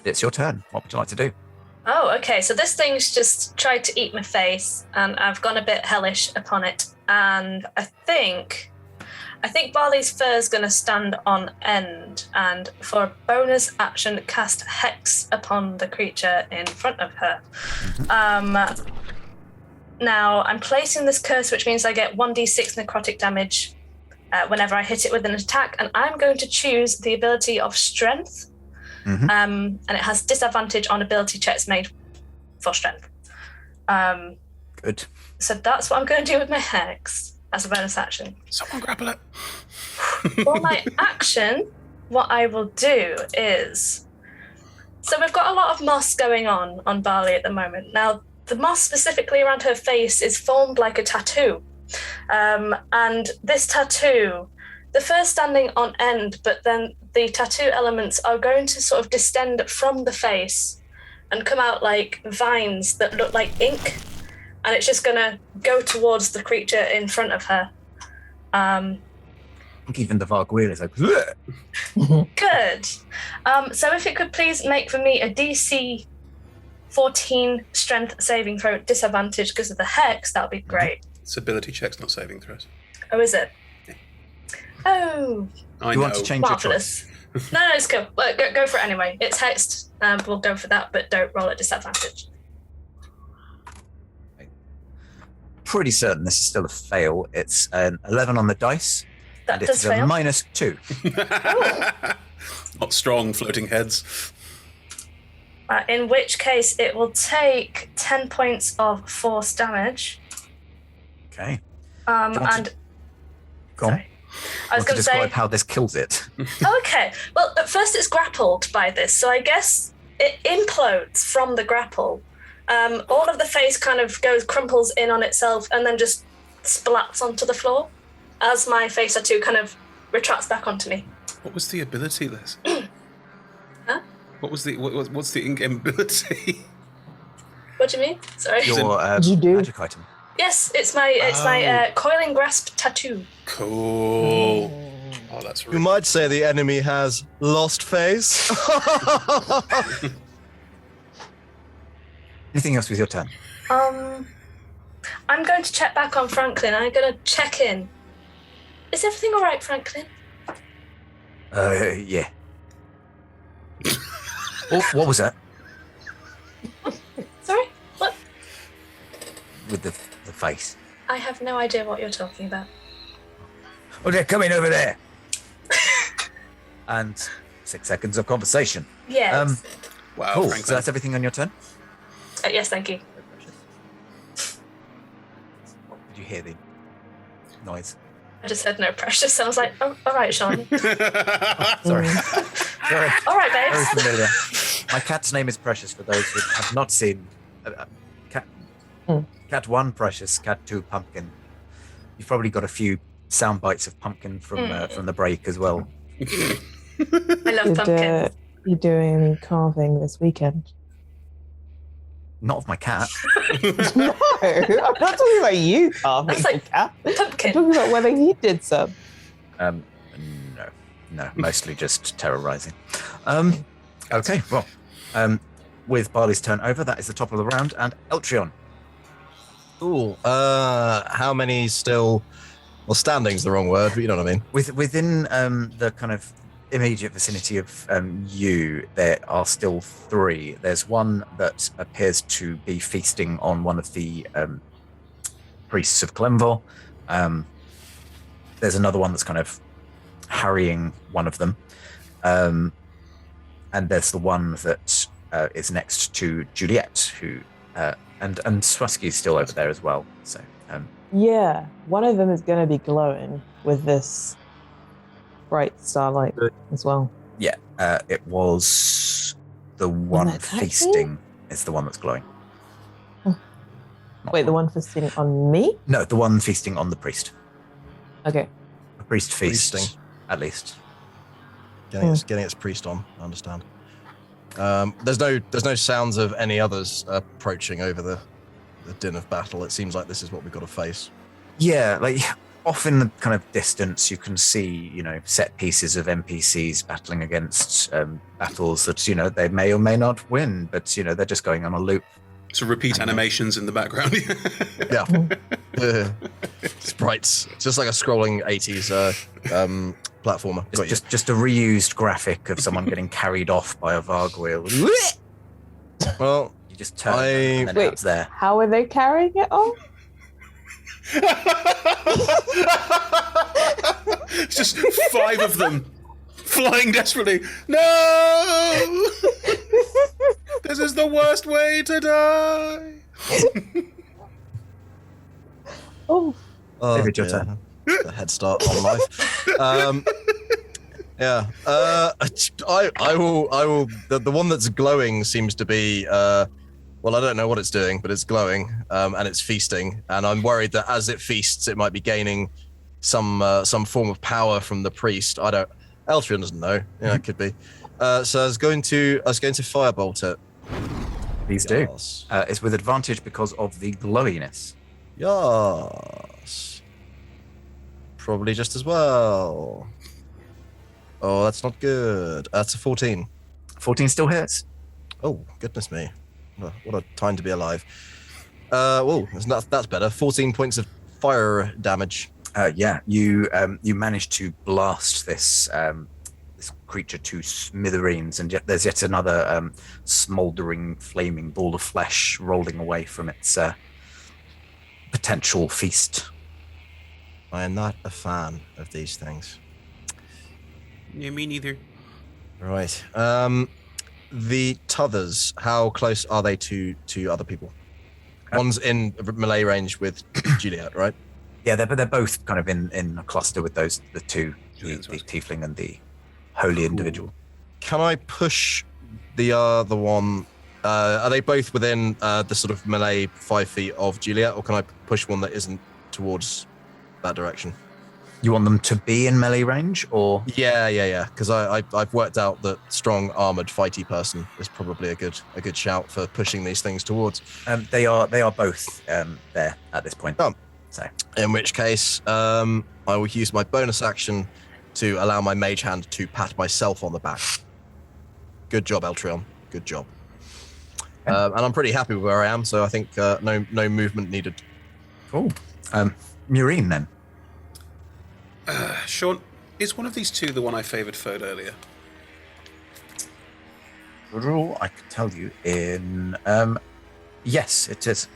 it's your turn. What would you like to do? Oh, okay. So this thing's just tried to eat my face, and I've gone a bit hellish upon it. And I think Barley's fur is going to stand on end, and for a bonus action, cast Hex upon the creature in front of her. Now, I'm placing this curse, which means I get 1d6 necrotic damage whenever I hit it with an attack, and I'm going to choose the ability of Strength, and it has disadvantage on ability checks made for Strength. Good. So that's what I'm going to do with my Hex as a bonus action. Someone grapple it. For my action, what I will do is... So we've got a lot of moss going on Barley at the moment. Now, the moss specifically around her face is formed like a tattoo. And this tattoo, the first standing on end, but then the tattoo elements are going to sort of distend from the face and come out like vines that look like ink. And it's just going to go towards the creature in front of her. I think even the Varg wheel is like, Good. So if it could please make for me a DC 14 strength saving throw at disadvantage because of the Hex, that would be great. It's ability checks, not saving throws. Oh, is it? Oh. you want to change your choice? Marvelous. No, it's cool. Well, go for it anyway. It's hexed. We'll go for that, but don't roll at disadvantage. Pretty certain this is still a fail. It's an 11 on the dice, That and does it's a fail. -2. Not strong floating heads. In which case, it will take 10 points of force damage. Okay. And Go on. sorry. I was Want to going to say. describe how this kills it. Okay. Well, at first it's grappled by this, so I guess it implodes from the grapple. All of the face kind of crumples in on itself and then just splats onto the floor as my face tattoo kind of retracts back onto me. What was the ability, Liz? Huh? What's the in-game ability? What do you mean? Sorry. Your What'd you do? magic item. Yes, it's my coiling grasp tattoo. Cool. Oh, that's You really... might say the enemy has lost face. Anything else with your turn? I'm going to check back on Franklin. I'm going to check in. Is everything all right, Franklin? Yeah. What was that? Sorry? What? With the face. I have no idea what you're talking about. Oh, they're coming over there. And 6 seconds of conversation. Yes. Wow, Cool. Franklin. So that's everything on your turn? Yes, thank you. Did you hear the noise? I just heard no pressure, so I was like, oh, all right, Sean. Sorry. Sorry. All right, Very babes. familiar. My cat's name is Precious, for those who have not seen. Cat 1, Precious. Cat 2, Pumpkin. You've probably got a few sound bites of Pumpkin from the break as well. I love pumpkin. You doing any carving this weekend? Not of my cat. No, I'm not talking about you carving That's like the cat. I'm pumpkin. talking about whether he did some. No, mostly just terrorizing. Okay, well, with Barley's turn over, that is the top of the round, and Eltrion. Cool. How many still? Well, standing's the wrong word, but you know what I mean. Within the kind of immediate vicinity of you, there are still 3. There's one that appears to be feasting on one of the priests of Glenville. There's another one that's kind of harrying one of them. And there's the one that is next to Juliet, who and Swaski's still over there as well. So Yeah, one of them is going to be glowing with this bright starlight as well. yeah, it was the one that feasting is the one that's glowing. Wait, the one feasting on me? No, the one feasting on the priest. Okay. A priest feast, Feasting. at least. Getting its priest on. I understand. There's no sounds of any others approaching over the din of battle. It seems like this is what we've got to face. Yeah, like off in the kind of distance, you can see, set pieces of NPCs battling against battles that, they may or may not win, but, they're just going on a loop. So repeat animations in the background. Yeah. Sprites. It's just like a scrolling 80s platformer. Just a reused graphic of someone getting carried off by a Vargwheel. Well, You just turn and then it's there. How are they carrying it off? It's just 5 of them flying desperately. No! This is the worst way to die. Oh, David, your turn. A head start on life. Yeah. I will. The one that's glowing seems to be. Well, I don't know what it's doing, but it's glowing, and it's feasting. And I'm worried that as it feasts, it might be gaining some form of power from the priest. I don't. Eltrion doesn't know. Yeah, it could be. So I was going to firebolt it. Please do. It's with advantage because of the glowiness. Yes. Probably just as well. Oh, that's not good. That's a 14. 14 still hits. Oh, goodness me. What a time to be alive. Whoa, that's better. 14 points of fire damage. Yeah, you managed to blast this this creature to smithereens, and yet there's yet another smouldering, flaming ball of flesh rolling away from its potential feast. I am not a fan of these things. Yeah, me neither. Right. The t'others, how close are they to other people? One's in melee range with Juliet, right? Yeah, they're both kind of in a cluster with the two, the tiefling and the holy individual. Can I push the other one? Are they both within the sort of melee 5 feet of Juliet, or can I push one that isn't towards that direction? You want them to be in melee range, or? Yeah. Because I've worked out that strong armored fighty person is probably a good shout for pushing these things towards. They are both there at this point. Oh. So, in which case, I will use my bonus action to allow my mage hand to pat myself on the back. Good job, Eltrion. Good job. And I'm pretty happy with where I am, so I think no movement needed. Cool. Murine, then. Sean, is one of these two the one I favoured third earlier? Good rule, I can tell you in... yes, it is.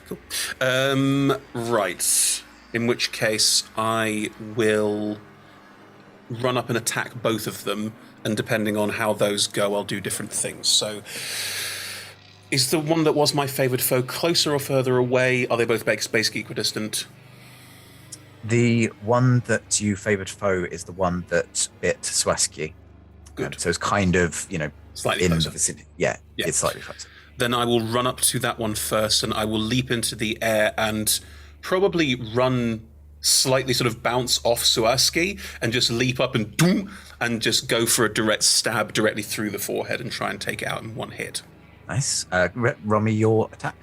Cool. Right. In which case, I will run up and attack both of them, and depending on how those go, I'll do different things. So, is the one that was my favoured foe closer or further away? Are they both basically equidistant? The one that you favoured foe is the one that bit Swaski. Good. So it's kind of, Slightly in closer. the vicinity. Yeah, it's slightly closer. Then I will run up to that one first, and I will leap into the air and probably run slightly, sort of bounce off Swaski, and just leap up and doom, and just go for a direct stab directly through the forehead and try and take it out in one hit. Nice. Roll me your attack.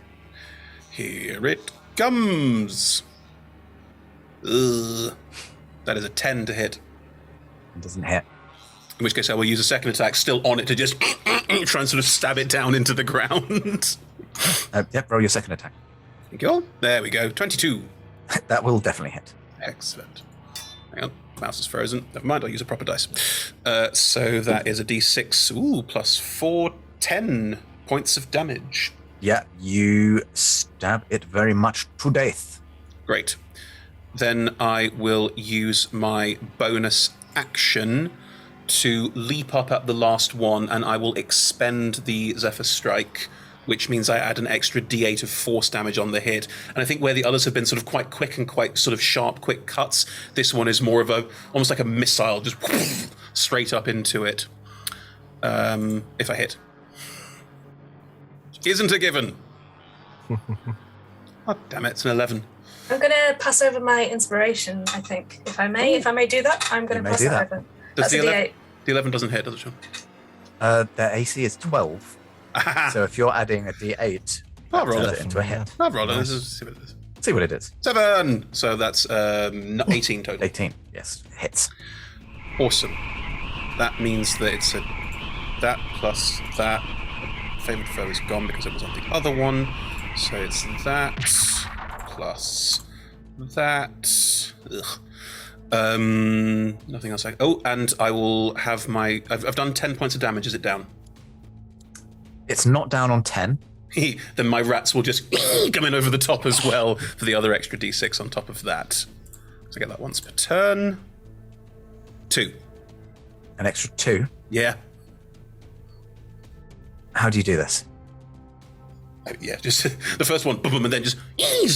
Here it comes. Ugh. That is a 10 to hit. It doesn't hit. In which case I will use a second attack still on it to just try and sort of stab it down into the ground. Yep, roll your second attack. Thank you all. There we go. 22. That will definitely hit. Excellent. Hang on. Mouse is frozen. Never mind, I'll use a proper dice. So that is a d6, plus 4, 10 points of damage. Yeah, you stab it very much to death. Great. Then I will use my bonus action to leap up at the last one, and I will expend the Zephyr Strike, which means I add an extra d8 of force damage on the hit. And I think where the others have been sort of quite quick and quite sort of sharp, quick cuts, this one is more of a, almost like a missile, just straight up into it. If I hit. Isn't a given. Oh, damn it, it's an 11. I'm going to pass over my inspiration, I think. If I may do that, I'm going to pass it over. Does That's a D8. the 11 doesn't hit, does it, Sean? Their AC is 12. So if you're adding a D8, I'll roll it into a hit. I'll roll it. Let's see what it is. See what it is. 7! So that's 18 total. 18, yes, hits. Awesome. That means that it's that plus that. Favorite foe is gone because it was on the other one. So it's that plus that. Ugh. Nothing else. And I will have my. I've done 10 points of damage. Is it down? It's not down on 10. Then my rats will just come in over the top as well for the other extra d6 on top of that. So I get that once per turn. 2. An extra 2. Yeah. How do you do this? Yeah, just the first one, boom, boom, and then just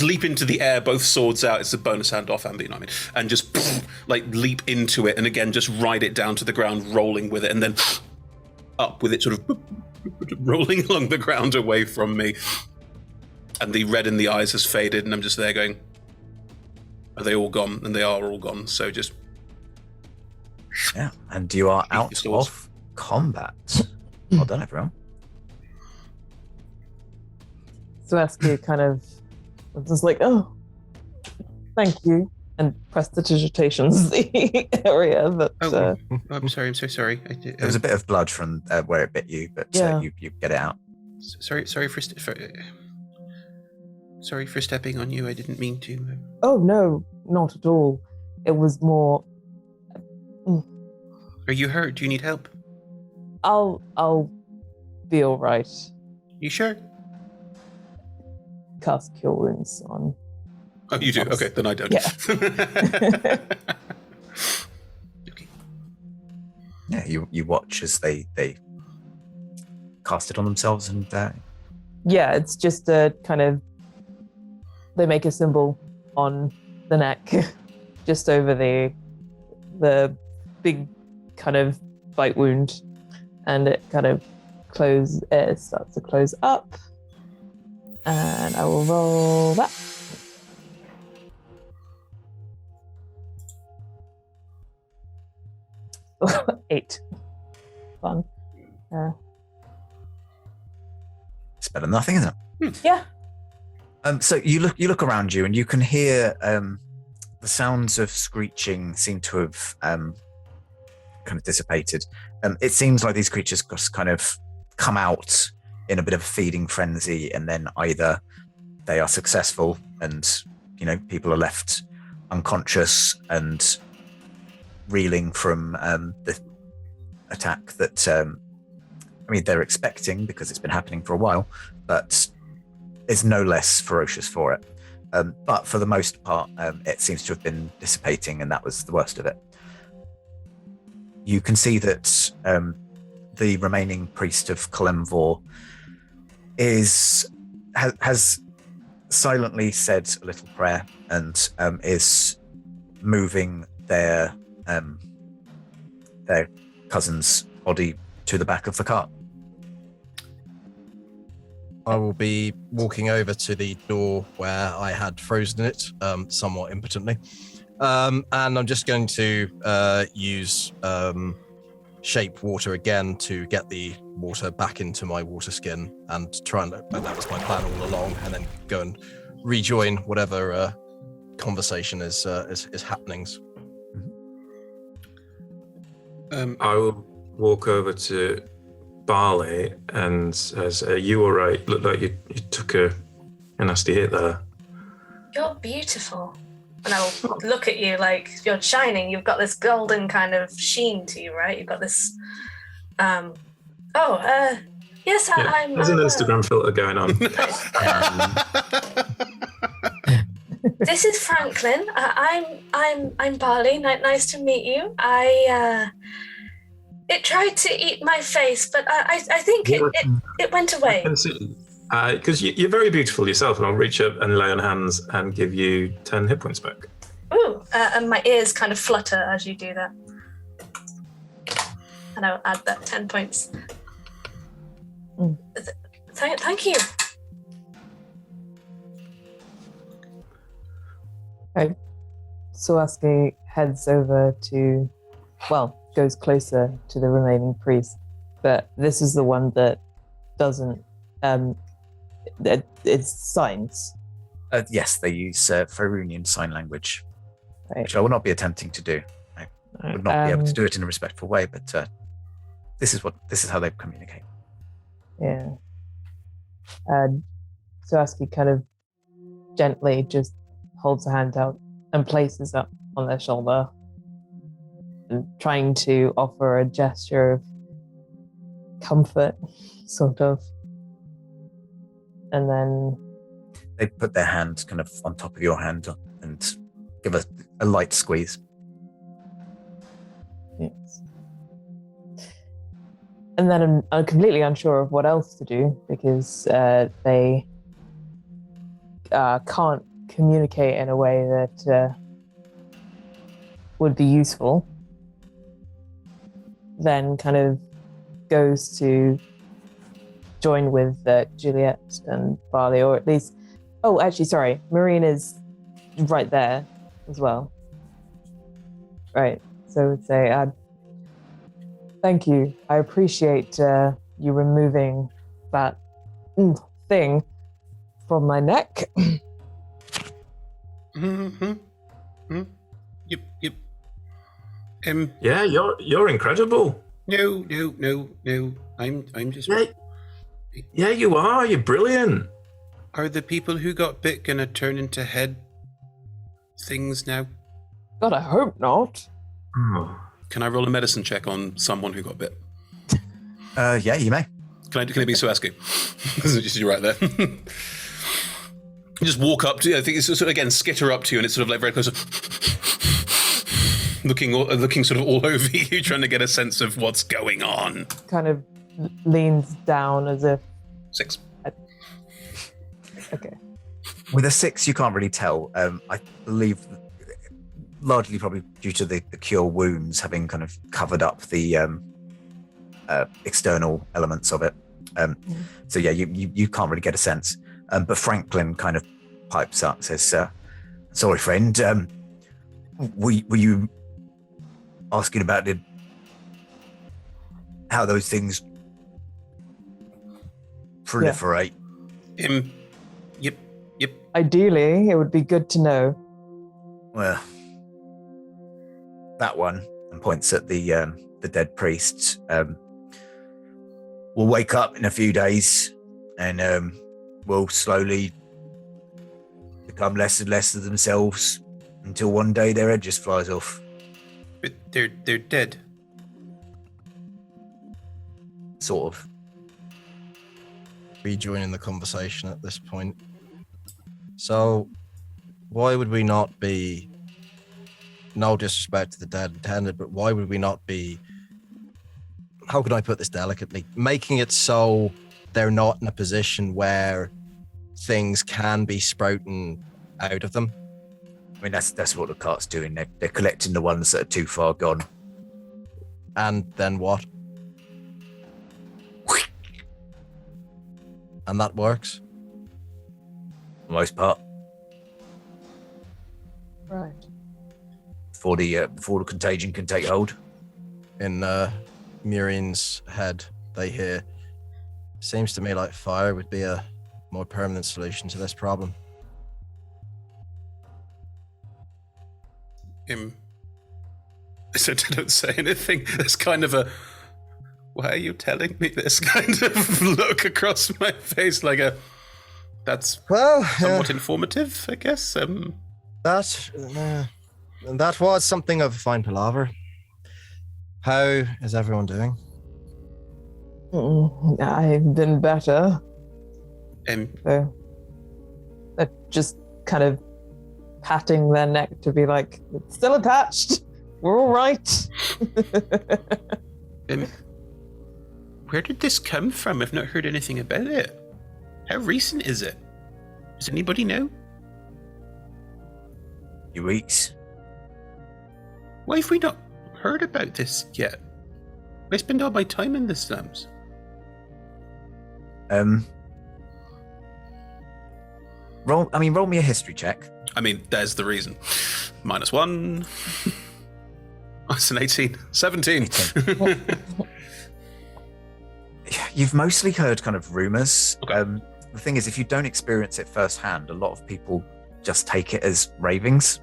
leap into the air, both swords out. It's a bonus hand off, you know what I mean? And just like leap into it, and again just ride it down to the ground, rolling with it, and then up with it, sort of rolling along the ground away from me. And the red in the eyes has faded, and I'm just there going, "Are they all gone?" And they are all gone. So just and you are out of combat. Well done, everyone. Sueski kind of was like, oh, thank you, and prestidigitations the area. But I'm sorry. I'm so sorry. There was a bit of blood from where it bit you, but you get it out. Sorry for stepping on you. I didn't mean to. Oh no, not at all. It was more. Are you hurt? Do you need help? I'll be all right. You sure? Cast Cure Wounds on. Oh, you do? Okay, then I don't. Yeah. Okay. Yeah, you watch as they cast it on themselves, and Yeah, it's just a kind of. They make a symbol on the neck, just over the big kind of bite wound, and it kind of starts to close up. And I will roll that. Eight. Fun. it's better than nothing, isn't it? Yeah. So you look around you, and you can hear the sounds of screeching seem to have kind of dissipated. It seems like these creatures just kind of come out in a bit of a feeding frenzy, and then either they are successful and people are left unconscious and reeling from the attack that they're expecting, because it's been happening for a while, but is no less ferocious for it. But for the most part, it seems to have been dissipating, and that was the worst of it. You can see that the remaining priest of Kalemvor has silently said a little prayer, and is moving their cousin's body to the back of the cart. I will be walking over to the door where I had frozen it, somewhat impotently. And I'm just going to use shape water again to get the water back into my water skin, and try and that was my plan all along, and then go and rejoin whatever conversation is happenings. Mm-hmm. I will walk over to Barley and says, "Are you all right? Look like you took a nasty hit there." You're beautiful. And I'll look at you like you're shining. You've got this golden kind of sheen to you, right? You've got this. Yes, I'm. There's an Instagram filter going on. This is Franklin. I'm Barley. Nice to meet you. It tried to eat my face, but I think it went away. Because you're very beautiful yourself, and I'll reach up and lay on hands and give you 10 hit points back. Ooh, and my ears kind of flutter as you do that. And I'll add that 10 points. Thank you. Okay. Suaski heads over to, goes closer to the remaining priest, but this is the one that doesn't, it's signs. Yes, they use Faerunian sign language, Right. which I will not be attempting to do. I would not be able to do it in a respectful way, but this is how they communicate. Yeah. Suaski kind of gently just holds a hand out and places it on their shoulder, and trying to offer a gesture of comfort, sort of. And then They put their hand kind of on top of your hand and give a light squeeze. yes. And then I'm completely unsure of what else to do because they can't communicate in a way that would be useful. Then kind of goes to join with Juliet and Barley, or at least, Marine is right there as well. Right, so I would say, thank you. I appreciate you removing that thing from my neck. Yep. Yeah, you're incredible. No. I'm just. Yeah, you are. You're brilliant. Are the people who got bit gonna turn into head things now? God, I hope not. Oh. Can I roll a medicine check on someone who got bit? Yeah, you may. Can it be Suaski? Just you right there. You just walk up to you. I think it's sort of, again, skitter up to you, and it's sort of like very close. Looking sort of all over you, trying to get a sense of what's going on. Kind of leans down as if... 6. Okay. With a 6, you can't really tell. I believe largely probably due to the cure wounds having kind of covered up the external elements of it. So yeah, you can't really get a sense. But Franklin kind of pipes up, says, "Sorry, friend. Were you asking about how those things proliferate?" Yep. Ideally, it would be good to know. Well, that one, and points at the dead priest. Will wake up in a few days, and will slowly become less and less of themselves until one day their head just flies off. But they're dead. Sort of. Rejoining the conversation at this point. So, why would we not be, no disrespect to the dead intended, but why would we not be, how can I put this delicately, making it so they're not in a position where things can be sprouting out of them? I mean, that's what the cart's doing. They're collecting the ones that are too far gone. And then what? And that works? For the most part. Right. Before the contagion can take hold. In Murine's head, they hear, seems to me like fire would be a more permanent solution to this problem. So don't say anything. There's kind of a, why are you telling me this kind of look across my face, like that's somewhat informative, I guess. That was something of a fine palaver. How is everyone doing? I've been better. So, just kind of patting their neck to be like, it's still attached. We're all right. Where did this come from? I've not heard anything about it. How recent is it? Does anybody know? Few weeks. Why have we not heard about this yet? I spend all my time in the slums. Roll me a history check. I mean, there's the reason. -1. That's an 18. 17. You've mostly heard kind of rumors. Okay. The thing is, if you don't experience it firsthand, a lot of people just take it as ravings.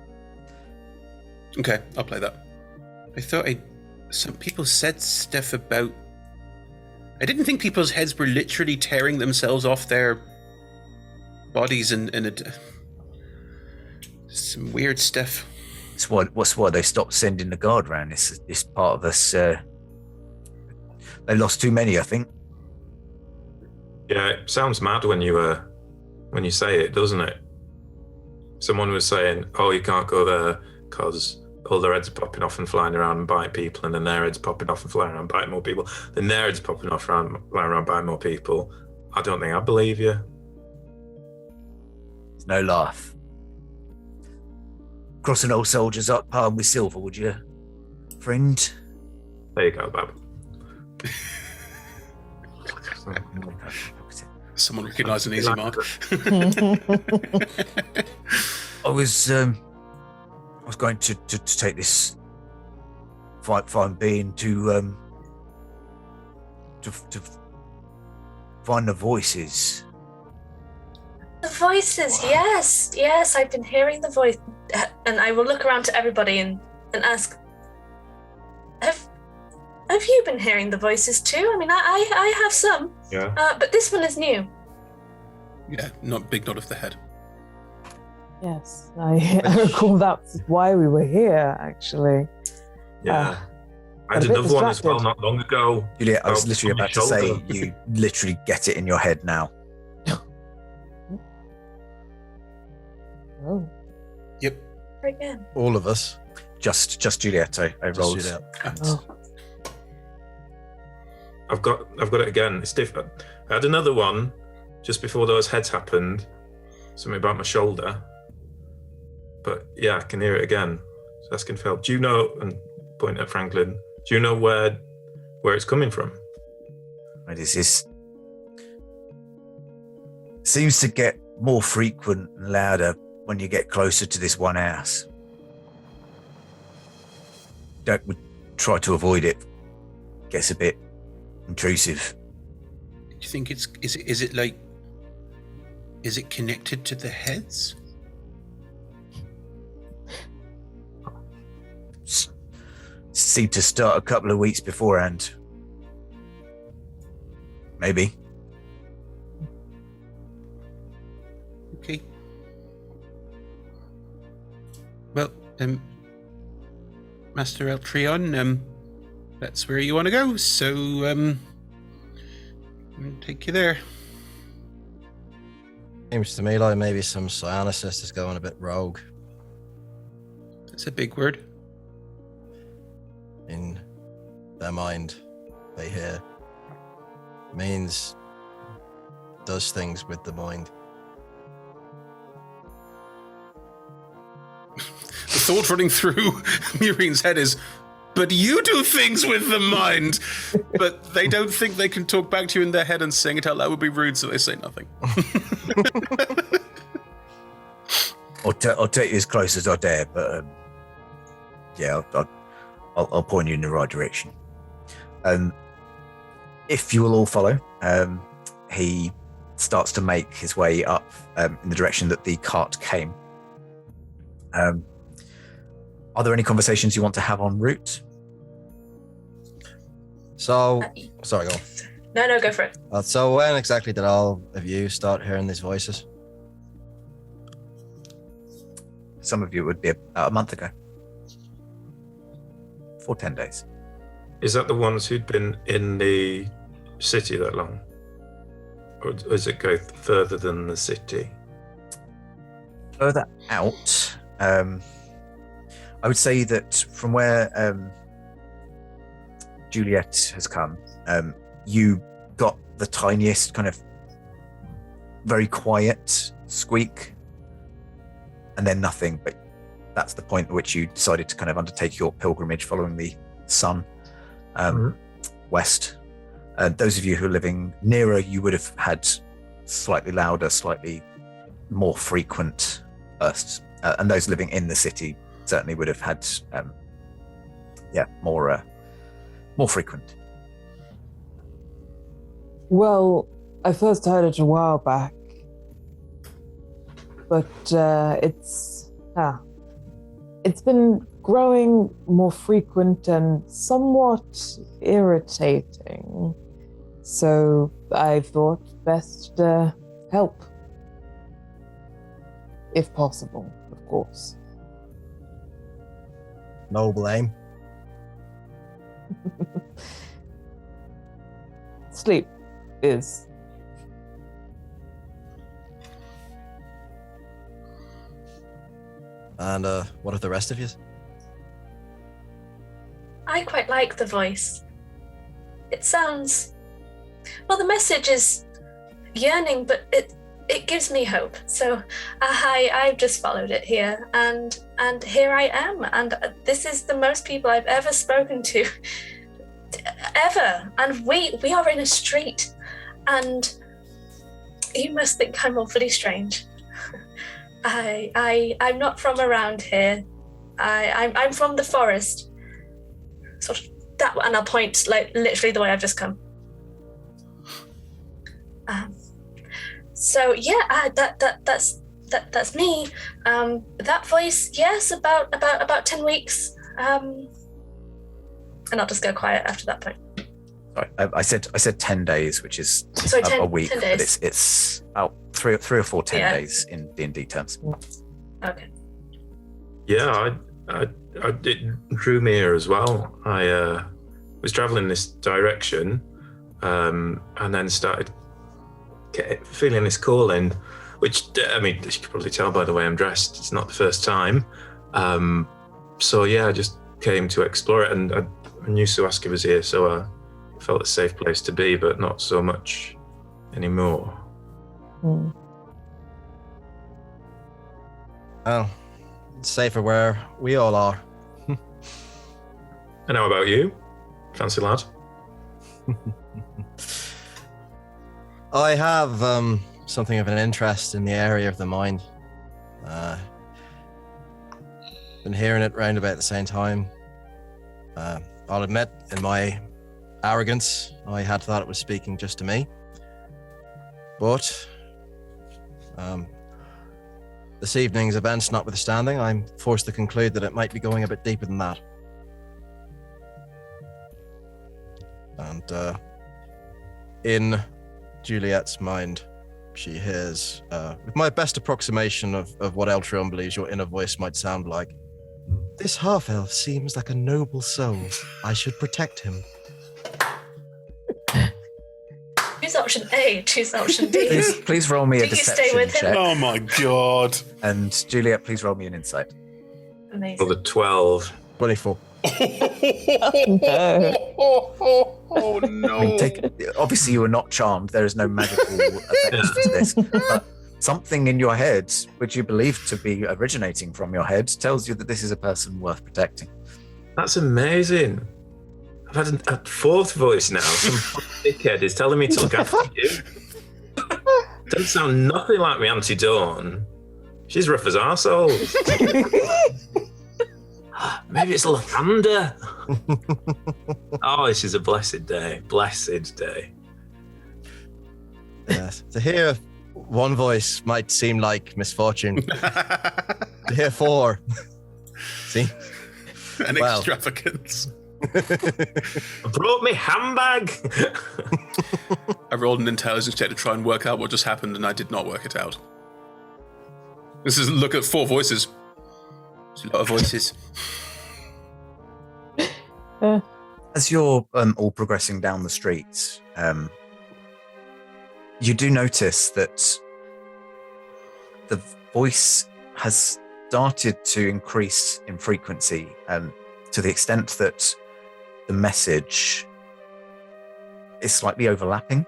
Okay, I'll play that. I thought some people said stuff about... I didn't think people's heads were literally tearing themselves off their bodies and some weird stuff. That's why they stopped sending the guard around. This part of us. They lost too many, I think. Yeah, it sounds mad when you say it, doesn't it? Someone was saying, "Oh, you can't go there because all their heads are popping off and flying around and bite people, and then their heads popping off and flying around and bite more people. Then their heads popping off around, flying around, biting more people." I don't think I believe you. It's no laugh. Crossing old soldiers up palm with silver, would you, friend? There you go, Bab. Someone recognise an easy mark. I was going to take this fine being to find the voices. The voices, yes, I've been hearing the voice, and I will look around to everybody and ask, have you been hearing the voices too? I mean, I have some, but this one is new. Yeah, not big nod of the head. Yes, I recall that's why we were here, actually. Yeah. I had another one as well not long ago. Juliet, I was literally about to say, you literally get it in your head now. Oh. Yep. Again. All of us. Just Juliet. I rolled. Oh. I've got it again. It's different. I had another one just before those heads happened. Something about my shoulder. But yeah, I can hear it again. So asking Phil, do you know, and point at Franklin, do you know where it's coming from? This is seems to get more frequent and louder when you get closer to this one house. We try to avoid it. Gets a bit intrusive. Do you think is it connected to the heads? Seemed to start a couple of weeks beforehand. Maybe. Okay. Well, Master Eltrion, that's where you want to go, so I'll take you there. Seems to me like maybe some psionicist is going a bit rogue. That's a big word. In their mind, they hear means does things with the mind. The thought running through Murine's head is, but you do things with the mind. But they don't think they can talk back to you in their head and saying it out loud would be rude, so they say nothing. I'll take you as close as I dare, but yeah, I'll point you in the right direction. If you will all follow, he starts to make his way up in the direction that the cart came. Are there any conversations you want to have en route? So, sorry, go on. No, go for it. So when exactly did all of you start hearing these voices? Some of you would be about a month ago. For 10 days. Is that the ones who'd been in the city that long? Or does it go further than the city? Further out, I would say that from where Juliet has come, you got the tiniest kind of very quiet squeak, and then nothing. But that's the point at which you decided to kind of undertake your pilgrimage following the sun west. Those of you who are living nearer, you would have had slightly louder, slightly more frequent bursts. And those living in the city certainly would have had, more frequent. Well, I first heard it a while back, but it's been growing more frequent and somewhat irritating. So I thought best help, if possible, of course. No blame. Sleep is. And what of the rest of you? I quite like the voice. It sounds... Well, the message is yearning, but it gives me hope. So I've just followed it here, and here I am. And this is the most people I've ever spoken to, ever. And we are in a street, and you must think I'm awfully strange. I'm not from around here. I'm from the forest. Sort of that, and I'll point like literally the way I've just come. So yeah, that's me. That voice, yes, about 10 weeks. And I'll just go quiet after that point. Sorry, I said 10 days, which is Sorry, a week, 10 but days. it's about three or four 10 days in D&D terms. Okay. Yeah, it drew me here as well. I was traveling this direction, and then started feeling this calling, which, I mean, you can probably tell by the way I'm dressed, it's not the first time. So yeah, I just came to explore it, and I knew Suaski was here, so I felt a safe place to be, but not so much anymore. Well, it's safer where we all are. And how about you, fancy lad? I have something of an interest in the area of the mind. Been hearing it round about the same time. I'll admit, in my arrogance, I had thought it was speaking just to me. But this evening's events notwithstanding, I'm forced to conclude that it might be going a bit deeper than that. And in Juliet's mind, she hears, with my best approximation of what Eltrion believes your inner voice might sound like, "This half-elf seems like a noble soul. I should protect him." Choose option A, choose option D. Please roll me a Do you stay deception with him? check. Oh my god. And Juliet, please roll me an insight. Amazing. For the 12. 24. No. Oh no. I mean, obviously you are not charmed. There is no magical effect to this. But something in your head, which you believe to be originating from your head, tells you that this is a person worth protecting. That's amazing. I've had a fourth voice now. Some dickhead is telling me to look after you. Doesn't sound nothing like me Auntie Dawn. She's rough as arsehole. Maybe it's Lathander. Oh, this is a blessed day. Blessed day. Yes. To hear one voice might seem like misfortune. To hear four. See? and Wow. extravagance. Brought me handbag. I rolled an intelligence check to try and work out what just happened, and I did not work it out. This is look at 4 voices. It's a lot of voices. As you're all progressing down the streets, you do notice that the voice has started to increase in frequency to the extent that the message is slightly overlapping.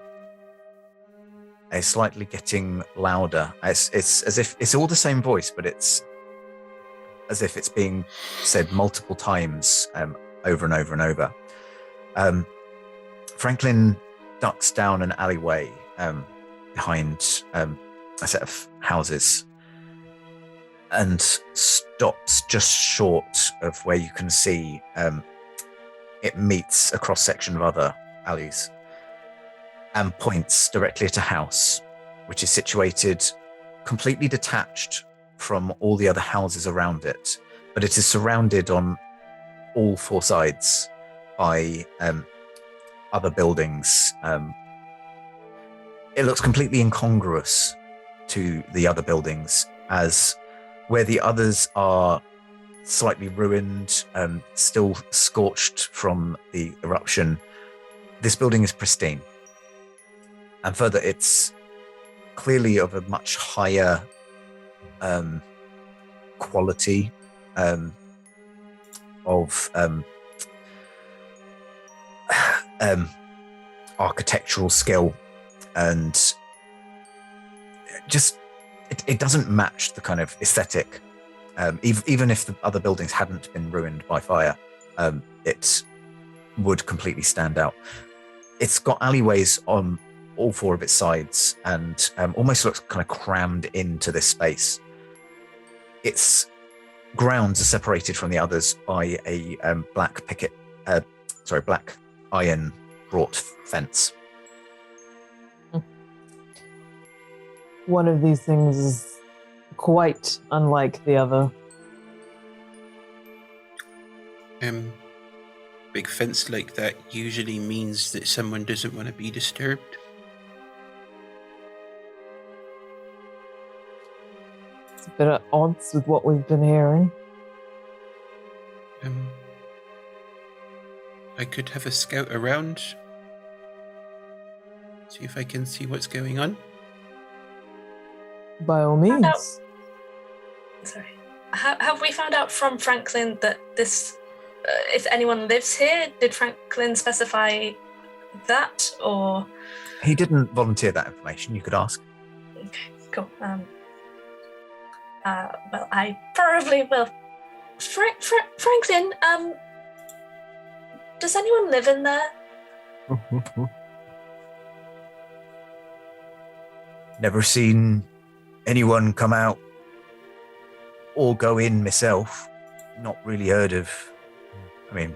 It's slightly getting louder. It's as if it's all the same voice, but it's as if it's being said multiple times over and over and over. Franklin ducks down an alleyway behind a set of houses and stops just short of where you can see it meets a cross-section of other alleys and points directly at a house which is situated completely detached from all the other houses around it, but it is surrounded on all 4 sides by other buildings. It looks completely incongruous to the other buildings, as where the others are slightly ruined, still scorched from the eruption, this building is pristine. And further, it's clearly of a much higher quality of architectural skill, and just it doesn't match the kind of aesthetic. Even if the other buildings hadn't been ruined by fire, it would completely stand out. It's got alleyways on all 4 of its sides, and almost looks kind of crammed into this space. Its grounds are separated from the others by a black iron wrought fence. One of these things is quite unlike the other. Big fence like that usually means that someone doesn't want to be disturbed. It's a bit at odds with what we've been hearing. I could have a scout around. See if I can see what's going on. By all means. Sorry. Have we found out from Franklin that this, if anyone lives here, did Franklin specify that, or? He didn't volunteer that information. You could ask. Okay, cool. Well, I probably will. Franklin, does anyone live in there? Never seen anyone come out or go in myself. Not really heard of, a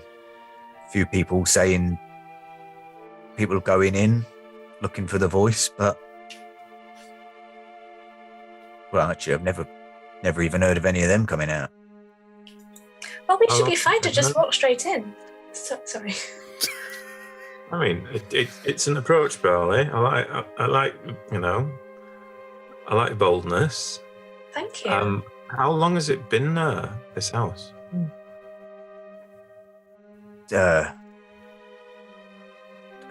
few people saying people going in looking for the voice, but well, actually, I've never even heard of any of them coming out. Well, we should be fine to just walk straight in. Sorry. It's an approach, Barley. I like boldness. Thank you. How long has it been this house? I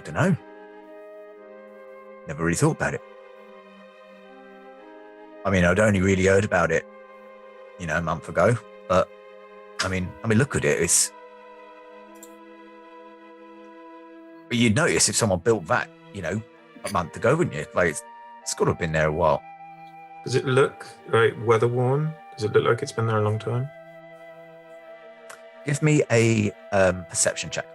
don't know. Never really thought about it. I'd only really heard about it, a month ago. But look at it. But you'd notice if someone built that, a month ago, wouldn't you? Like it's got to have been there a while. Does it look weather worn? Does it look like it's been there a long time? Give me a perception check.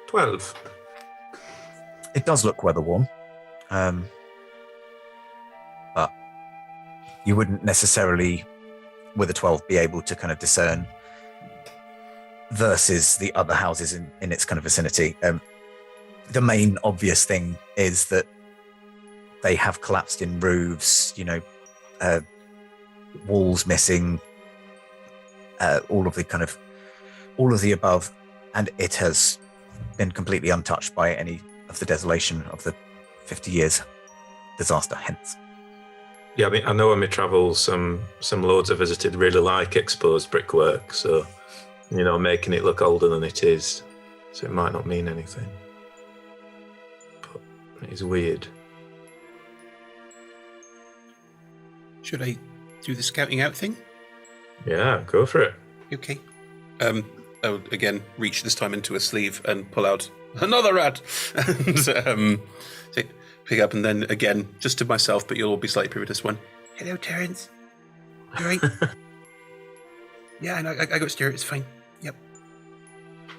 12. It does look weather worn, but you wouldn't necessarily, with a 12, be able to kind of discern versus the other houses in its kind of vicinity. The main obvious thing is that they have collapsed in roofs, walls missing, all of the above, and it has been completely untouched by any of the desolation of the 50 years disaster. Hence, Yeah, I mean, I know on my travels, some lords I visited really like exposed brickwork, so making it look older than it is, so it might not mean anything. But it is weird. Should I do the scouting out thing? Yeah, go for it. Okay. I'll again reach this time into a sleeve and pull out another rat and pick up, and then again, just to myself, but you'll all be slightly privy to this one. Hello, Terrence. You right? Yeah, and I got steer. It's fine. Yep.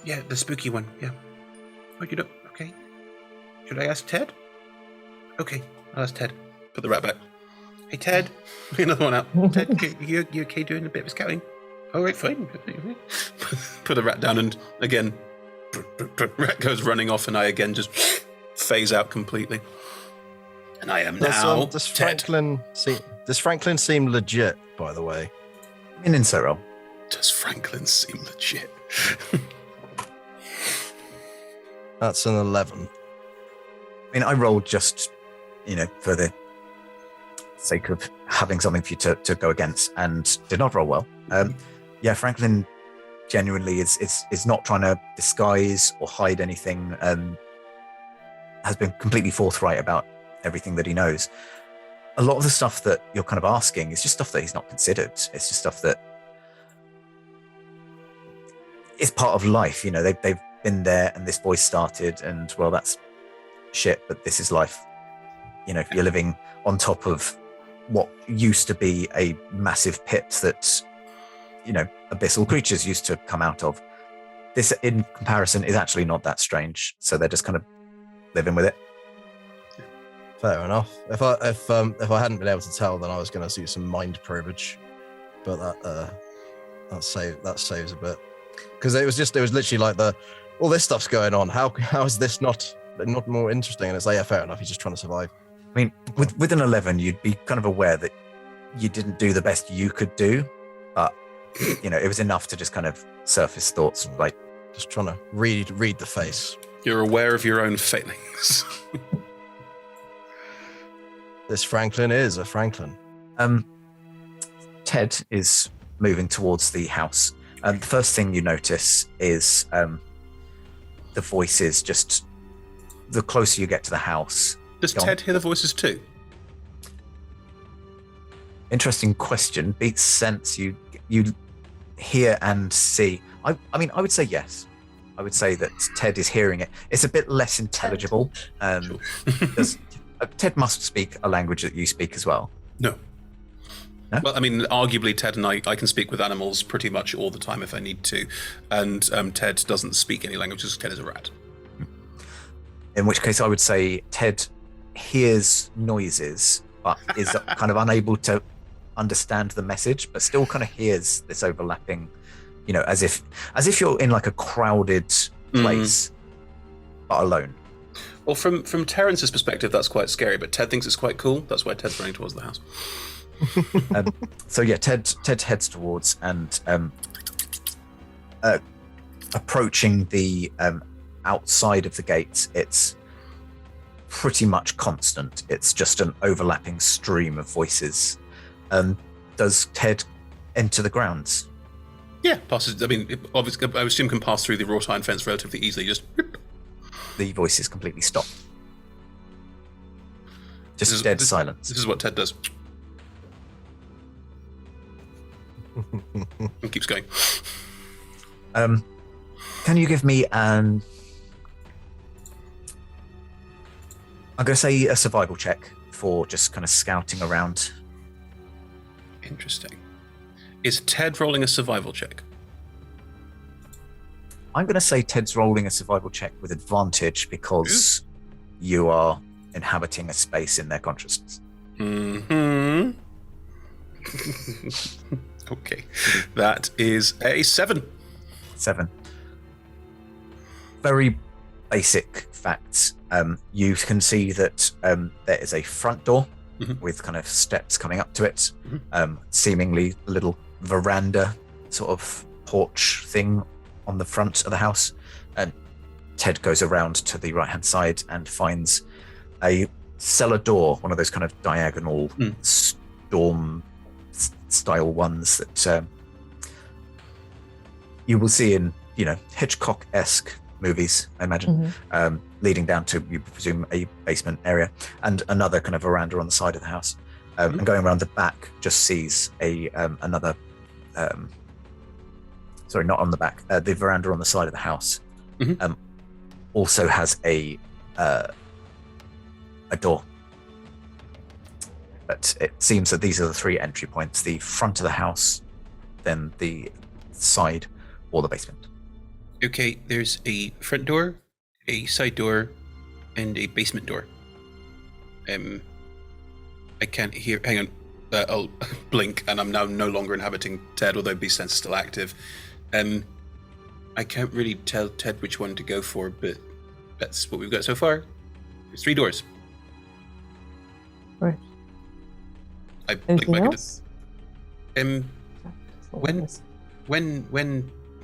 Yeah, the spooky one. Yeah. Oh, you don't. Okay. Should I ask Ted? Okay, I'll ask Ted. Put the rat back. Hey, Ted. Another one out. Ted, you okay doing a bit of scouting? All right, fine. Put the rat down, and again, rat goes running off, and I again just phase out completely. And I am now does Ted. Franklin seem legit, by the way? an insight roll. Does Franklin seem legit? That's an 11. I mean, I rolled just, for the sake of having something for you to go against, and did not roll well. Yeah, Franklin genuinely is not trying to disguise or hide anything. Has been completely forthright about everything that he knows. A lot of the stuff that you're kind of asking is just stuff that he's not considered. It's just stuff that is part of life. They've been there, and this voice started, and well, that's shit, but this is life. You're living on top of what used to be a massive pit that, abyssal creatures used to come out of. This, in comparison, is actually not that strange. So they're just kind of living with it. Fair enough. If I hadn't been able to tell, then I was going to do some mind probage, but that saves a bit, because it was literally like all this stuff's going on. How is this not more interesting? And it's like, yeah, fair enough. He's just trying to survive. I mean, with an 11, you'd be kind of aware that you didn't do the best you could do, but it was enough to just kind of surface thoughts, like Just trying to read the face. You're aware of your own failings. This Franklin is a Franklin. Ted is moving towards the house. The first thing you notice is the voices. Just the closer you get to the house. Does Ted hear the voices too? Interesting question. Beats sense. You hear and see. I mean, I would say yes. I would say that Ted is hearing it. It's a bit less intelligible. Sure. Ted must speak a language that you speak as well. No. No? Well, I mean, arguably, Ted and I can speak with animals pretty much all the time if I need to. And Ted doesn't speak any languages. Ted is a rat. In which case, I would say Ted hears noises, but is kind of unable to understand the message, but still kind of hears this overlapping, as if you're in like a crowded place, but alone. Well, from Terrence's perspective, that's quite scary, but Ted thinks it's quite cool. That's why Ted's running towards the house. So yeah, Ted heads towards and approaching the outside of the gates. It's pretty much constant. It's just an overlapping stream of voices. Does Ted enter the grounds? Yeah, passes. I mean, obviously, I assume can pass through the wrought iron fence relatively easily. Just The voices completely stop. Just dead silence. This is what Ted does. And keeps going. Can you give me I'm going to say a survival check for just kind of scouting around. Interesting. Is Ted rolling a survival check? I'm going to say Ted's rolling a survival check with advantage because you are inhabiting a space in their consciousness. Mm-hmm. Okay. That is a 7. 7. Very basic facts. You can see that there is a front door with kind of steps coming up to it, Mhm. seemingly a little veranda sort of porch thing on the front of the house. And Ted goes around to the right-hand side and finds a cellar door, one of those kind of diagonal storm style ones that you will see in, Hitchcock-esque movies, I imagine, leading down to, you presume, a basement area, and another kind of veranda on the side of the house. And going around the back, just sees another. Sorry, not on the back. The veranda on the side of the house also has a door. But it seems that these are the three entry points: the front of the house, then the side, or the basement. Okay, there's a front door, a side door, and a basement door. I can't hear. Hang on. I'll blink, and I'm now no longer inhabiting Ted, although Beast Sense is still active. I can't really tell Ted which one to go for, but that's what we've got so far. There's 3 doors. Right. I blink Anything back else? into.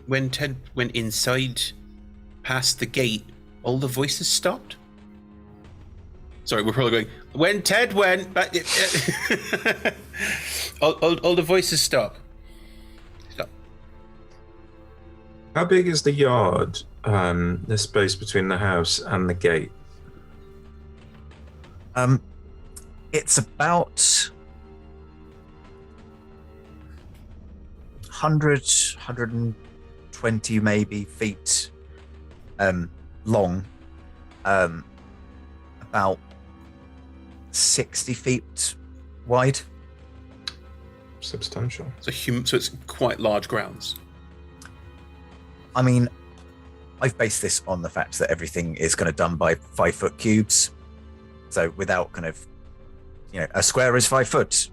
When Ted went inside, past the gate, all the voices stopped. Sorry, we're probably going. When Ted went back, all the voices stop. Stop. How big is the yard? The space between the house and the gate? It's about 120 maybe feet long, about 60 feet wide. Substantial. So it's quite large grounds. I mean, I've based this on the fact that everything is kind of done by 5-foot cubes. So without kind of, a square is 5 foot.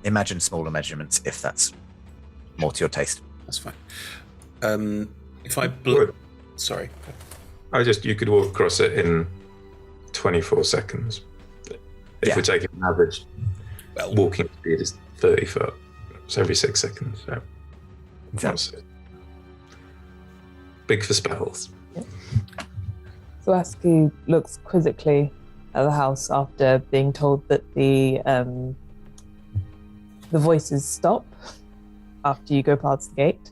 Imagine smaller measurements if that's more to your taste. That's fine. If I blink, sorry. You could walk across it in 24 seconds. If we're taking an average, walking speed is 30 foot. So every 6 seconds. So Exactly. Big for spells. So Aski looks quizzically at the house after being told that the voices stop after you go past the gate,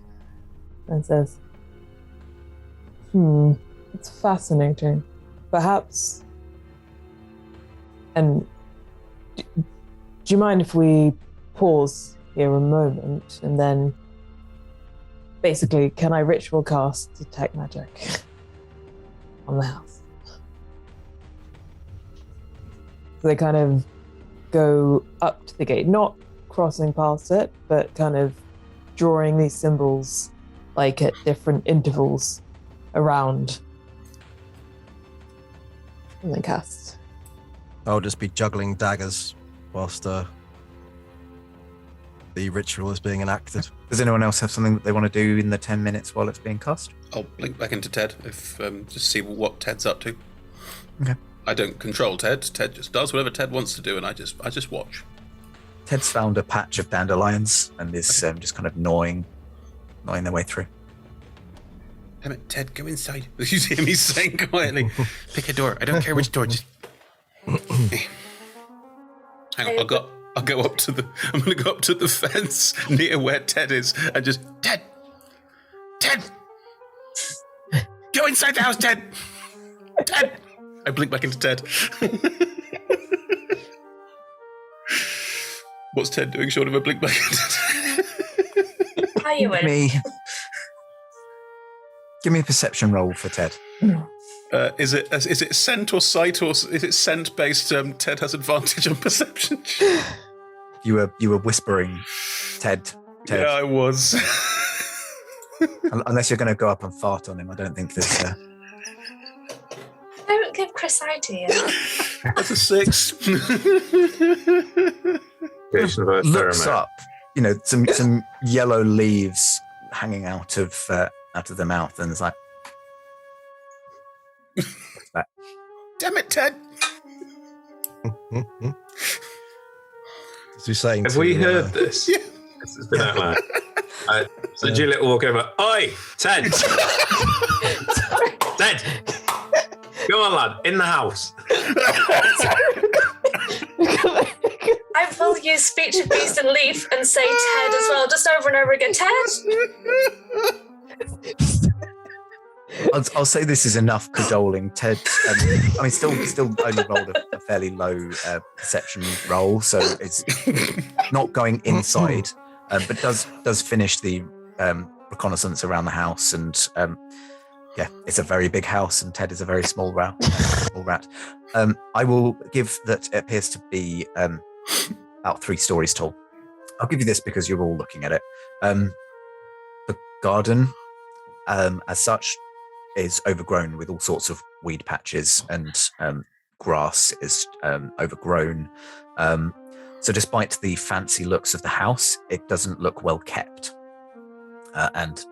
and says, it's fascinating. Perhaps, and do you mind if we pause here a moment, and then basically, can I ritual cast detect magic on the house? So they kind of go up to the gate, not crossing past it, but kind of drawing these symbols like at different intervals around. And then cast. I'll just be juggling daggers whilst the ritual is being enacted. Does anyone else have something that they want to do in the 10 minutes while it's being cast? I'll blink back into Ted if just see what Ted's up to. Okay. I don't control Ted. Ted just does whatever Ted wants to do, and I just watch. Ted's found a patch of dandelions and is just kind of gnawing their way through. Damn it, Ted, go inside. You hear me saying quietly, pick a door. I don't care which door, just... Hang on, I'm gonna go up to the fence near where Ted is and just, Ted! Go inside the house, Ted! Ted! I blink back into Ted. What's Ted doing short of a blink back into Ted? Are you in? Give me a perception roll for Ted. Is it scent or sight, or is it scent based? Ted has advantage on perception. You were whispering, Ted. Yeah, I was. Unless you're going to go up and fart on him, I don't think there's. Don't give Chris idea. That's a 6. Looks up, some yellow leaves hanging out of the mouth, and it's like, what's that? Damn it, Ted! As you're saying, Have we heard this? Yeah. This has been out loud. So Juliet will walk over. Oi, Ted! Ted! Come on, lad, in the house. I will use speech of beast and leaf and say Ted as well, just over and over again. Ted! I'll say this is enough cajoling. Ted, I mean, still only rolled a fairly low perception roll, so it's not going inside, but does finish the reconnaissance around the house, and yeah, it's a very big house, and Ted is a very small rat. I will give that it appears to be about 3 stories tall. I'll give you this because you're all looking at it. The garden, as such, is overgrown with all sorts of weed patches, and grass is overgrown. So despite the fancy looks of the house, it doesn't look well kept. And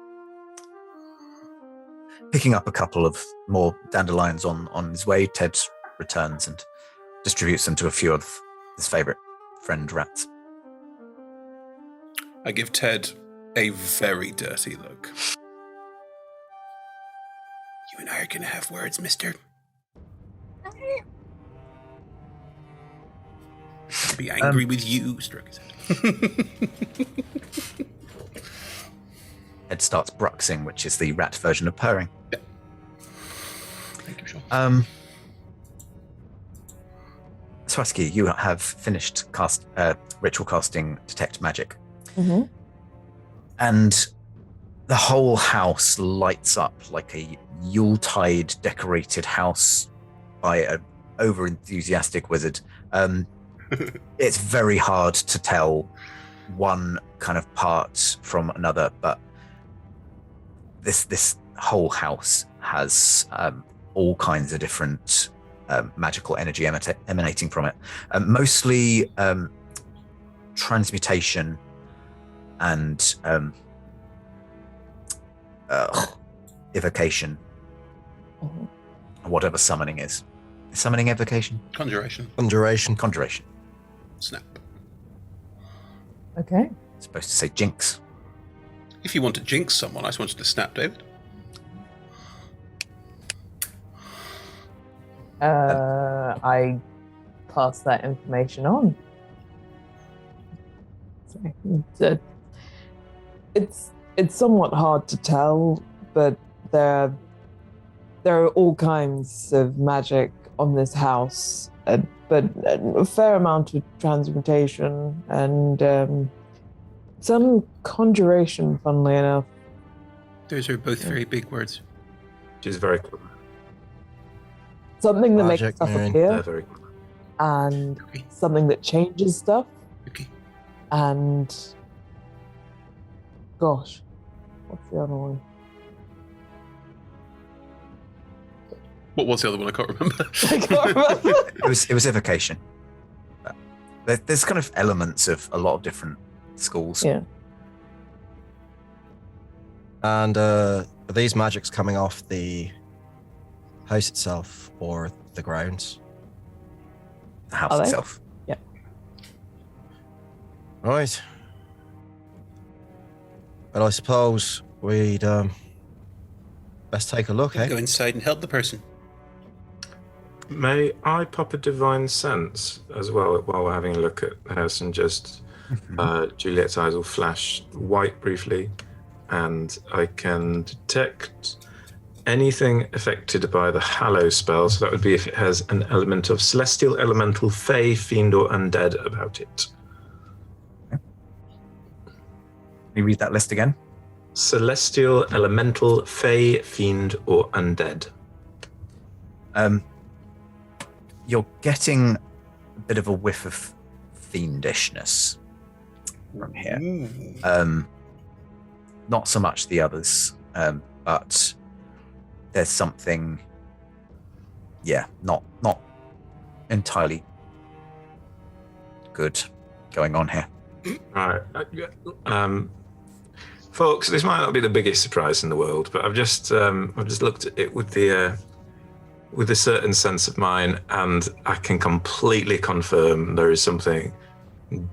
picking up a couple of more dandelions on his way, Ted returns and distributes them to a few of his favourite friend rats. I give Ted a very dirty look. You and I are going to have words, mister. I'll be angry with you, stroke his head. Ted starts bruxing, which is the rat version of purring. Yeah. Thank you, Sean. Swaski, you have finished ritual casting Detect Magic. Mm-hmm. And the whole house lights up like a Yuletide decorated house by an over-enthusiastic wizard. It's very hard to tell one kind of part from another, but this whole house has all kinds of different magical energy emanating from it. Mostly transmutation and evocation. Whatever summoning is. Is summoning evocation? Conjuration. Conjuration. Snap. Okay. It's supposed to say jinx. If you want to jinx someone, I just wanted to snap, David. I pass that information on. So, it's somewhat hard to tell, but there are all kinds of magic on this house, but a fair amount of transmutation and some conjuration, funnily enough. Those are both very big words. Which is very cool. Something that Magic, makes stuff Marion. appear, Very cool. and Okay. something that changes stuff, Okay. and gosh, what's the other one? What was the other one? I can't remember. I can't remember. It was evocation. There's kind of elements of a lot of different schools. Yeah. And are these magics coming off the house itself or the grounds? The house Are they? itself. Right. Well, I suppose we'd best take a look, Go eh? inside and help the person. May I pop a divine sense as well while we're having a look at the house, and just Juliet's eyes will flash white briefly, and I can detect anything affected by the Hallow spell. So that would be if it has an element of celestial, elemental, fey, fiend, or undead about it. Can you read that list again? Celestial, elemental, fey, fiend, or undead. You're getting a bit of a whiff of fiendishness from here. Not so much the others, but there's something, not entirely good going on here. All right. Folks, this might not be the biggest surprise in the world, but I've just looked at it with the with a certain sense of mind, and I can completely confirm there is something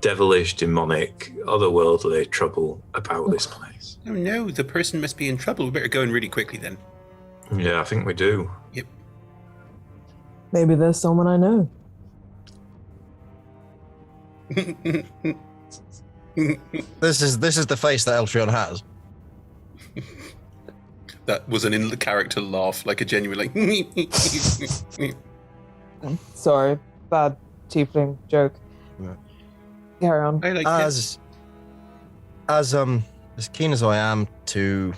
devilish, demonic, otherworldly trouble about this place. Oh no, the person must be in trouble. We better go in really quickly then. Yeah, I think we do. Yep. Maybe there's someone I know. This is the face that Eltrion has. That was an in-character laugh, like a genuine, like... Sorry, bad tiefling joke. Yeah. Carry on. I like As keen as I am to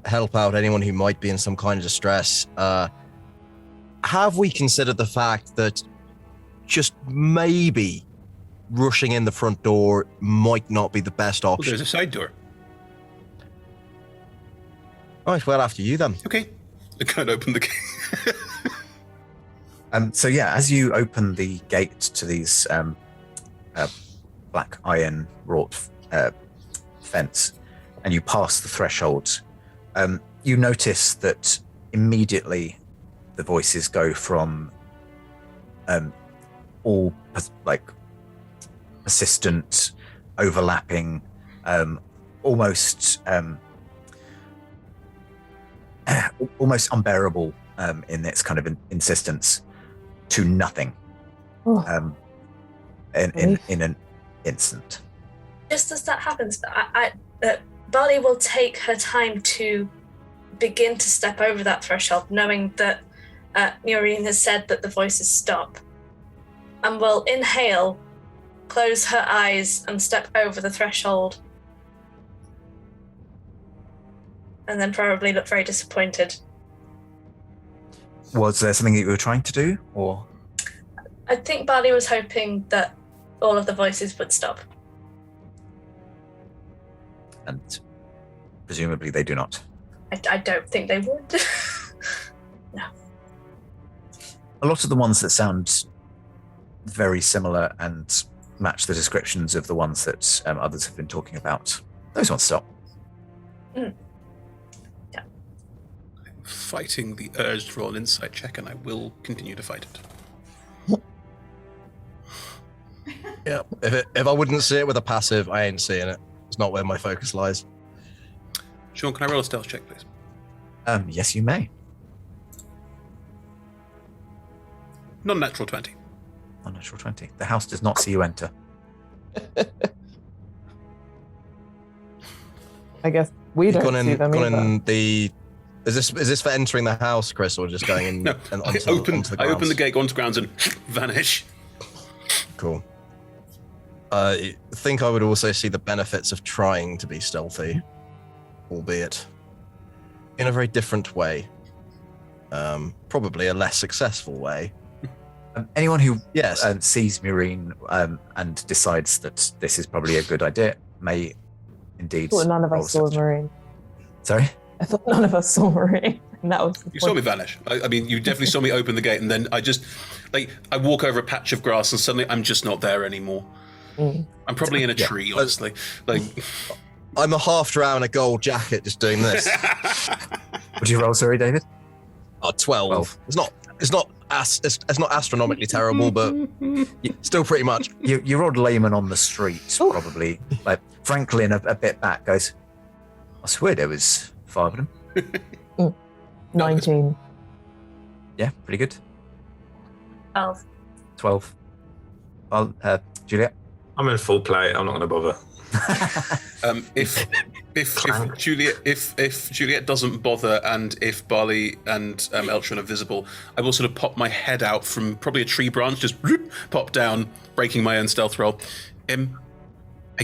help out anyone who might be in some kind of distress, have we considered the fact that just maybe rushing in the front door might not be the best option? There's a side door. Right, well, after you then. Okay. I can't open the gate. So yeah, as you open the gate to these black iron wrought fence, and you pass the threshold, you notice that immediately the voices go from all like persistent, overlapping, almost unbearable in its kind of insistence, to nothing in an instant. Just as that happens, Barley will take her time to begin to step over that threshold, knowing that Noreen has said that the voices stop, and will inhale, close her eyes, and step over the threshold, and then probably look very disappointed. Was there something that you were trying to do, or? I think Barley was hoping that all of the voices would stop. And presumably they do not. I don't think they would. No. A lot of the ones that sound very similar and match the descriptions of the ones that others have been talking about, those ones stop. Fighting the urge to roll an insight check, and I will continue to fight it. Yeah, if I wouldn't see it with a passive, I ain't seeing it. It's not where my focus lies. Sean, can I roll a stealth check, please? Yes, you may. Non-natural 20. Unnatural 20. The house does not see you enter. I guess we don't Gone in, see them gone either. in the. Is this for entering the house, Chris, or just going in? No, and I onto open the the grounds? gate, go onto grounds, and vanish. Cool. I think I would also see the benefits of trying to be stealthy, albeit in a very different way. Probably a less successful way. Anyone who Yes. sees Murine and decides that this is probably a good idea may indeed. I thought none of roll us saw stealth. Marine. Sorry? I thought none of us saw Marine. And that was the You point. saw me vanish. I mean, you definitely saw me open the gate, and then I just, I walk over a patch of grass, and suddenly I'm just not there anymore. I'm probably in a tree, honestly. I'm a half drown, a gold jacket, just doing this. Would you roll, sorry, David? 12. 12. It's not astronomically terrible, but still pretty much. You rolled layman on the street, probably. Like Franklin, a bit back, goes, I swear there was 5 of them. 19. Yeah, pretty good. 12. 12. Well, Juliet? I'm in full play. I'm not going to bother. If Juliet doesn't bother, and if Barley and Eltron are visible, I will sort of pop my head out from probably a tree branch, just whoop, pop down, breaking my own stealth roll. I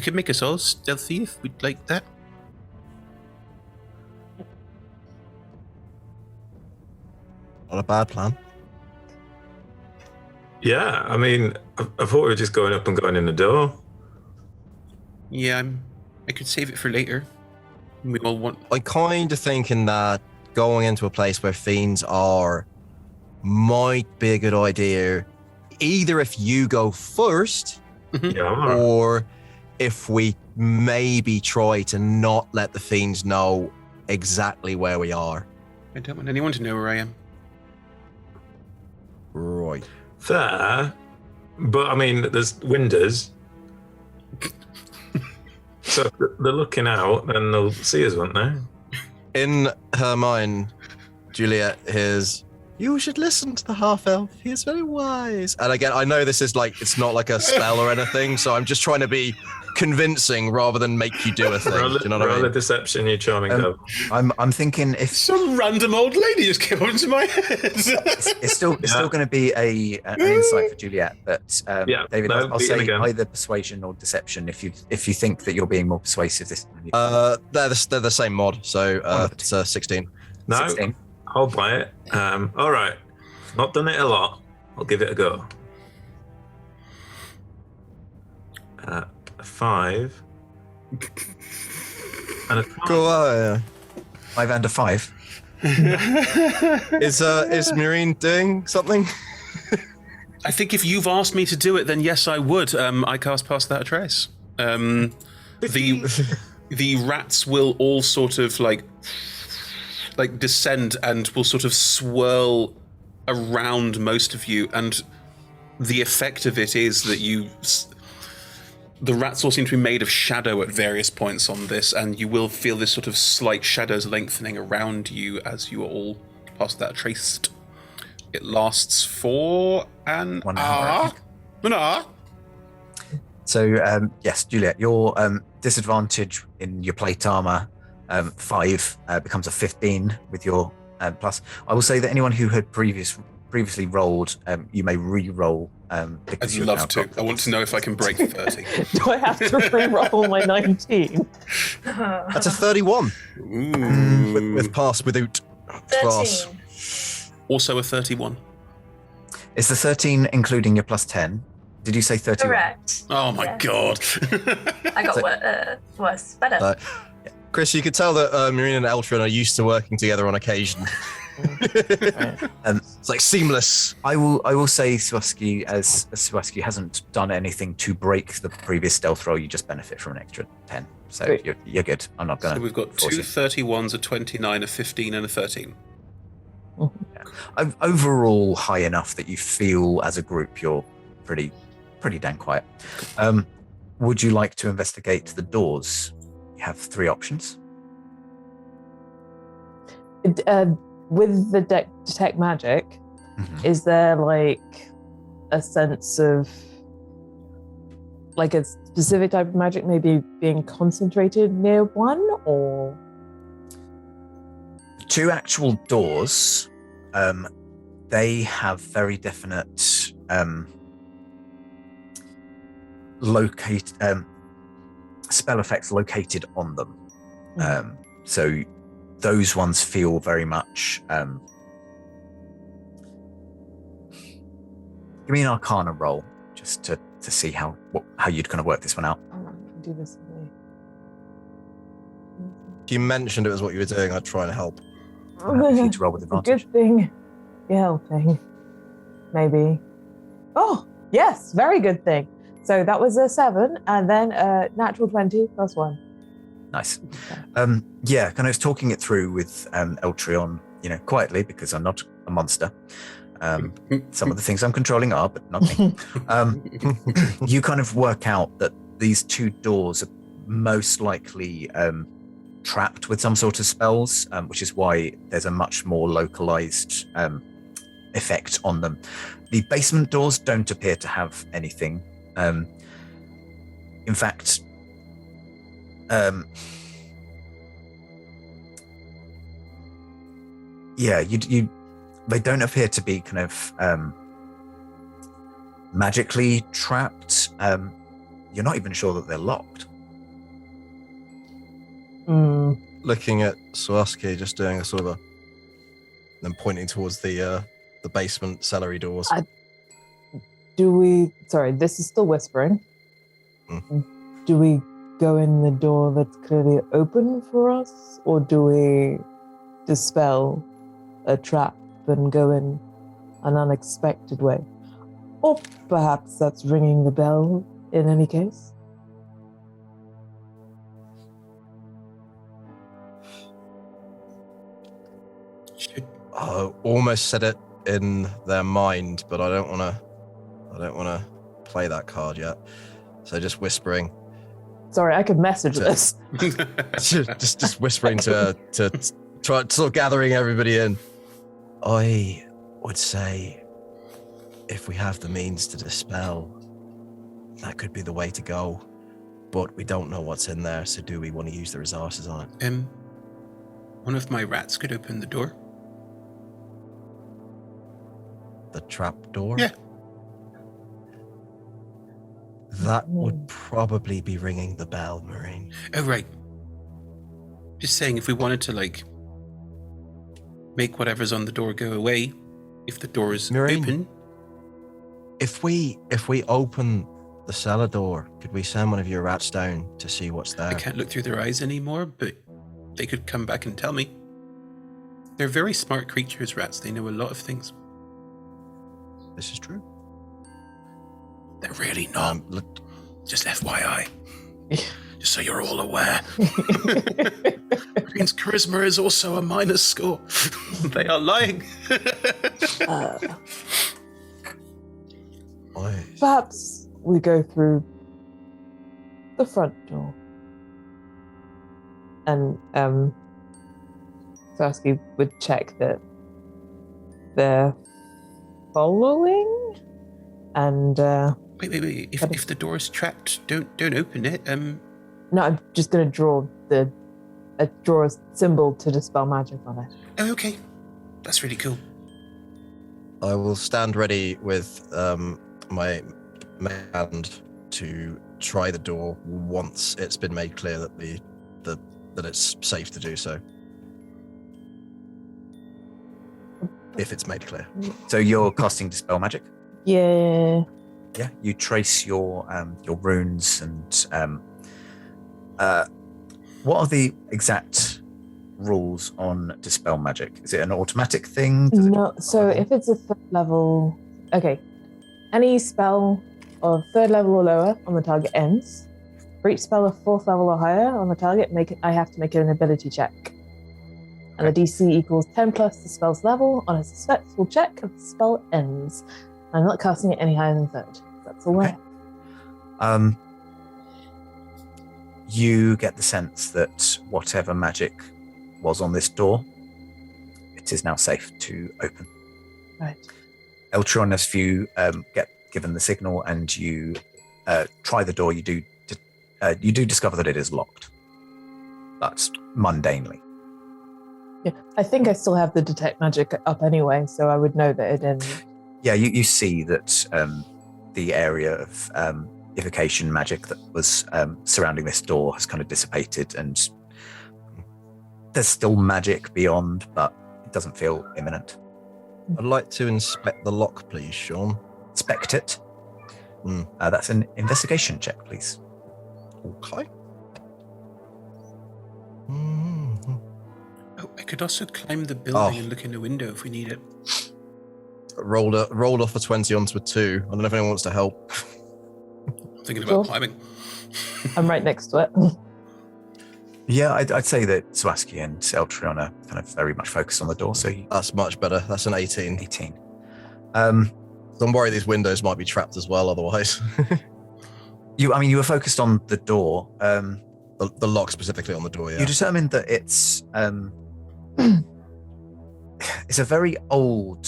could make us all stealthy if we'd like that. Not a bad plan. Yeah, I mean, I thought we were just going up and going in the door. Yeah, I could save it for later. We all want. I kind of thinking that going into a place where fiends are might be a good idea. Either if you go first, Yeah. or if we maybe try to not let the fiends know exactly where we are. I don't want anyone to know where I am. Right. Fair. But, I mean, there's windows. So if they're looking out, then they'll see us, won't they? In her mind, Juliet hears, "You should listen to the half-elf. He is very wise." And again, I know this is like, it's not like a spell or anything, so I'm just trying to be convincing rather than make you do a thing. Do you know what I Roll a mean? deception, you charming dove. I'm thinking if Some random old lady just came up into my head. it's still going to be an insight for Juliet, but Yeah, David, no, I'll beat him say again. either persuasion or deception if you think that you're being more persuasive this time. They're the same mod, so it's 16. No, 16. I'll buy it. All right. Not done it a lot. I'll give it a go. A 5. And a 5. Cool. Yeah. 5 and a 5. Is Marine doing something? I think if you've asked me to do it, then yes, I would. I cast Past Without a Trace. The rats will all sort of like descend and will sort of swirl around most of you, and the effect of it is that the rats all seem to be made of shadow at various points on this, and you will feel this sort of slight shadows lengthening around you as you are all past that traced. It lasts for an 1 hour. I think. An hour. So yes, Juliet, your disadvantage in your plate armor 5 becomes a 15 with your plus. I will say that anyone who had previously rolled, you may re-roll. I'd love to. I want to know if I can break 30. Do I have to re-roll my 19? That's a 31 Ooh. with pass without class. 13. Also a 31. Is the 13 including your plus 10? Did you say 31? Correct. Oh my Yes. god. I got worse. Better. Chris, you could tell that Marine and Eltron are used to working together on occasion. It's like seamless. I will say Swarovski, as Swarovski hasn't done anything to break the previous stealth roll, you just benefit from an extra 10. So Great. you're good. I'm not going So to. we've got two 31s, a 29, a 15, and a 13. Overall high enough that you feel as a group you're pretty dang quiet. Would you like to investigate the doors? You have 3 options. With the detect magic, is there like a sense of like a specific type of magic maybe being concentrated near one, or 2 actual doors, they have very definite spell effects located on them. So those ones feel very much. Give me an Arcana roll just to see how you'd kind of work this one out. I can do this with me. If you mentioned it was what you were doing, I'd try and help. I'm happy for you to roll with advantage. Good thing you're helping. Maybe. Oh, yes, very good thing. So that was a 7, and then a natural 20 plus 1. Nice. Yeah, kind of talking it through with Eltrion, quietly, because I'm not a monster. Some of the things I'm controlling are, but not me. You kind of work out that these 2 doors are most likely trapped with some sort of spells, which is why there's a much more localized effect on them. The basement doors don't appear to have anything. In fact, they don't appear to be kind of magically trapped. You're not even sure that they're locked. Looking at Swarovski, just doing a sort of a, then pointing towards the basement celery doors. Sorry, this is still whispering. Mm. Do we go in the door that's clearly open for us, or do we dispel a trap and go in an unexpected way? Or perhaps that's ringing the bell in any case? Almost said it in their mind, but I don't want to play that card yet. So just whispering. Sorry, I could message this. just whispering to try sort of gathering everybody in. I would say if we have the means to dispel, that could be the way to go. But we don't know what's in there, so do we want to use the resources on it? One of my rats could open the door. The trap door? Yeah. That would probably be ringing the bell, Marine. Oh, right. Just saying, if we wanted to, like, make whatever's on the door go away, if the door is Marine, open. If we open the cellar door, could we send one of your rats down to see what's there? I can't look through their eyes anymore, but they could come back and tell me. They're very smart creatures, rats. They know a lot of things. This is true. They're really not. Just FYI. Just so you're all aware. Green's charisma is also a minus score. They are lying. Perhaps we go through the front door. And Saskia would check that they're following. And Wait. If the door is trapped, don't open it. No, I'm just gonna draw a symbol to dispel magic on it. Oh, okay. That's really cool. I will stand ready with my hand to try the door once it's been made clear that that it's safe to do so. If it's made clear. So you're casting dispel magic. Yeah. Yeah, you trace your runes and what are the exact rules on dispel magic? Is it an automatic thing? No, so if it's a third level, okay, any spell of third level or lower on the target ends. For each spell of fourth level or higher on the target, I have to make an ability check. And the DC equals 10 plus the spell's level on a successful check if the spell ends. I'm not casting it any higher than third. That's all Okay. You get the sense that whatever magic was on this door, it is now safe to open. Right. Eltron, as you get given the signal and you try the door, you do discover that it is locked. That's mundanely. Yeah, I think I still have the detect magic up anyway, so I would know that it ends. Yeah, you see that the area of evocation magic that was surrounding this door has kind of dissipated, and there's still magic beyond, but it doesn't feel imminent. I'd like to inspect the lock, please, Sean. Inspect it. That's an investigation check, please. Okay. Oh, I could also climb the building and look in the window if we need it. Rolled off a 20 onto a 2. I don't know if anyone wants to help. I'm thinking about climbing. I'm right next to it. Yeah, I'd say that Swaski and Eltrion are kind of very much focused on the door, so That's much better. That's an 18. 18. Don't worry, these windows might be trapped as well otherwise. You were focused on the door. The lock specifically on the door, yeah. You determined that it's it's a very old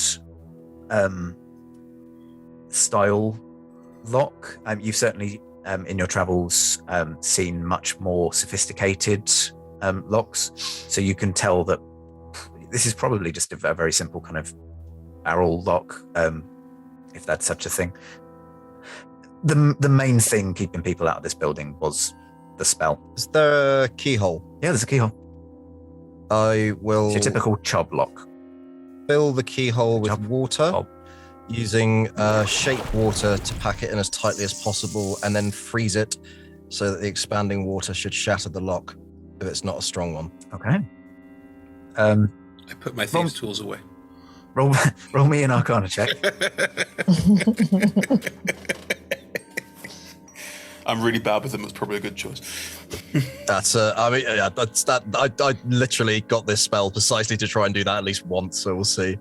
style lock. You've certainly in your travels seen much more sophisticated locks, so you can tell that this is probably just a very simple kind of barrel lock, if that's such a thing. The main thing keeping people out of this building was the spell. Is there a keyhole? Yeah, there's a keyhole. I will It's your typical Chubb lock. fill the keyhole with Chubb. water, Chubb. using shape water to pack it in as tightly as possible, and then freeze it so that the expanding water should shatter the lock if it's not a strong one. Okay. I put my thieves' tools away. Roll me an Arcana check. I'm really bad with them. It's probably a good choice. That's I literally got this spell precisely to try and do that at least once, so we'll see.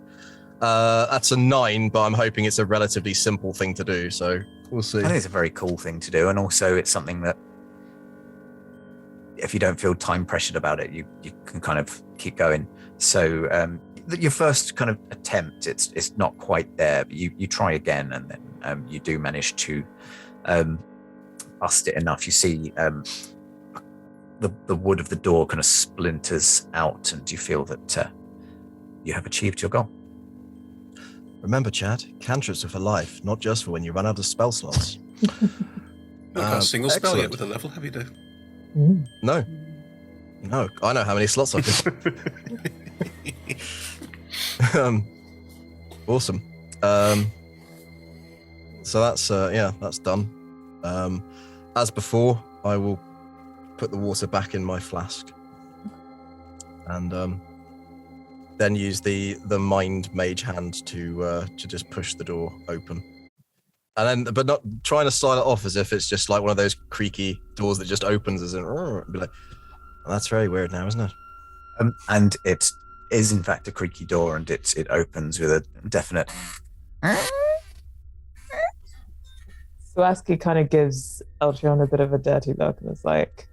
That's a 9, but I'm hoping it's a relatively simple thing to do, so we'll see. I think it's a very cool thing to do, and also it's something that if you don't feel time pressured about it, you can kind of keep going. So your first kind of attempt, it's not quite there, but you try again, and then you do manage to bust it enough. You see the wood of the door kind of splinters out, and you feel that you have achieved your goal. Remember, Chad, cantrips are for life, not just for when you run out of spell slots. Not got a single spell yet excellent. with a level, have you, Dave? No, I know how many slots I've got. Awesome. So that's done. As before, I will put the water back in my flask, and then use the mind mage hand to just push the door open. And then, but not trying to style it off as if it's just like one of those creaky doors that just opens as in, be like, well, that's very weird now, isn't it? And it is in fact a creaky door, and it opens with a definite. Swaski kind of gives Eltrion a bit of a dirty look and is like,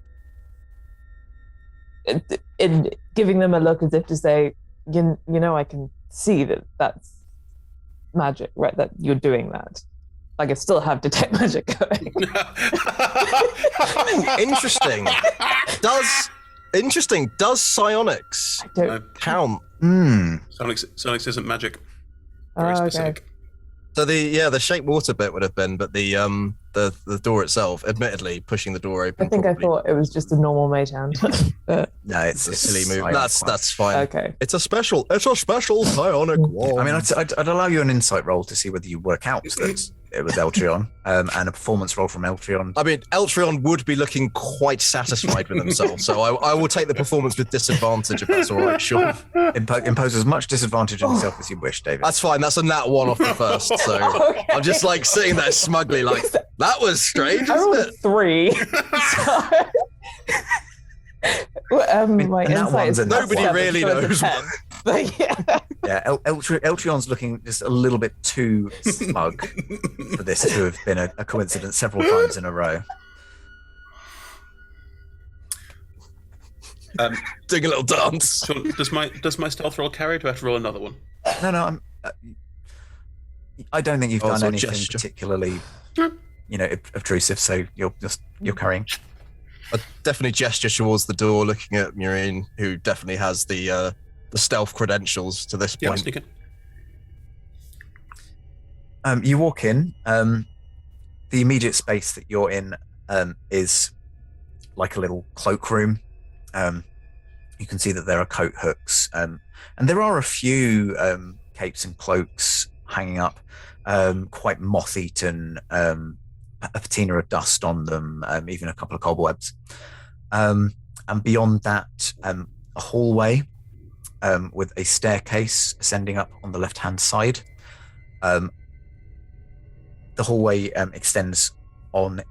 in giving them a look as if to say, you know, I can see that that's magic, right? That you're doing that. Like, I still have detect magic going. Interesting. Does psionics count? Psionics isn't magic. Very specific. So the shape water bit would have been, but the door itself, admittedly, pushing the door open. I think probably. I thought it was just a normal mage hand. No, it's a silly move. That's fine. Okay. It's a special psionic wand. I mean, I'd allow you an insight roll to see whether you work out that it was Eltrion, and a performance roll from Eltrion. I mean, Eltrion would be looking quite satisfied with himself, so I will take the performance with disadvantage if that's all right. Sure. Impose as much disadvantage on yourself as you wish, David. That's fine. That's a nat 1 off the first, so okay. I'm just like sitting there smugly, like that was strange. I rolled 3. My insight is nobody really knows. Yeah, Eltrion's looking just a little bit too smug for this to have been a coincidence several times in a row. Doing a little dance. So does my stealth roll carry? Do I have to roll another one? No, I don't think you've done anything particularly, obtrusive. So you're carrying. I definitely gesture towards the door, looking at Murine, who definitely has the stealth credentials to this point. Yeah, you walk in. The immediate space that you're in is like a little cloakroom. You can see that there are coat hooks, and there are a few capes and cloaks hanging up, quite moth-eaten, a patina of dust on them, even a couple of cobwebs. And beyond that, a hallway with a staircase ascending up on the left-hand side. The hallway extends on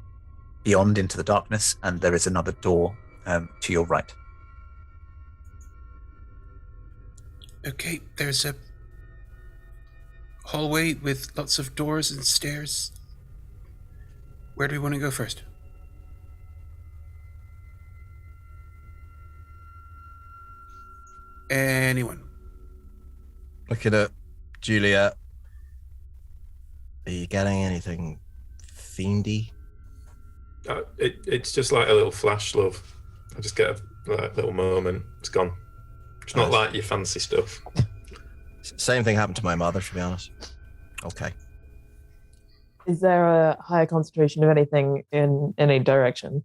beyond into the darkness, and there is another door to your right. Okay, there's a hallway with lots of doors and stairs. Where do we want to go first? Anyone? Looking at Juliet. Are you getting anything fiendy? It's just like a little flash, love. I just get a little moment. It's gone. It's not like your fancy stuff. Same thing happened to my mother, to be honest. Okay. Is there a higher concentration of anything in any direction?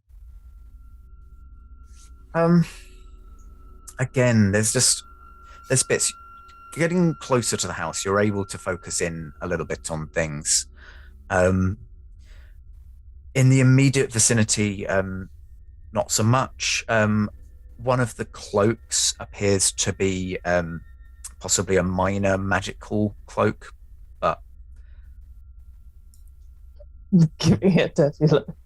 Again, there's bits. Getting closer to the house, you're able to focus in a little bit on things. In the immediate vicinity, not so much. One of the cloaks appears to be possibly a minor magical cloak, but giving it a dirty look.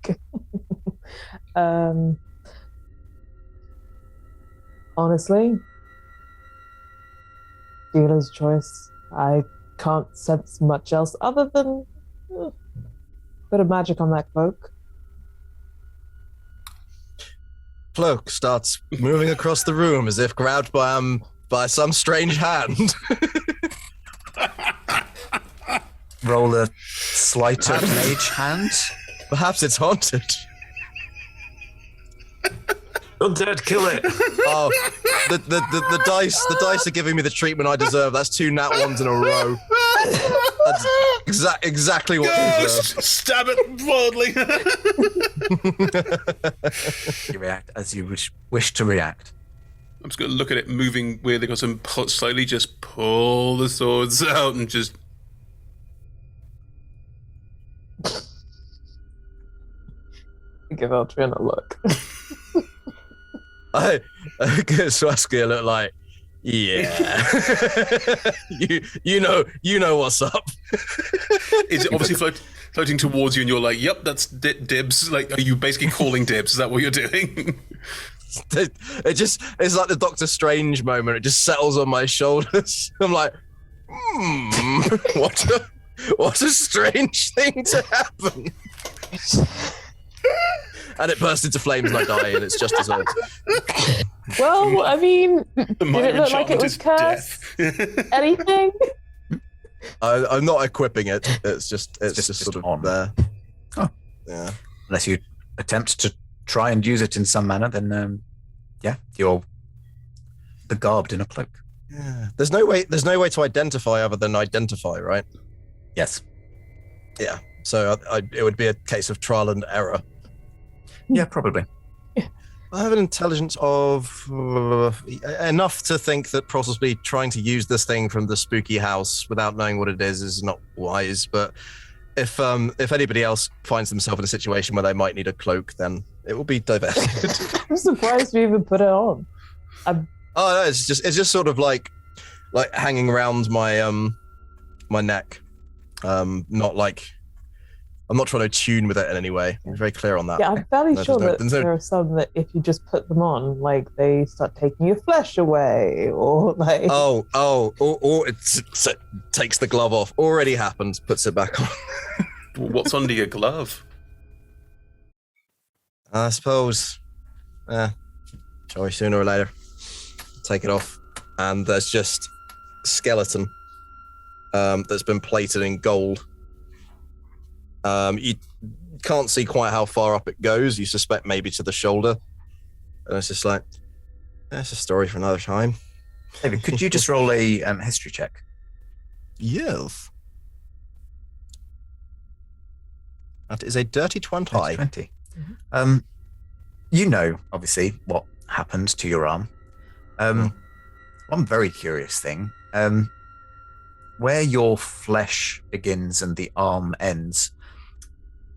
Honestly, dealer's choice. I can't sense much else other than a bit of magic on that cloak. Cloak starts moving across the room as if grabbed by some strange hand. Roll a sleight of mage hand. Perhaps it's haunted. Undead, kill it. Oh, the dice are giving me the treatment I deserve. That's 2 nat 1s in a row. That's exactly what I deserve. Stab it wildly. You react as you wish to react. I'm just going to look at it moving weirdly because I'm slowly just pull the swords out and just... Give Eltrian a look. I give Swaski a look like, yeah. you know what's up. Is it obviously floating towards you and you're like, yep, that's dibs? Like, are you basically calling dibs? Is that what you're doing? It's like the Doctor Strange moment. It just settles on my shoulders. I'm like, what a strange thing to happen. And it bursts into flames and I die, and it's just dissolved. Well, I mean, did it look like it was cursed? Anything? I'm not equipping it. It's just sort of on there. Oh. Yeah. Unless you attempt to try and use it in some manner, then you're begarbed in a cloak. Yeah. There's no way to identify other than identify, right? Yes. Yeah. So it would be a case of trial and error. Yeah, probably. I have an intelligence of enough to think that possibly trying to use this thing from the spooky house without knowing what it is not wise. But if anybody else finds themselves in a situation where they might need a cloak, then it will be divested. I'm surprised we even put it on. Oh no, it's just sort of like hanging around my my neck. Not like I'm not trying to tune with it in any way. I'm very clear on that. Yeah, I'm fairly sure that there's no- there are some that if you just put them on, like they start taking your flesh away, or like. or it takes the glove off. Already happened. Puts it back on. What's under your glove? I suppose. Sorry, sooner or later. Take it off, and there's just skeleton that's been plated in gold. You can't see quite how far up it goes. You suspect maybe to the shoulder. And it's just like, that's a story for another time. David, could you just roll a history check? Yes. That is a dirty 20. 20. You know, obviously, what happened to your arm. One very curious thing. Where your flesh begins and the arm ends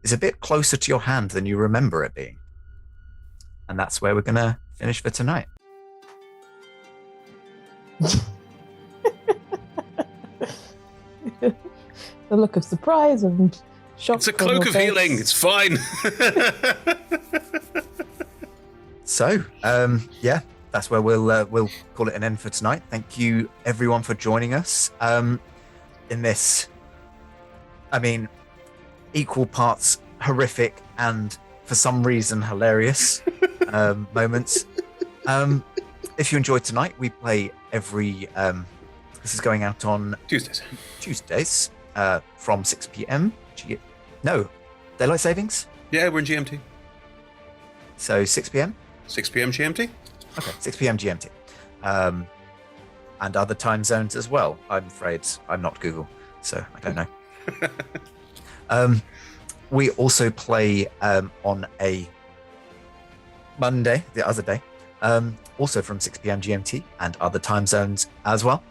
is a bit closer to your hand than you remember it being. And that's where we're going to finish for tonight. The look of surprise and shock. It's a cloak of healing. It's fine. So, that's where we'll call it an end for tonight. Thank you, everyone, for joining us in this, equal parts horrific and, for some reason, hilarious moments. If you enjoyed tonight, we play every... this is going out on... Tuesdays from 6 p.m. Daylight savings? Yeah, we're in GMT. So 6 p.m.? 6 p.m. GMT? Okay, 6 p.m. GMT. And other time zones as well. I'm afraid I'm not Google, so I don't know. We also play on a Monday, the other day, also from 6 p.m. GMT and other time zones as well.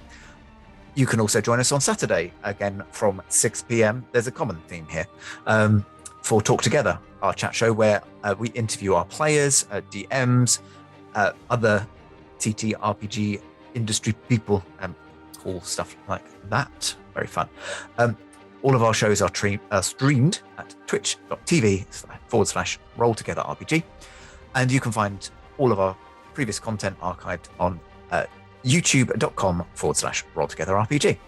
You can also join us on Saturday, again from 6 p.m. There's a common theme here for Talk Together, our chat show where we interview our players, DMs, other TTRPG industry people, cool stuff like that. Very fun. All of our shows are streamed at twitch.tv/rolltogetherrpg. And you can find all of our previous content archived on youtube.com/rolltogetherrpg.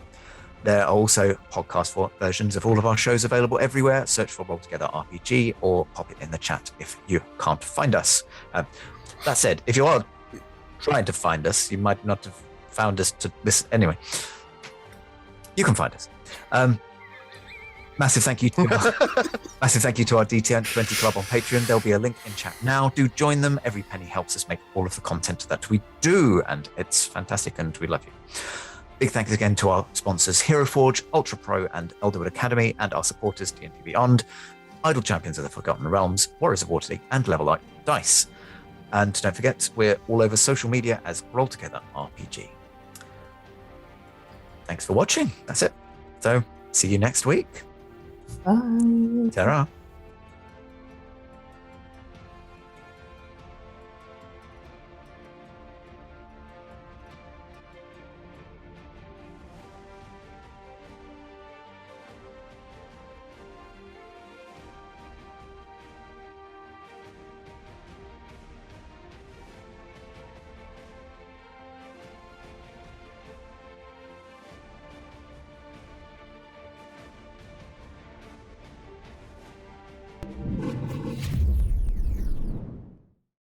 There are also podcast versions of all of our shows available everywhere. Search for Roll Together RPG or pop it in the chat if you can't find us. That said, if you are trying to find us, you might not have found us to listen. Anyway, you can find us. Massive thank you to our D&D Club on Patreon. There'll be a link in chat now. Do join them. Every penny helps us make all of the content that we do, and it's fantastic, and we love you. Big thanks again to our sponsors Hero Forge, Ultra Pro, and Elderwood Academy, and our supporters D&D Beyond, Idle Champions of the Forgotten Realms, Warriors of Waterdeep, and Level Up Dice. And don't forget, we're all over social media as Roll Together RPG. Thanks for watching. That's it. So, see you next week. Bye. Ta-ra.